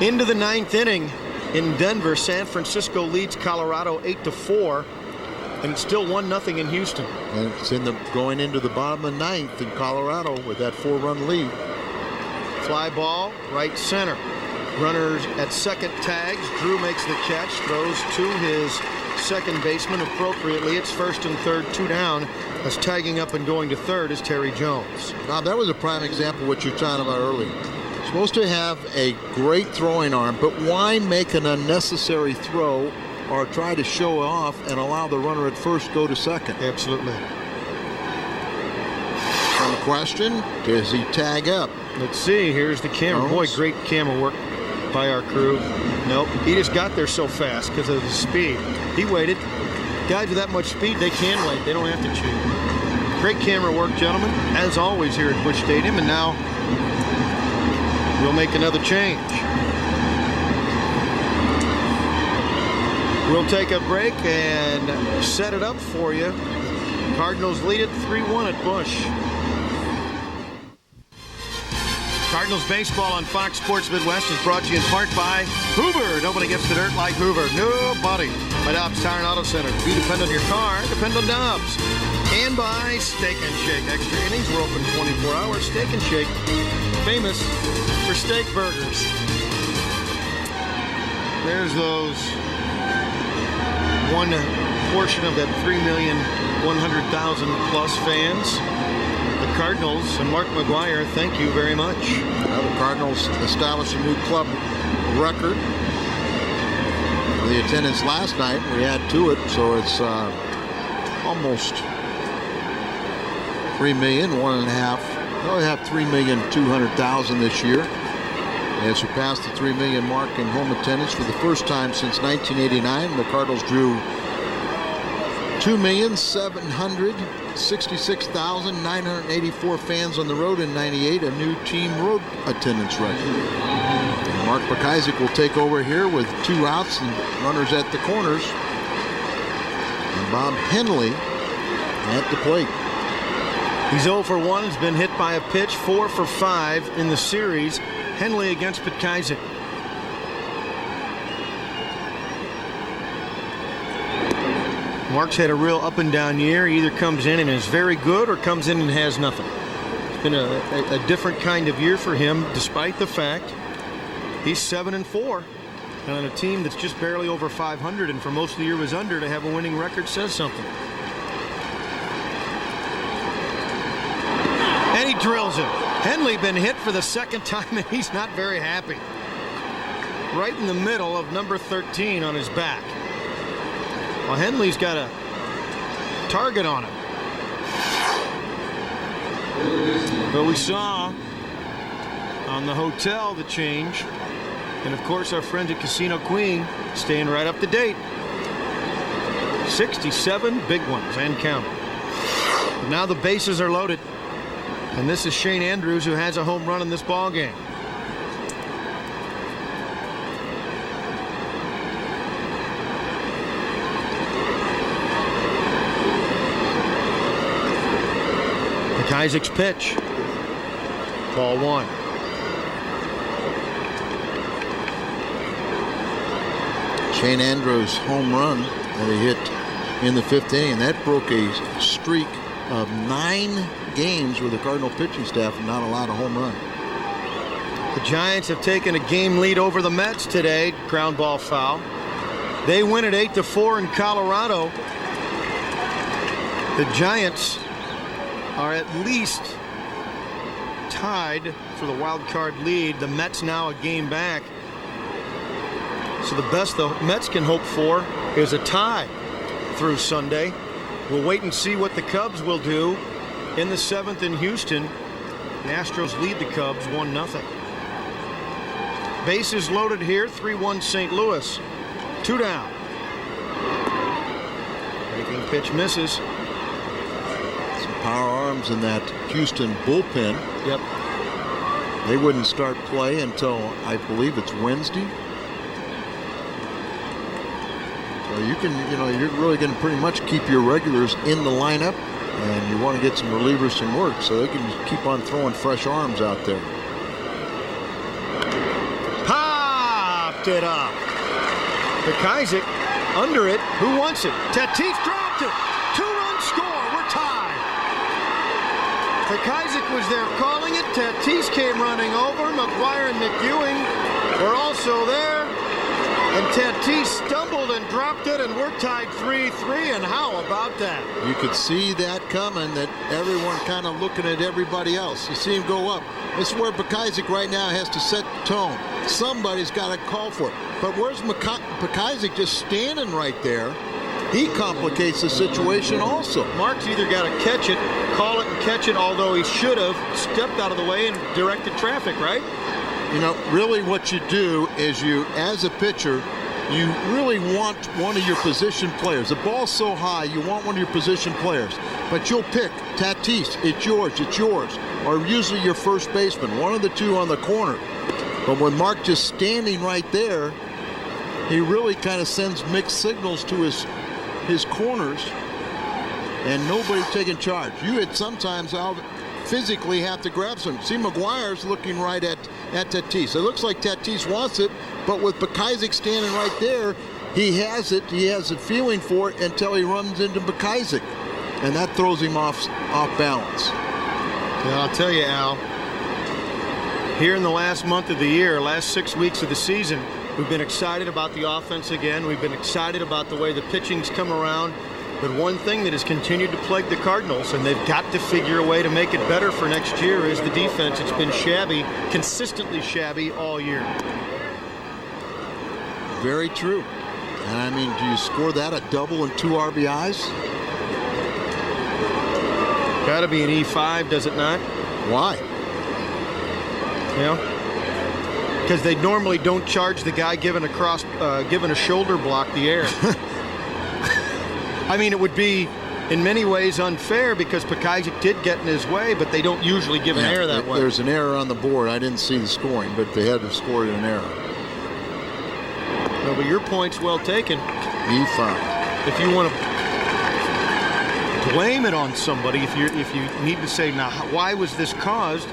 Into the 9th inning in Denver. San Francisco leads Colorado 8-4. And it's still 1-0 in Houston. And it's going into the bottom of the 9th in Colorado with that 4-run lead. Fly ball, right center. Runners at second tags. Drew makes the catch, throws to his second baseman appropriately. It's first and third, 2 down. As tagging up and going to third is Terry Jones. Now that was a prime example of what you were talking about earlier. Supposed to have a great throwing arm, but why make an unnecessary throw or try to show off and allow the runner at first go to second? Absolutely. So the question, does he tag up? Let's see, here's the camera. Boy, great camera work by our crew. Nope, he just got there so fast because of the speed. He waited. Guys with that much speed, they can wait. They don't have to cheat. Great camera work, gentlemen, as always here at Busch Stadium. And now we'll make another change. We'll take a break and set it up for you. Cardinals lead it 3-1 at Busch. Cardinals baseball on Fox Sports Midwest is brought to you in part by Hoover. Nobody gets the dirt like Hoover. Nobody. By Dobbs Tire and Auto Center. If you depend on your car, depend on Dobbs. And by Steak and Shake. Extra innings. We're open 24 hours. Steak and Shake. Famous for steak burgers. There's those one portion of that 3,100,000 plus fans. The Cardinals and Mark McGwire, thank you very much. The Cardinals established a new club record for the attendance last night. We add to it, so it's almost 3 million, 1.5. They'll have 3,200,000 this year. They have surpassed the 3 million mark in home attendance for the first time since 1989. The Cardinals drew 2,766,984 fans on the road in '98, a new team road attendance record. Mark Bekajcik will take over here with 2 outs and runners at the corners. And Bob Henley at the plate. He's 0 for 1. Has been hit by a pitch. 4 for 5 in the series. Henley against Bekajcik. Mark's had a real up and down year. He either comes in and is very good or comes in and has nothing. It's been a different kind of year for him, despite the fact he's 7-4 on a team that's just barely over 500, and for most of the year was under. To have a winning record says something. And he drills him. Henley been hit for the second time, and he's not very happy. Right in the middle of number 13 on his back. Well, Henley's got a target on him. But we saw on the hotel the change. And, of course, our friends at Casino Queen staying right up to date. 67 big ones and counting. But now the bases are loaded. And this is Shane Andrews, who has a home run in this ball game. Isaac's pitch. Ball 1. Shane Andrews' home run that he hit in the 5th inning, and that broke a streak of 9 games where the Cardinal pitching staff have not allowed a home run. The Giants have taken a game lead over the Mets today. Ground ball foul. They win at 8-4 in Colorado. The Giants are at least tied for the wild card lead. The Mets now a game back. So the best the Mets can hope for is a tie through Sunday. We'll wait and see what the Cubs will do in the 7th in Houston. The Astros lead the Cubs 1-0. Bases loaded here. 3-1 St. Louis. 2 down. Breaking pitch misses. Power arms in that Houston bullpen. Yep. They wouldn't start play until I believe it's Wednesday. So you're really going to pretty much keep your regulars in the lineup, and you want to get some relievers some work so they can keep on throwing fresh arms out there. Popped it up. Bekajcik under it. Who wants it? Tatis dropped it. 2-run score. We're tied. Bekajcik was there calling it. Tatis came running over. McGwire and McEwing were also there. And Tatis stumbled and dropped it, and we're tied 3-3. And how about that? You could see that coming, that everyone kind of looking at everybody else. You see him go up. This is where Bekajcik right now has to set the tone. Somebody's got to call for it. But where's Bekajcik just standing right there? He complicates the situation also. Mark's either got to catch it, call it and catch it, although he should have stepped out of the way and directed traffic, right? You know, really what you do is as a pitcher, you really want one of your position players. The ball's so high, you want one of your position players. But you'll pick Tatis, it's yours. Or usually your first baseman, one of the two on the corner. But when Mark just standing right there, he really kind of sends mixed signals to his corners, and nobody's taking charge. You sometimes physically have to grab some. See, McGwire's looking right at Tatis. It looks like Tatis wants it, but with Bekajcik standing right there, he has it. He has a feeling for it until he runs into Bekajcik, and that throws him off balance. Well, I'll tell you, Al, here in the last month of the year, last 6 weeks of the season, we've been excited about the offense again. We've been excited about the way the pitching's come around. But one thing that has continued to plague the Cardinals, and they've got to figure a way to make it better for next year, is the defense. It's been shabby, consistently shabby all year. Very true. And I mean, do you score that a double and 2 RBIs? Got to be an E5, does it not? Why? Yeah. Because they normally don't charge the guy giving a shoulder block the air. I mean, it would be in many ways unfair because Pekajic did get in his way, but they don't usually give an error that way. There's an error on the board. I didn't see the scoring, but they had to score an error. No, but your point's well taken. E5. If you want to blame it on somebody, if you need to say, now, why was this caused?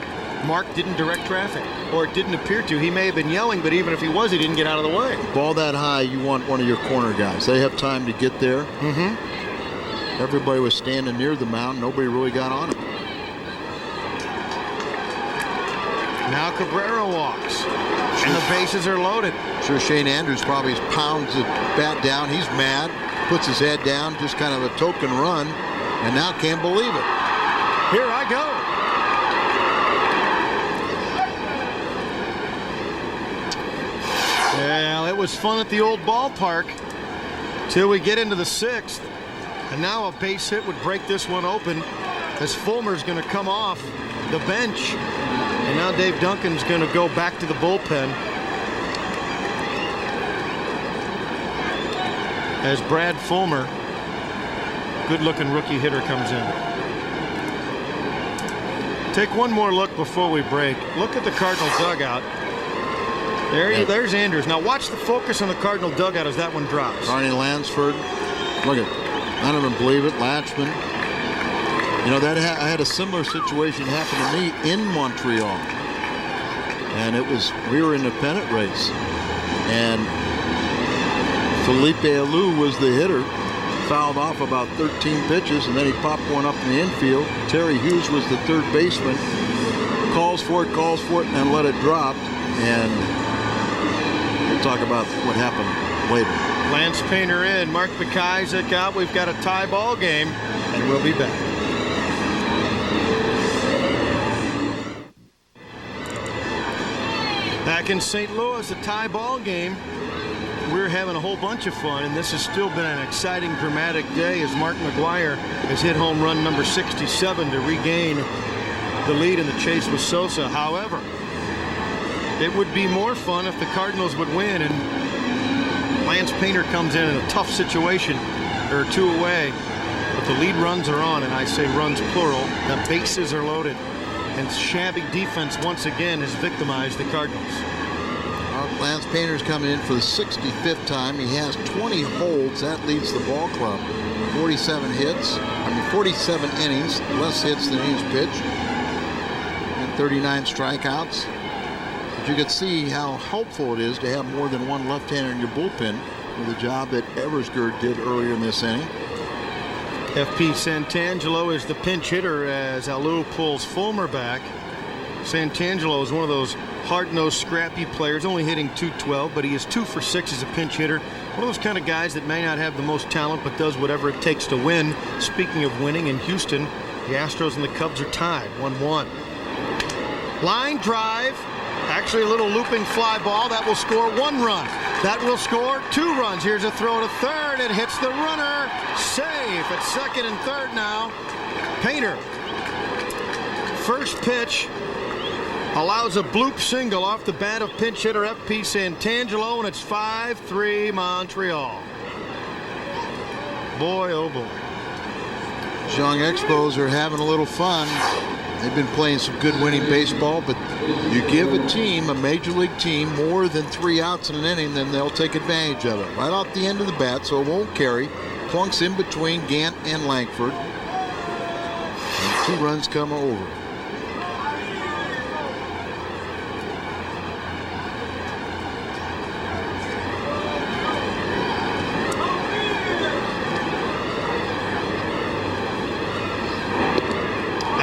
Mark didn't direct traffic, or it didn't appear to. He may have been yelling, but even if he was, he didn't get out of the way. Ball that high, you want one of your corner guys. They have time to get there. Mm-hmm. Everybody was standing near the mound. Nobody really got on it. Now Cabrera walks, and the bases are loaded. Sure, Shane Andrews probably pounds the bat down. He's mad, puts his head down, just kind of a token run, and now can't believe it. Here I go. Well, it was fun at the old ballpark till we get into the 6th. And now a base hit would break this one open as Fulmer's going to come off the bench. And now Dave Duncan's going to go back to the bullpen as Brad Fulmer, good-looking rookie hitter, comes in. Take one more look before we break. Look at the Cardinal dugout. There's Andrews. Now watch the focus on the Cardinal dugout as that one drops. Arnie Lansford. Look at, none of them believe it. Latchman. You know, I had a similar situation happen to me in Montreal. And we were in the pennant race. And Felipe Alou was the hitter. Fouled off about 13 pitches, and then he popped one up in the infield. Terry Hughes was the third baseman. Calls for it, and let it drop. And we'll talk about what happened later. Lance Painter in, Mark Pekajic out. We've got a tie ball game, and we'll be back. Back in St. Louis, a tie ball game. We're having a whole bunch of fun, and this has still been an exciting, dramatic day as Mark McGwire has hit home run number 67 to regain the lead in the chase with Sosa. However, it would be more fun if the Cardinals would win, and Lance Painter comes in a tough situation. There are two away, but the lead runs are on, and I say runs plural. The bases are loaded, and shabby defense once again has victimized the Cardinals. Lance Painter's coming in for the 65th time. He has 20 holds. That leads the ball club. 47 innings, less hits than each pitch, and 39 strikeouts. But you can see how helpful it is to have more than one left-hander in your bullpen with the job that Eversgerd did earlier in this inning. F.P. Santangelo is the pinch hitter as Alou pulls Fulmer back. Santangelo is one of those hard-nosed, scrappy players, only hitting .212, but he is 2 for 6 as a pinch hitter. One of those kind of guys that may not have the most talent, but does whatever it takes to win. Speaking of winning, in Houston, the Astros and the Cubs are tied, 1-1. Line drive, actually a little looping fly ball. That will score 1 run. That will score 2 runs. Here's a throw to third. It hits the runner. Safe at second and third now. Painter. First pitch. Allows a bloop single off the bat of pinch hitter F.P. Santangelo, and it's 5-3 Montreal. Boy, oh boy. Young Expos are having a little fun. They've been playing some good winning baseball, but you give a team, a major league team, more than 3 outs in an inning, then they'll take advantage of it. Right off the end of the bat, so it won't carry. Plunks in between Gant and Langford. And 2 runs come over.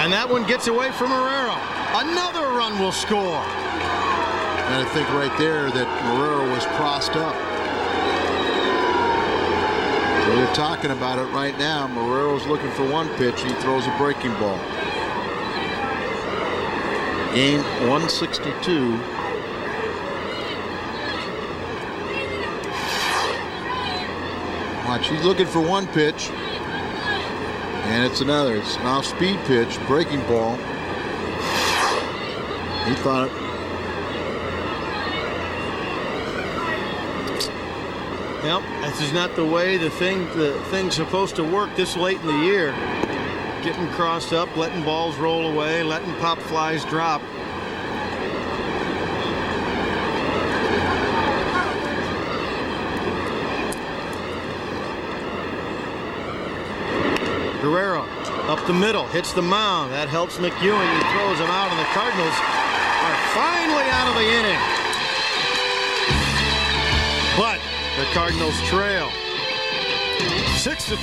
And that one gets away from Marrero. Another run will score. And I think right there that Marrero was crossed up. So they're talking about it right now. Marrero's looking for one pitch. He throws a breaking ball. Game 162. Watch, he's looking for one pitch. And it's another. It's an off-speed pitch, breaking ball. He thought Yep, this is not the way the thing's supposed to work this late in the year. Getting crossed up, letting balls roll away, letting pop flies drop. Guerrero up the middle, hits the mound. That helps McGwire. He throws him out, and the Cardinals are finally out of the inning. But the Cardinals trail 6-3.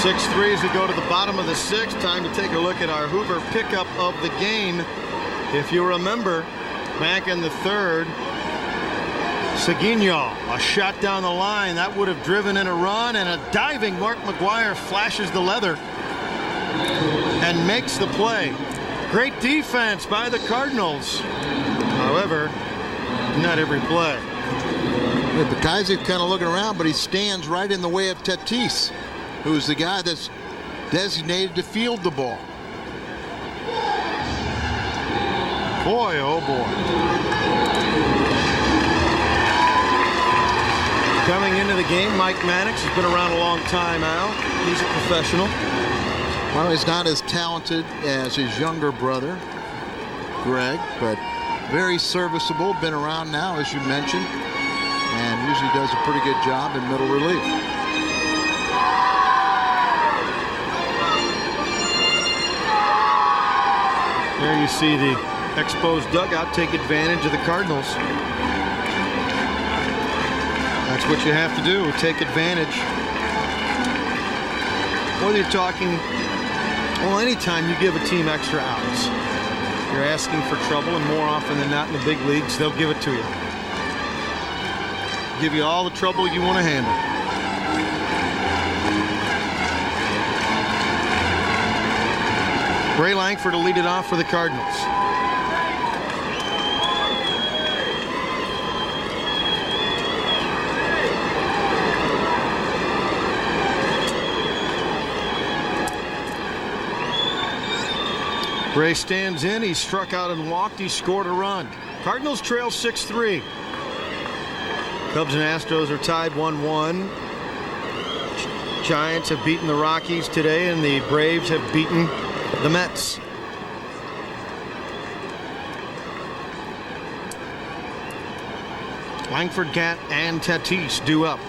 6-3 as we go to the bottom of the sixth. Time to take a look at our Hoover pickup of the game. If you remember, back in the third, Seguinho, a shot down the line. That would have driven in a run, and a diving Mark McGwire flashes the leather and makes the play. Great defense by the Cardinals. However, not every play. The guy's kind of looking around, but he stands right in the way of Tatis, who's the guy that's designated to field the ball. Boy, oh boy. Coming into the game, Mike Mannix has been around a long time, Al. He's a professional. Well, he's not as talented as his younger brother, Greg, but very serviceable. Been around now, as you mentioned, and usually does a pretty good job in middle relief. There you see the Expos dugout take advantage of the Cardinals. That's what you have to do, take advantage. Whether you're talking, well, anytime you give a team extra outs, you're asking for trouble, and more often than not in the big leagues, they'll give it to you. Give you all the trouble you want to handle. Ray Langford to lead it off for the Cardinals. Ray stands in. He struck out and walked. He scored a run. Cardinals trail 6-3. Cubs and Astros are tied 1-1. Giants have beaten the Rockies today, and the Braves have beaten the Mets. Langford, Gatt, and Tatis due up.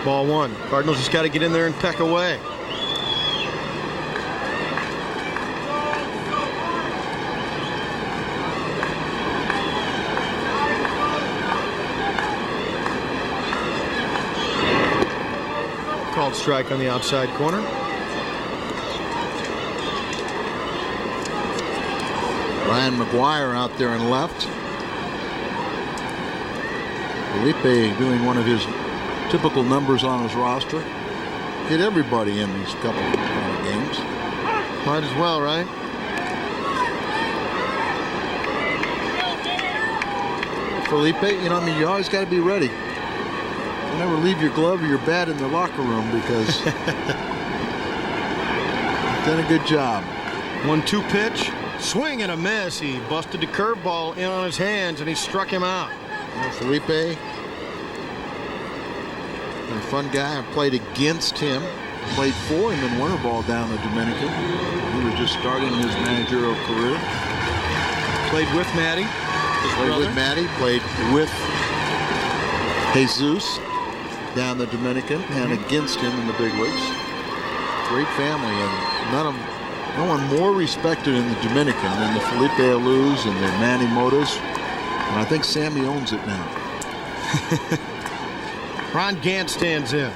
Ball one. Cardinals just got to get in there and peck away. Called strike on the outside corner. Ryan McGwire out there in left. Felipe doing one of his typical numbers on his roster. Hit everybody in these couple of games. Might as well, right? Felipe, you know, I mean, you always got to be ready. You never leave your glove or your bat in the locker room because you've done a good job. 1-2 pitch. Swing and a miss. He busted the curveball in on his hands, and he struck him out. Felipe, a fun guy. I played against him, played for him in winter ball down the Dominican. He was just starting his managerial career. Played with Matty. Played with Jesus down the Dominican, and against him in the big leagues. Great family, and no one more respected in the Dominican than the Felipe Alous and the Manny Motas. And I think Sammy owns it now. Ron Gant stands in.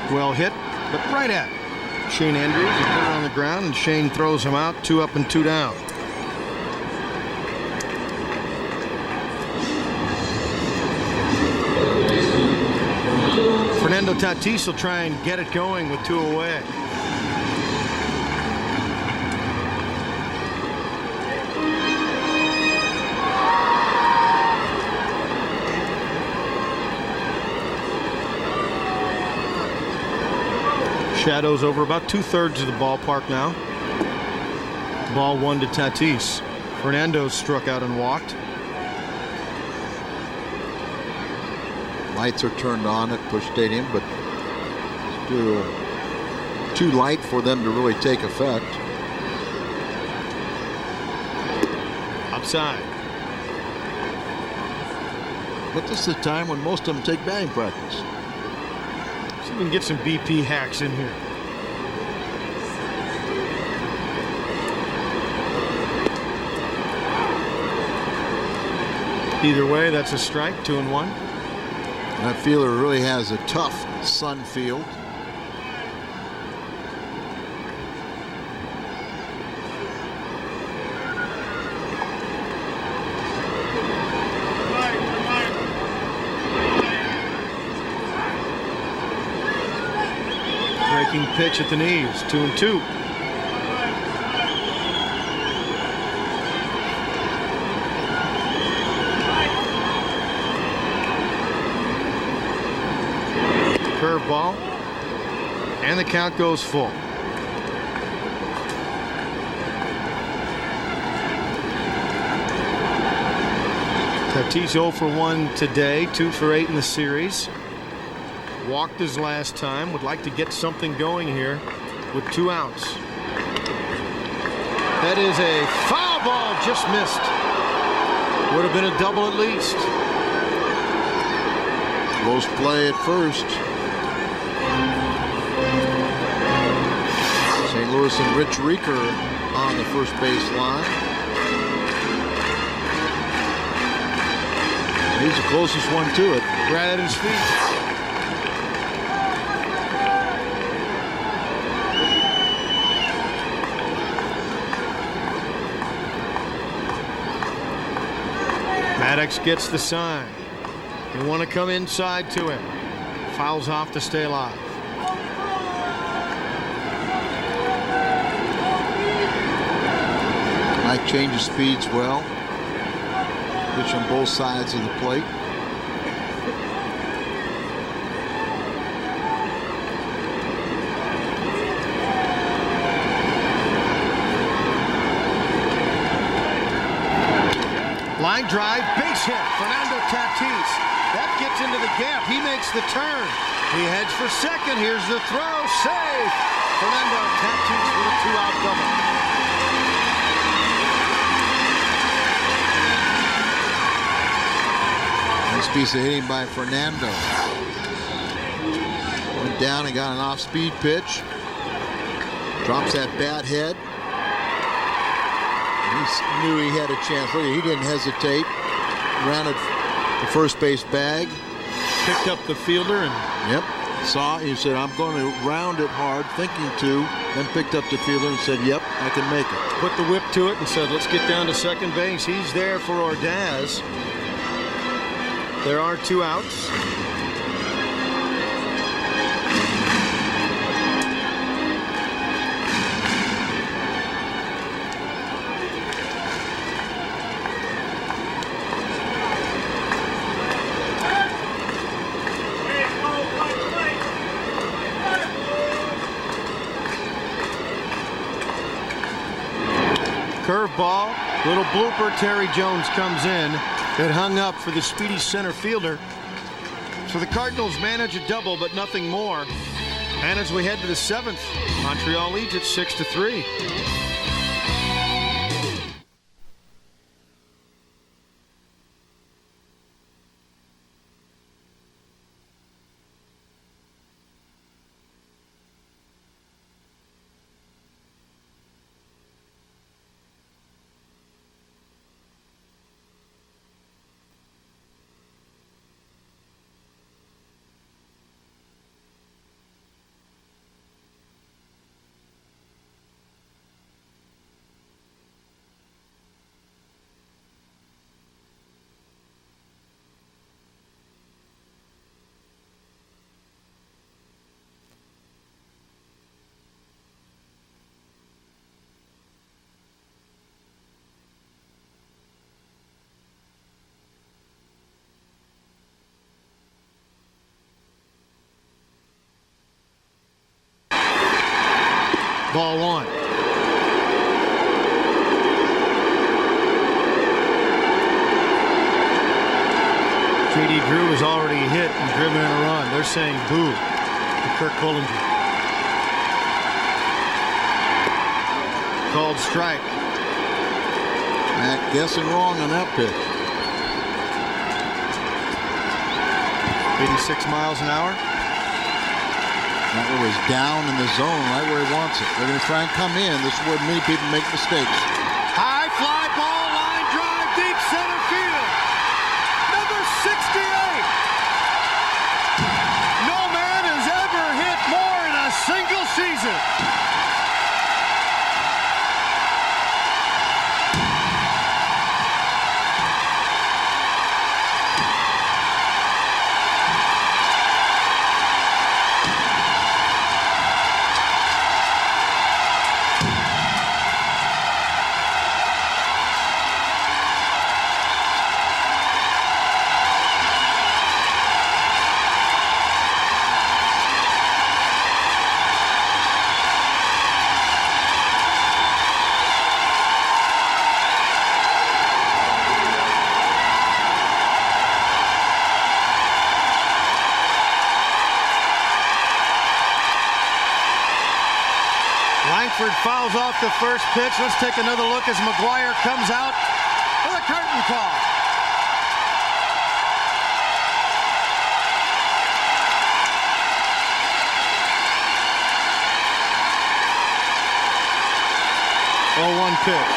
Well hit, but right at Shane Andrews. He put it on the ground, and Shane throws him out. 2 up and 2 down. Fernando Tatis will try and get it going with 2 away. Shadows over about 2/3 of the ballpark now. Ball 1 to Tatis. Fernando struck out and walked. Lights are turned on at Busch Stadium, but still too light for them to really take effect. Outside. But this is the time when most of them take batting practice. See if we can get some BP hacks in here. Either way, that's a strike, 2-1. That fielder really has a tough sun field. Breaking pitch at the knees, 2-2. Curveball, and the count goes full. Tatis 0 for 1 today, 2 for 8 in the series. Walked his last time. Would like to get something going here with 2 outs. That is a foul ball, just missed. Would have been a double at least. Close play at first. St. Louis and Rich Rieker on the first base line. He's the closest one to it. Right at his feet. Maddox gets the sign. You want to come inside to him. Fouls off to stay alive. Mike changes speeds well. Pitch on both sides of the plate. Line drive, base hit. Fernando Tatis. That gets into the gap. He makes the turn. He heads for second. Here's the throw. Safe. Fernando Tatis with a 2-out double. Nice piece of hitting by Fernando. Went down and got an off-speed pitch. Drops that bat head. He knew he had a chance. Look, he didn't hesitate. Rounded the first base bag. Picked up the fielder and saw. He said, "I'm going to round it hard," thinking to. Then picked up the fielder and said, "Yep, I can make it." Put the whip to it and said, "Let's get down to second base." He's there for Ordaz. There are 2 outs. Curveball, little blooper. Terry Jones comes in. It hung up for the speedy center fielder. So the Cardinals manage a double, but nothing more. And as we head to the 7th, Montreal leads at 6-3. Ball one. J.D. Drew has already hit and driven in a run. They're saying boo to Kirk Bullinger. Called strike. Matt guessing wrong on that pitch. 86 miles an hour. That one was down in the zone, right where he wants it. They're going to try and come in. This is where many people make mistakes. High fly ball, line drive, deep center field. Number 68. No man has ever hit more in a single season. Langford fouls off the first pitch. Let's take another look as McGwire comes out with a curtain call. Oh, 1 pitch.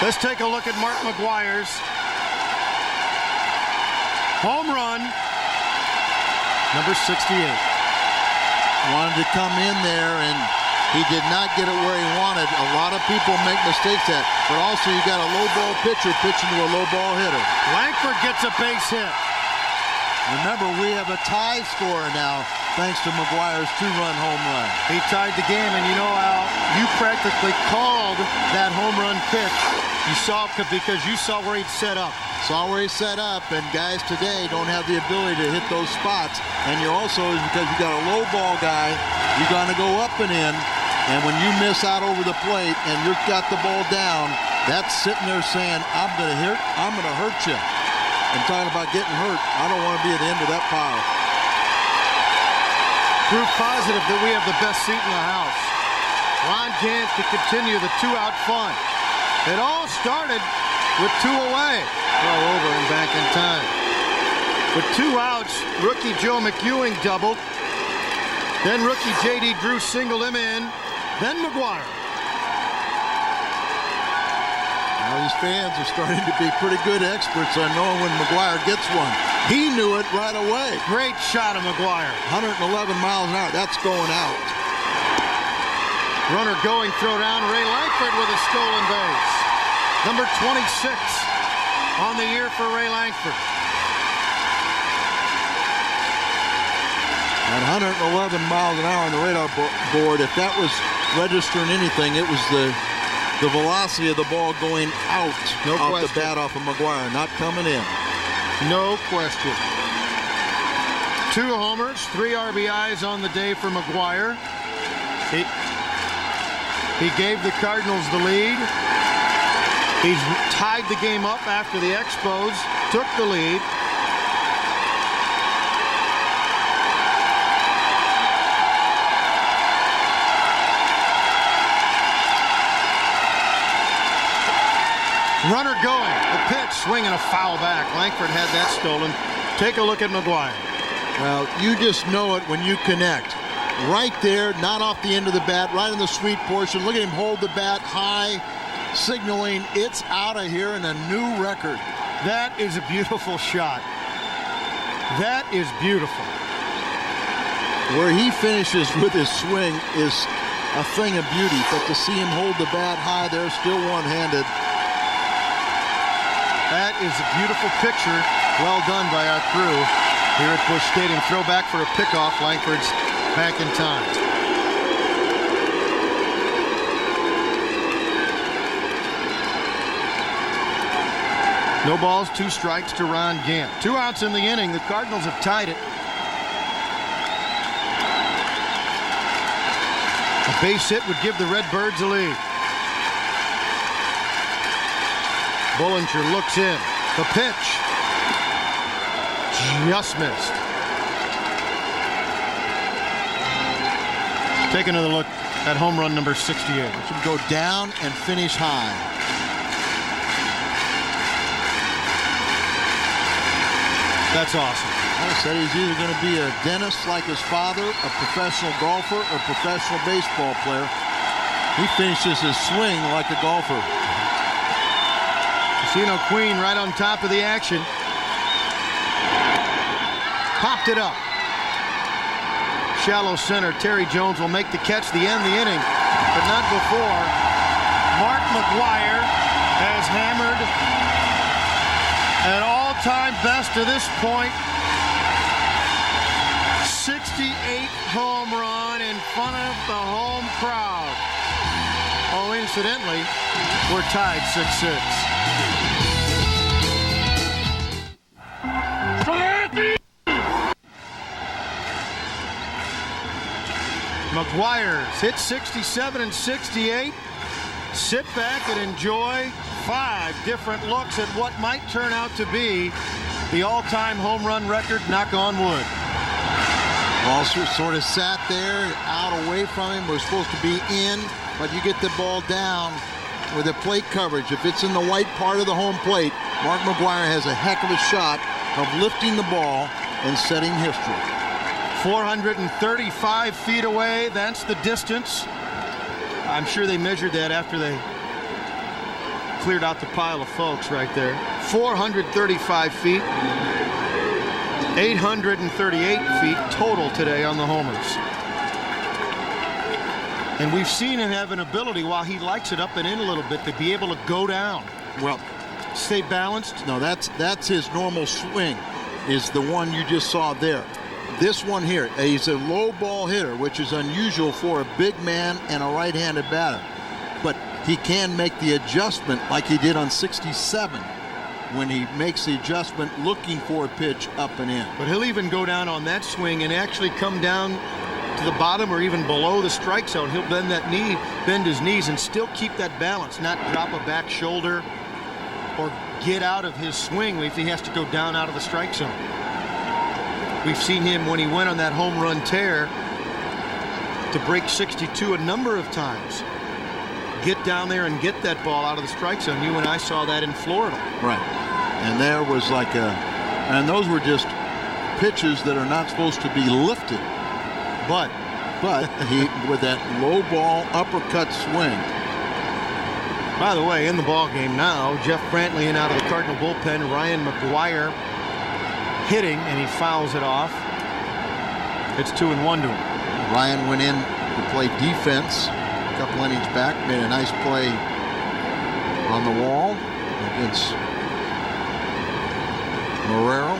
Let's take a look at Mark McGwire's home run, number 68. Wanted to come in there, and he did not get it where he wanted. A lot of people make mistakes at, but also you got a low ball pitcher pitching to a low ball hitter. Langford gets a base hit. Remember, we have a tie score now, thanks to McGwire's 2-run home run. He tied the game, and you know, Al, you practically called that home run pitch. You saw it because you saw where he'd set up. Saw where he set up, and guys today don't have the ability to hit those spots. And you're also, because you got a low ball guy, you're going to go up and in. And when you miss out over the plate and you've got the ball down, that's sitting there saying, I'm going to hurt you. And talking about getting hurt, I don't want to be at the end of that pile. Proof positive that we have the best seat in the house. Ron Gant to continue the 2-out fun. It all started with 2 away. Throw over and back in time. With 2 outs, rookie Joe McEwing doubled. Then rookie J.D. Drew singled him in. Then McGwire. Now these fans are starting to be pretty good experts on knowing when McGwire gets one. He knew it right away. Great shot of McGwire. 111 miles an hour. That's going out. Runner going, throw down. Ray Langford with a stolen base. Number 26 on the year for Ray Langford. At 111 miles an hour on the radar board, if that was registering anything, it was the velocity of the ball going out off the bat off of McGwire, not coming in. No question. 2 homers, 3 RBIs on the day for McGwire. He gave the Cardinals the lead. He's tied the game up after the Expos took the lead. Runner going, the pitch, swing and a foul back. Langford had that stolen. Take a look at McGwire. Well, you just know it when you connect. Right there, not off the end of the bat, right in the sweet portion. Look at him hold the bat high, signaling it's out of here and a new record. That is a beautiful shot. That is beautiful. Where he finishes with his swing is a thing of beauty, but to see him hold the bat high there, still one-handed. That is a beautiful picture. Well done by our crew here at Busch Stadium. Throw back for a pickoff. Langford's back in time. No balls, 2 strikes to Ron Gant. 2 outs in the inning. The Cardinals have tied it. A base hit would give the Redbirds a lead. Bollinger looks in. The pitch. Just missed. Take another look at home run number 68. It should go down and finish high. That's awesome. I said he's either going to be a dentist like his father, a professional golfer, or professional baseball player. He finishes his swing like a golfer. Casino Queen right on top of the action. Popped it up. Shallow center. Terry Jones will make the catch to end the inning, but not before Mark McGwire has hammered an all-time best to this point. 68th home run in front of the home crowd. Oh, incidentally, we're tied 6-6. McGwire's hit 67 and 68. Sit back and enjoy 5 different looks at what might turn out to be the all-time home run record, knock on wood. Walser sort of sat there, out away from him. Was supposed to be in, but you get the ball down with the plate coverage. If it's in the white part of the home plate, Mark McGwire has a heck of a shot of lifting the ball and setting history. 435 feet away, that's the distance. I'm sure they measured that after they cleared out the pile of folks right there. 435 feet. 838 feet total today on the homers. And we've seen him have an ability, while he likes it up and in a little bit, to be able to go down. Well, stay balanced. No, that's his normal swing, is the one you just saw there. This one here, he's a low ball hitter, which is unusual for a big man and a right-handed batter. But he can make the adjustment like he did on 67 when he makes the adjustment looking for a pitch up and in. But he'll even go down on that swing and actually come down to the bottom or even below the strike zone. He'll bend that knee, bend his knees, and still keep that balance, not drop a back shoulder or get out of his swing if he has to go down out of the strike zone. We've seen him when he went on that home run tear to break 62 a number of times. Get down there and get that ball out of the strike zone. You and I saw that in Florida. Right. And there was like and those were just pitches that are not supposed to be lifted. But he, with that low ball uppercut swing. By the way, in the ball game now, Jeff Brantley in out of the Cardinal bullpen. Ryan McGwire hitting, and he fouls it off. It's 2-1 to him. Ryan went in to play defense a couple innings back, made a nice play on the wall against Marrero.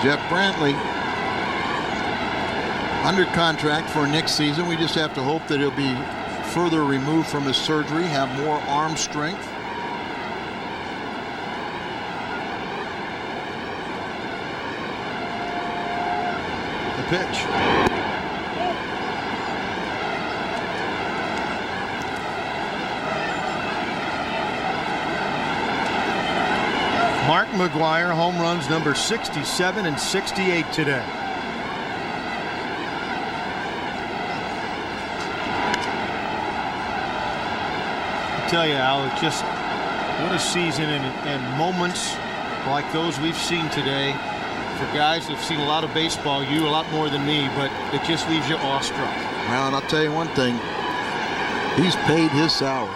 Jeff Brantley under contract for next season. We just have to hope that he'll be further removed from his surgery, have more arm strength. Pitch. Mark McGwire, home runs number 67 and 68 today. I tell you, Al, it's just what a season, and moments like those we've seen today. For guys who've seen a lot of baseball, you a lot more than me, but it just leaves you awestruck. Well, and I'll tell you one thing. He's paid his salary.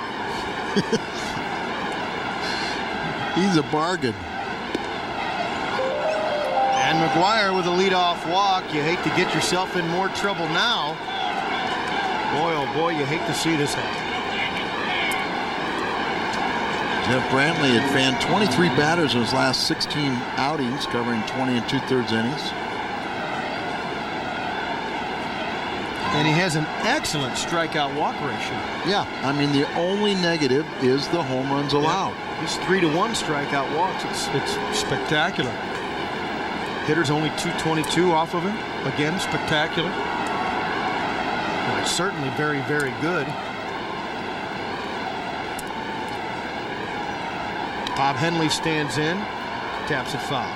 He's a bargain. And McGwire with a leadoff walk. You hate to get yourself in more trouble now. Boy, oh boy, you hate to see this happen. Jeff Brantley had fanned 23 batters in his last 16 outings, covering 20 2/3 innings. And he has an excellent strikeout walk ratio. Yeah, I mean, the only negative is the home runs allowed. Yeah. He's 3-to-1 strikeout walks. It's spectacular. Hitters only 222 off of him. Again, spectacular. certainly very, very good. Bob Henley stands in, taps it foul.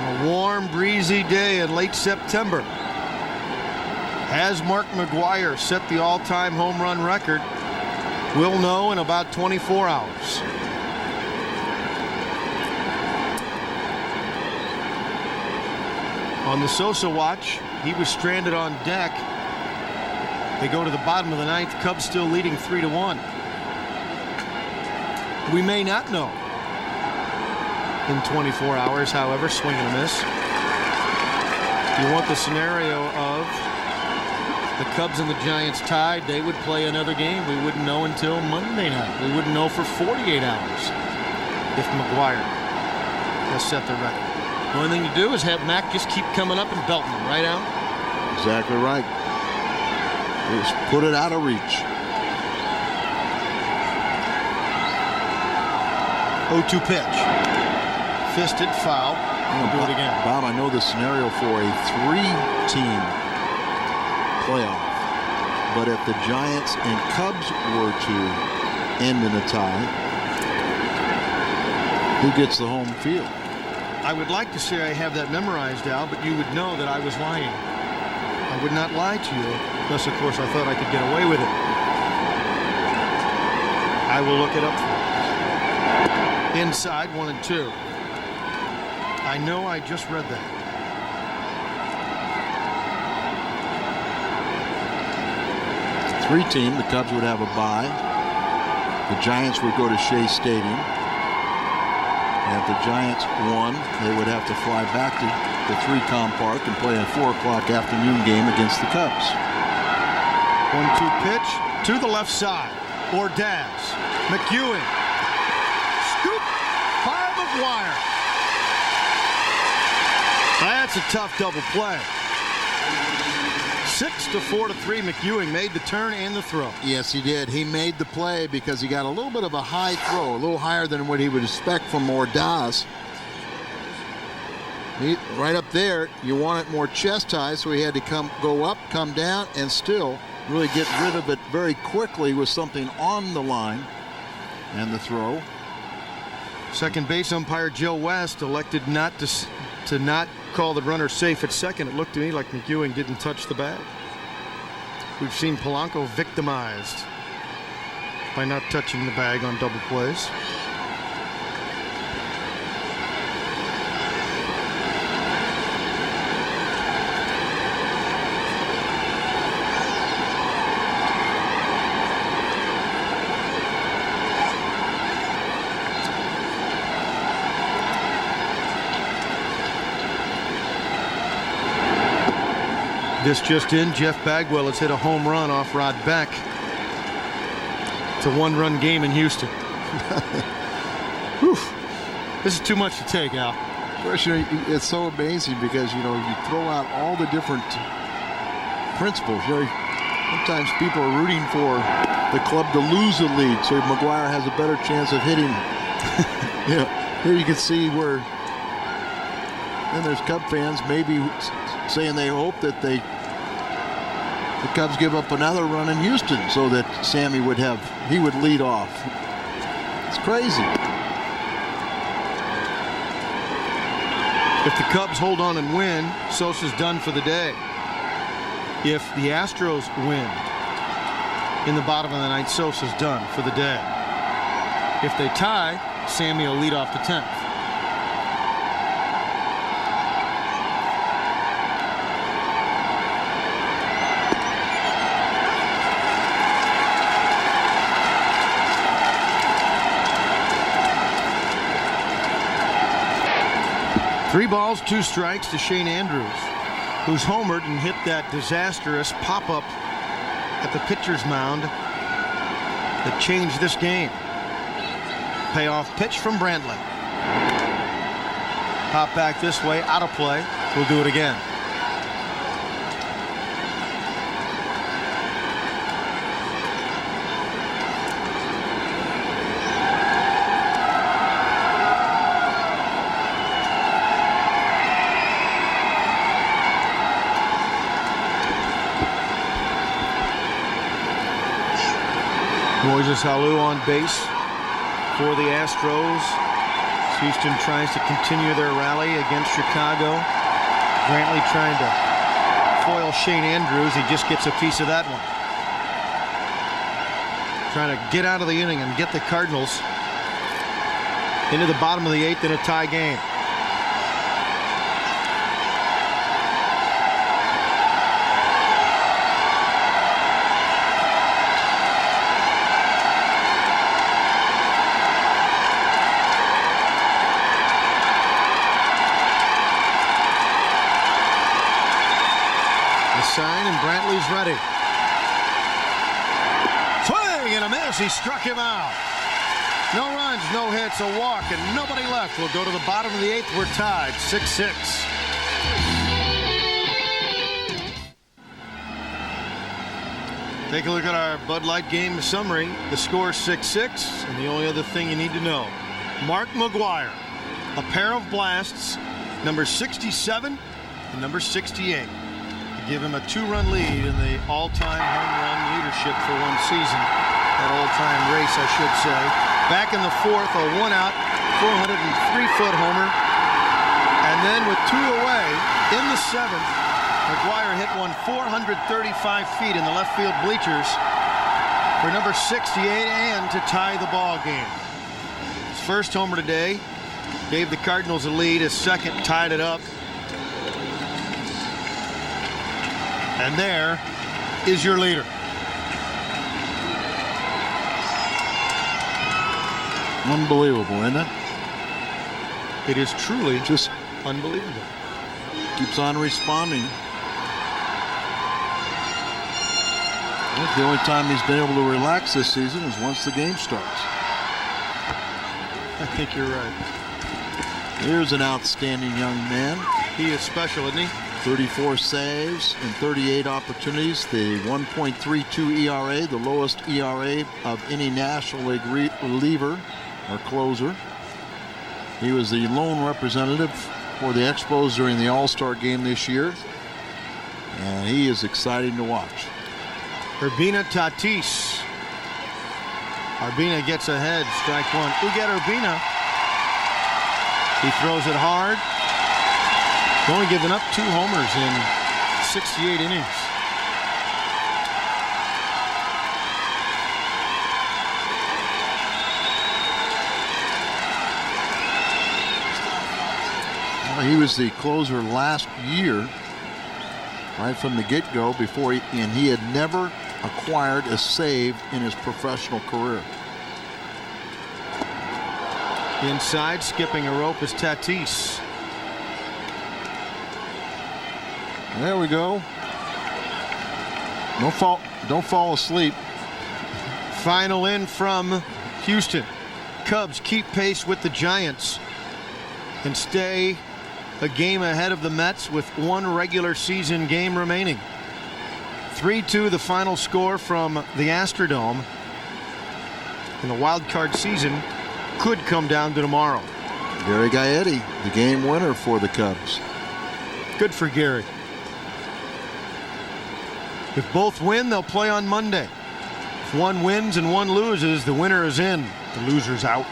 A warm, breezy day in late September. Has Mark McGwire set the all-time home run record? We'll know in about 24 hours. On the Sosa watch, he was stranded on deck. They go to the bottom of the ninth. Cubs still leading 3-1. We may not know in 24 hours, however, swing and a miss. You want the scenario of the Cubs and the Giants tied, they would play another game. We wouldn't know until Monday night. We wouldn't know for 48 hours if McGwire has set the record. The only thing to do is have Mac just keep coming up and belting them, right, Al? Exactly right. Just put it out of reach. 0-2 pitch. Fisted, foul. We'll do it again. Bob, I know the scenario for a 3-team playoff, but if the Giants and Cubs were to end in a tie, who gets the home field? I would like to say I have that memorized, Al, but you would know that I was lying. I would not lie to you, unless, of course, I thought I could get away with it. I will look it up for you. Inside, 1-2. I know I just read that. Three-team, the Cubs would have a bye. The Giants would go to Shea Stadium. And if the Giants won, they would have to fly back to the 3-Com Park and play a 4 o'clock afternoon game against the Cubs. 1-2 pitch to the left side. Ordaz. McEwen. Scoop by McGwire. That's a tough double play. 6-4-3. McEwen made the turn and the throw. Yes, he did. He made the play because he got a little bit of a high throw, a little higher than what he would expect from Ordaz. Right up there, you want it more chest high, so he had to go up, come down, and still really get rid of it very quickly with something on the line. And the throw. Second base umpire Joe West elected not to not call the runner safe at second. It looked to me like McEwen didn't touch the bag. We've seen Polanco victimized by not touching the bag on double plays. This just in, Jeff Bagwell has hit a home run off Rod Beck. It's a 1-run game in Houston. This is too much to take, Al. It's so amazing because, you throw out all the different principles. Sometimes people are rooting for the club to lose the lead, so McGwire has a better chance of hitting. Here you can see where then there's Cub fans maybe saying they hope that the Cubs give up another run in Houston so that Sammy would lead off. It's crazy. If the Cubs hold on and win, Sosa's done for the day. If the Astros win in the bottom of the ninth, Sosa's done for the day. If they tie, Sammy will lead off the 10th. Three balls, 2 strikes to Shane Andrews, who's homered and hit that disastrous pop-up at the pitcher's mound that changed this game. Payoff pitch from Brantley. Pop back this way, out of play. We'll do it again. Moises Alou on base for the Astros. Houston tries to continue their rally against Chicago. Brantley trying to foil Shane Andrews. He just gets a piece of that one. Trying to get out of the inning and get the Cardinals into the bottom of the 8th in a tie game. Sign, and Brantley's ready. Swing and a miss. He struck him out. No runs, no hits, a walk, and nobody left. We'll go to the bottom of the 8th. We're tied 6-6. Take a look at our Bud Light game summary. The score is 6-6, and the only other thing you need to know: Mark McGwire, a pair of blasts, number 67 and number 68. Give him a 2-run lead in the all-time home run leadership for one season. That all-time race, I should say. Back in the 4th, a 1-out, 403-foot homer. And then with 2 away, in the 7th, McGwire hit one 435 feet in the left field bleachers for number 68 and to tie the ball game. His first homer today gave the Cardinals a lead. His second tied it up. And there is your leader. Unbelievable, isn't it? It is truly just unbelievable. Keeps on responding. I think the only time he's been able to relax this season is once the game starts. I think you're right. Here's an outstanding young man. He is special, isn't he? 34 saves and 38 opportunities. The 1.32 ERA, the lowest ERA of any National League reliever or closer. He was the lone representative for the Expos during the All-Star game this year, and he is exciting to watch. Urbina Tatis. Urbina gets ahead, strike one. Uget Urbina. He throws it hard. Only given up 2 homers in 68 innings. Well, he was the closer last year, right from the get-go, and he had never acquired a save in his professional career. Inside, skipping a rope is Tatis. There we go. Don't fall asleep. Final in from Houston. Cubs keep pace with the Giants and stay a game ahead of the Mets with 1 regular season game remaining. 3-2 the final score from the Astrodome. And the wild card season could come down to tomorrow. Gary Gaetti, the game winner for the Cubs. Good for Gary. If both win, they'll play on Monday. If one wins and one loses, the winner is in, the loser's out.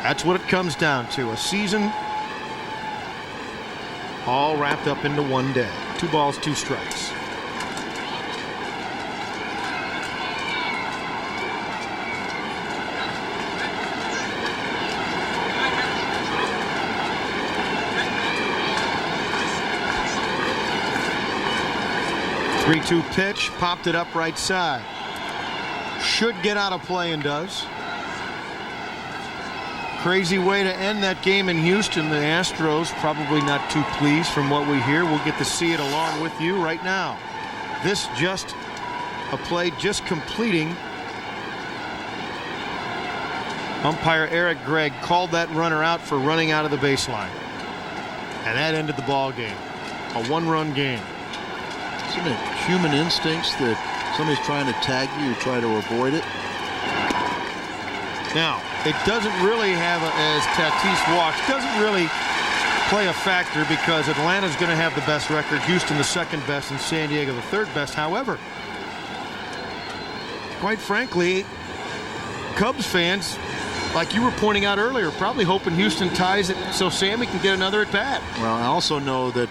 That's what it comes down to. A season all wrapped up into one day. 2 balls, 2 strikes. Three-two pitch, popped it up right side. Should get out of play and does. Crazy way to end that game in Houston. The Astros probably not too pleased from what we hear. We'll get to see it along with you right now. This just a play just completing. Umpire Eric Gregg called that runner out for running out of the baseline. And that ended the ball game. A 1-run game. Isn't it human instincts that somebody's trying to tag you try to avoid it? Now, it doesn't really have, as Tatis walks, doesn't really play a factor because Atlanta's going to have the best record, Houston the second best, and San Diego the third best. However, quite frankly, Cubs fans, like you were pointing out earlier, probably hoping Houston ties it so Sammy can get another at bat. Well, I also know that,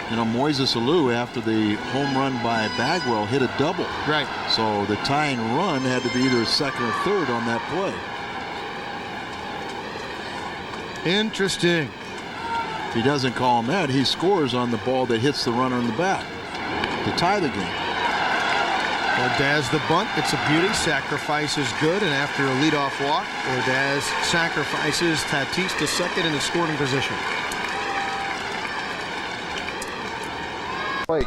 Moises Alou, after the home run by Bagwell, hit a double. Right. So the tying run had to be either second or third on that play. Interesting. If he doesn't call him that, he scores on the ball that hits the runner in the back to tie the game. Ordaz the bunt. It's a beauty. Sacrifice is good. And after a leadoff walk, Ordaz sacrifices Tatis to second in the scoring position. Wait.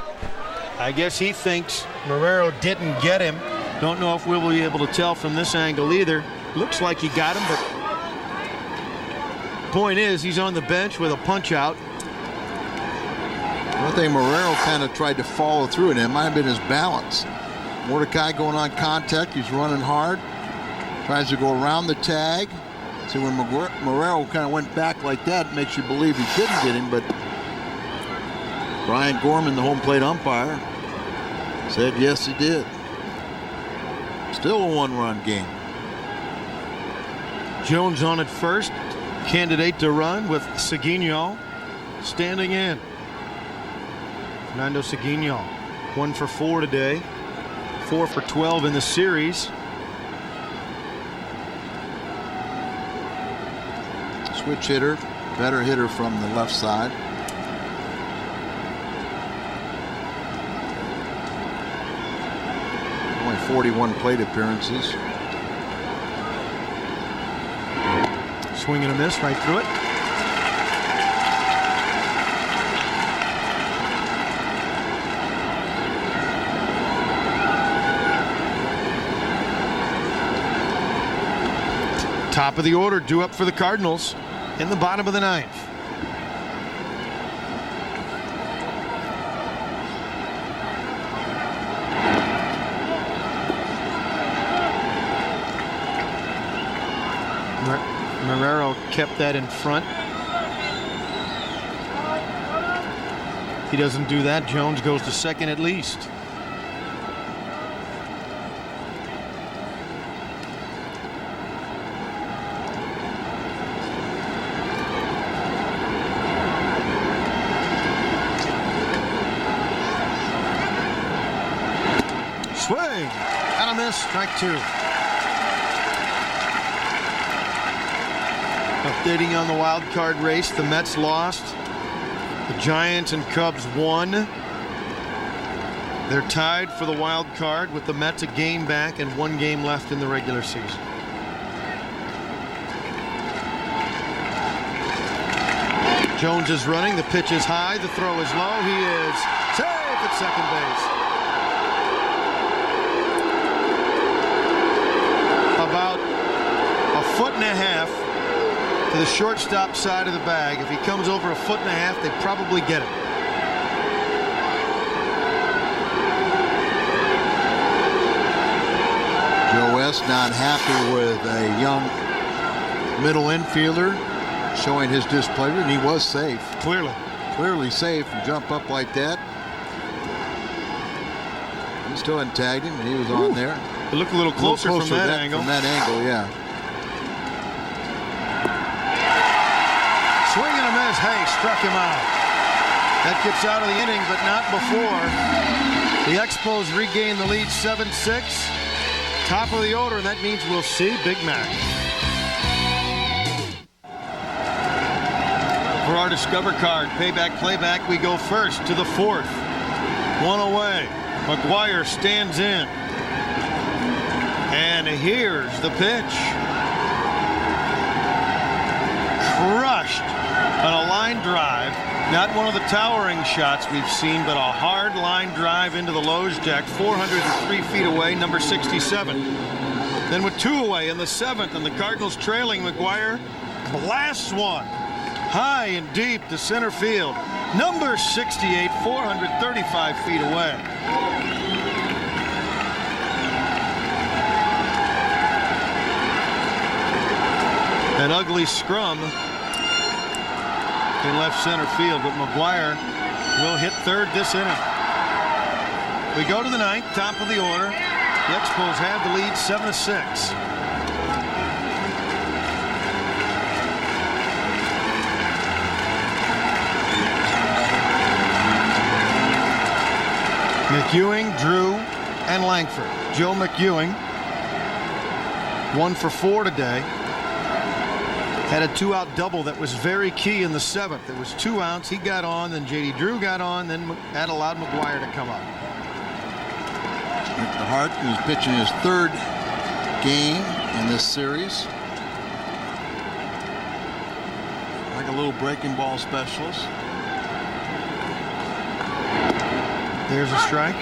I guess he thinks Marrero didn't get him. Don't know if we'll be able to tell from this angle either. Looks like he got him, but point is he's on the bench with a punch out. I think Marrero kind of tried to follow through, and it might have been his balance. Mordecai going on contact. He's running hard. Tries to go around the tag. See, when Marrero kind of went back like that, it makes you believe he couldn't get him, but Brian Gorman, the home plate umpire, said yes, he did. Still a one-run game. Jones on at first. Candidate to run with Seguinho standing in. Fernando Seguinho, 1 for 4 today. 4 for 12 in the series. Switch hitter, better hitter from the left side. Only 41 plate appearances. Swing and a miss right through it. Top of the order due up for the Cardinals in the bottom of the 9th. Marrero kept that in front. He doesn't do that. Jones goes to second at least. Swing and a miss. Strike 2. Updating on the wild card race, the Mets lost. The Giants and Cubs won. They're tied for the wild card with the Mets a game back and 1 game left in the regular season. Jones is running. The pitch is high. The throw is low. He is safe at second base. About a foot and a half to the shortstop side of the bag. If he comes over a foot and a half, they probably get him. Joe West not happy with a young middle infielder showing his displeasure, and he was safe. Clearly safe to jump up like that. He still hadn't tagged him, and he was on there. It looked a little closer from that angle. From that angle, yeah. Swing and a miss. Hey, struck him out. That gets out of the inning, but not before. The Expos regain the lead 7-6. Top of the order, and that means we'll see Big Mac. For our Discover card, payback, playback, we go first to the 4th. 1 away. McGwire stands in. And here's the pitch. Crushed on a line drive. Not one of the towering shots we've seen, but a hard line drive into the Lowe's deck, 403 feet away, number 67. Then with 2 away in the 7th, and the Cardinals trailing, McGwire blasts one high and deep to center field. Number 68, 435 feet away. An ugly scrum in left center field, but McGwire will hit third this inning. We go to the 9th, top of the order. The Expos have the lead 7-6. McEwing, Drew, and Langford. Joe McEwing, 1 for 4 today. Had a 2-out double that was very key in the 7th. There was 2 outs. He got on, then J.D. Drew got on, then that allowed McGwire to come up. Rick DeHart, who's pitching his 3rd game in this series. Like a little breaking ball specialist. There's a strike.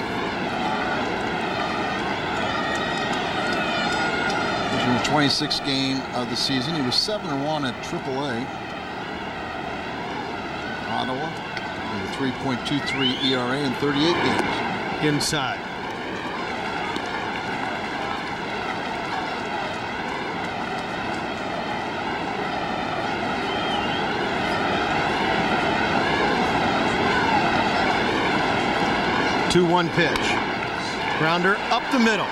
In the 26th game of the season, he was 7-1 at AAA. Ottawa with a 3.23 ERA in 38 games. Inside. Two-one pitch. Grounder up the middle.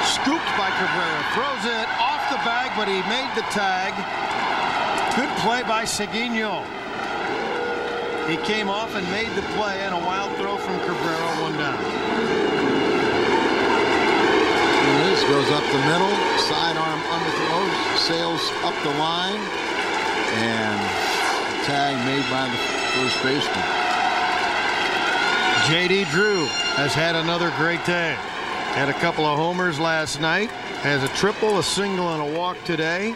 Scooped by Cabrera. Throws it off the bag, but he made the tag. Good play by Seguinho. He came off and made the play, and a wild throw from Cabrera, 1 down. It is. Goes up the middle. Sidearm underthrows. Sails up the line. And tag made by the first baseman. J.D. Drew has had another great day. Had a couple of homers last night. Has a triple, a single, and a walk today.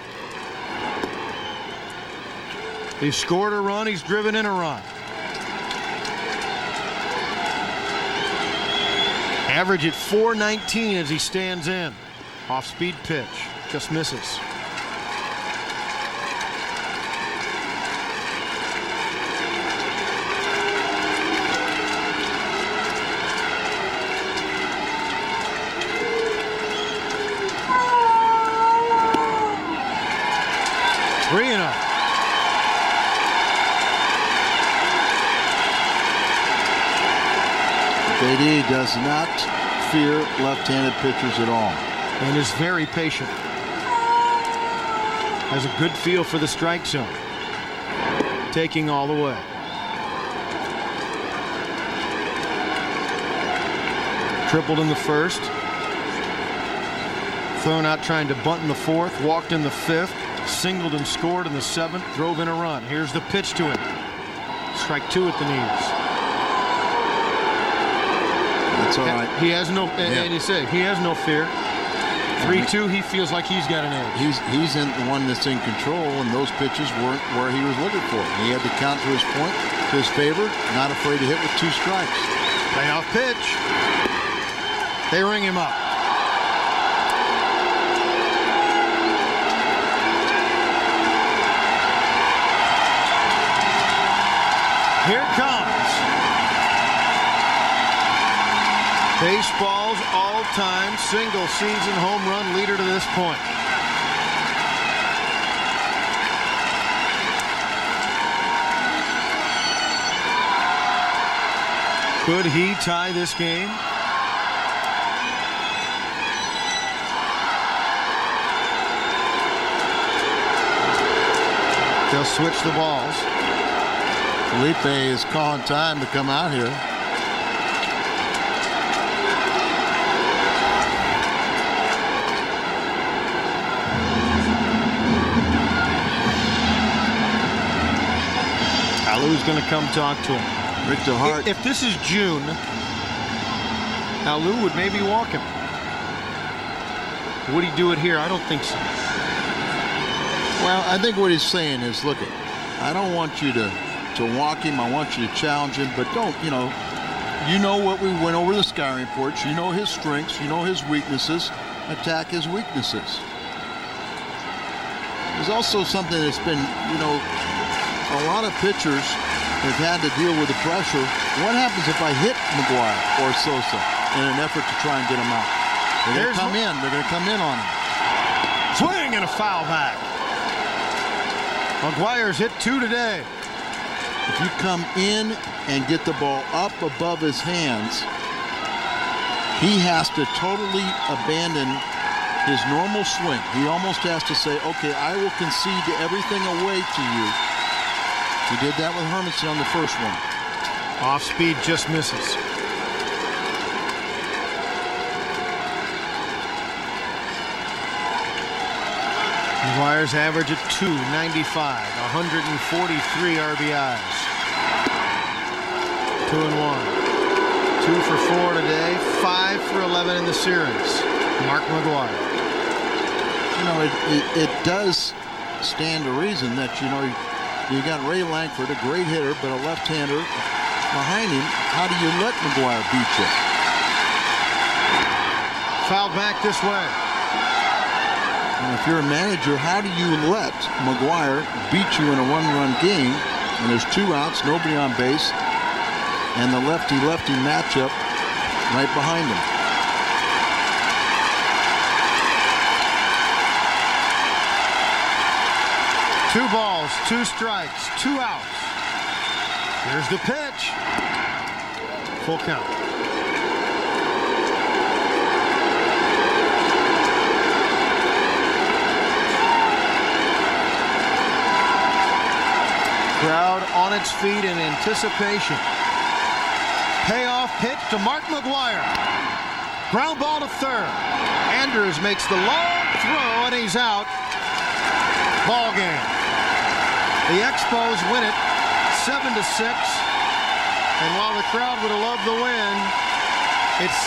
He's scored a run. He's driven in a run. Average at .419 as he stands in. Off-speed pitch. Just misses. JD does not fear left-handed pitchers at all. And is very patient. Has a good feel for the strike zone. Taking all the way. Tripled in the 1st. Thrown out trying to bunt in the 4th. Walked in the 5th. Singled and scored in the 7th. Drove in a run. Here's the pitch to him. Strike 2 at the knees. That's all right. He has no, and you say he has no fear. 3-2. He feels like he's got an edge. He's in the one that's in control, and those pitches weren't where he was looking for. He had to count to his point, to his favor. Not afraid to hit with 2 strikes. Payoff pitch. They ring him up. Here comes baseball's all-time single-season home run leader to this point. Could he tie this game? They'll switch the balls. Felipe is calling time to come out here. Alu's going to come talk to him. Rick DeHart. If this is June, Alu would maybe walk him. Would he do it here? I don't think so. Well, I think what he's saying is, look, I don't want you to walk him. I want you to challenge him, but don't, you know what we went over the scouting reports. You know his strengths. You know his weaknesses. Attack his weaknesses. There's also something that's been, a lot of pitchers have had to deal with the pressure. What happens if I hit McGwire or Sosa in an effort to try and get him out? They're going to come in. They're going to come in on him. Swing and a foul back. McGwire's hit 2 today. If you come in and get the ball up above his hands, he has to totally abandon his normal swing. He almost has to say, okay, I will concede everything away to you. He did that with Hermanson on the first one. Off speed, just misses. McGwire's average at .295, 143 RBIs. 2-1. 2 for 4 today, 5 for 11 in the series. Mark McGwire. You know, it does stand to reason that, you know, you got Ray Lankford, a great hitter, but a left-hander behind him. How do you let McGwire beat you? Fouled back this way. And if you're a manager, how do you let McGwire beat you in a one-run game? And there's 2 outs, nobody on base, and the lefty-lefty matchup right behind him. Two balls, 2 strikes, 2 outs. Here's the pitch. Full count. Crowd on its feet in anticipation. Payoff pitch to Mark McGwire. Ground ball to third. Andrews makes the long throw and he's out. Ball game. The Expos win it 7-6. And while the crowd would have loved the win, it's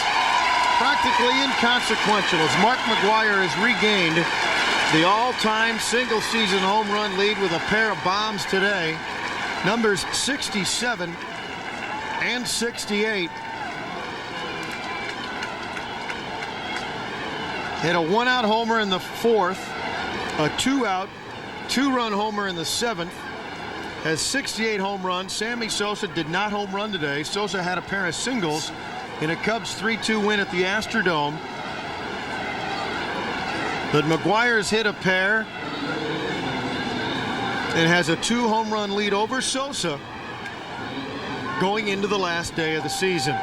practically inconsequential as Mark McGwire has regained the all-time single-season home run lead with a pair of bombs today. Numbers 67 and 68. Hit a 1-out homer in the 4th, a 2-out, 2-run homer in the 7th. Has 68 home runs. Sammy Sosa did not home run today. Sosa had a pair of singles in a Cubs 3-2 win at the Astrodome. But McGwire's hit a pair and has a 2 home run lead over Sosa going into the last day of the season.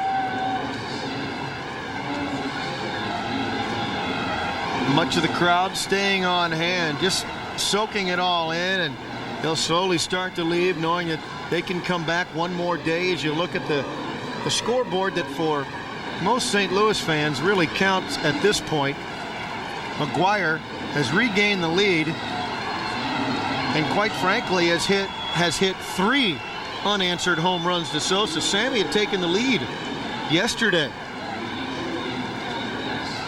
Much of the crowd staying on hand, just soaking it all in, and they'll slowly start to leave, knowing that they can come back one more day. As you look at the scoreboard that for most St. Louis fans really counts at this point, McGwire has regained the lead and quite frankly has hit 3 unanswered home runs to Sosa. Sammy had taken the lead yesterday.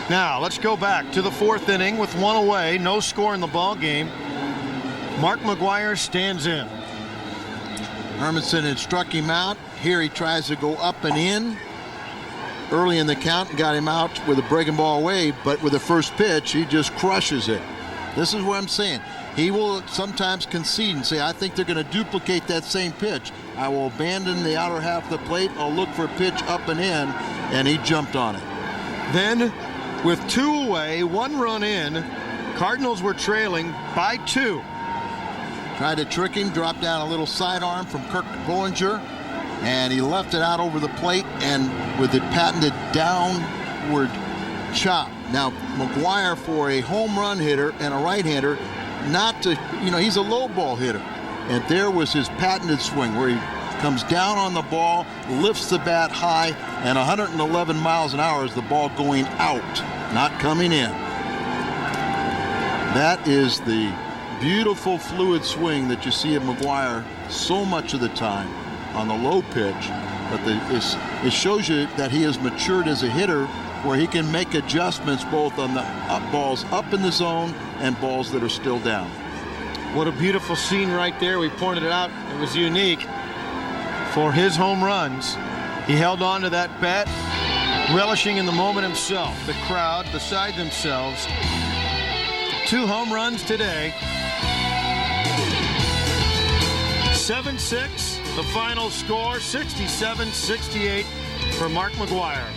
Now let's go back to the 4th inning with 1 away, no score in the ball game. Mark McGwire stands in. Hermanson had struck him out. Here he tries to go up and in. Early in the count, got him out with a breaking ball away, but with the first pitch, he just crushes it. This is what I'm saying. He will sometimes concede and say, I think they're going to duplicate that same pitch. I will abandon the outer half of the plate. I'll look for a pitch up and in, and he jumped on it. Then, with 2 away, 1 run in, Cardinals were trailing by 2. Tried to trick him, dropped down a little sidearm from Kirk Bollinger, and he left it out over the plate and with it patented downward chop. Now, McGwire, for a home run hitter and a right-hander, not to, he's a low ball hitter. And there was his patented swing where he comes down on the ball, lifts the bat high, and 111 miles an hour is the ball going out, not coming in. That is the beautiful fluid swing that you see of McGwire so much of the time on the low pitch. But it shows you that he has matured as a hitter where he can make adjustments both on the balls up in the zone and balls that are still down. What a beautiful scene right there. We pointed it out. It was unique for his home runs. He held on to that bat, relishing in the moment himself. The crowd beside themselves. 2 home runs today. 7-6, the final score, 67-68 for Mark McGwire.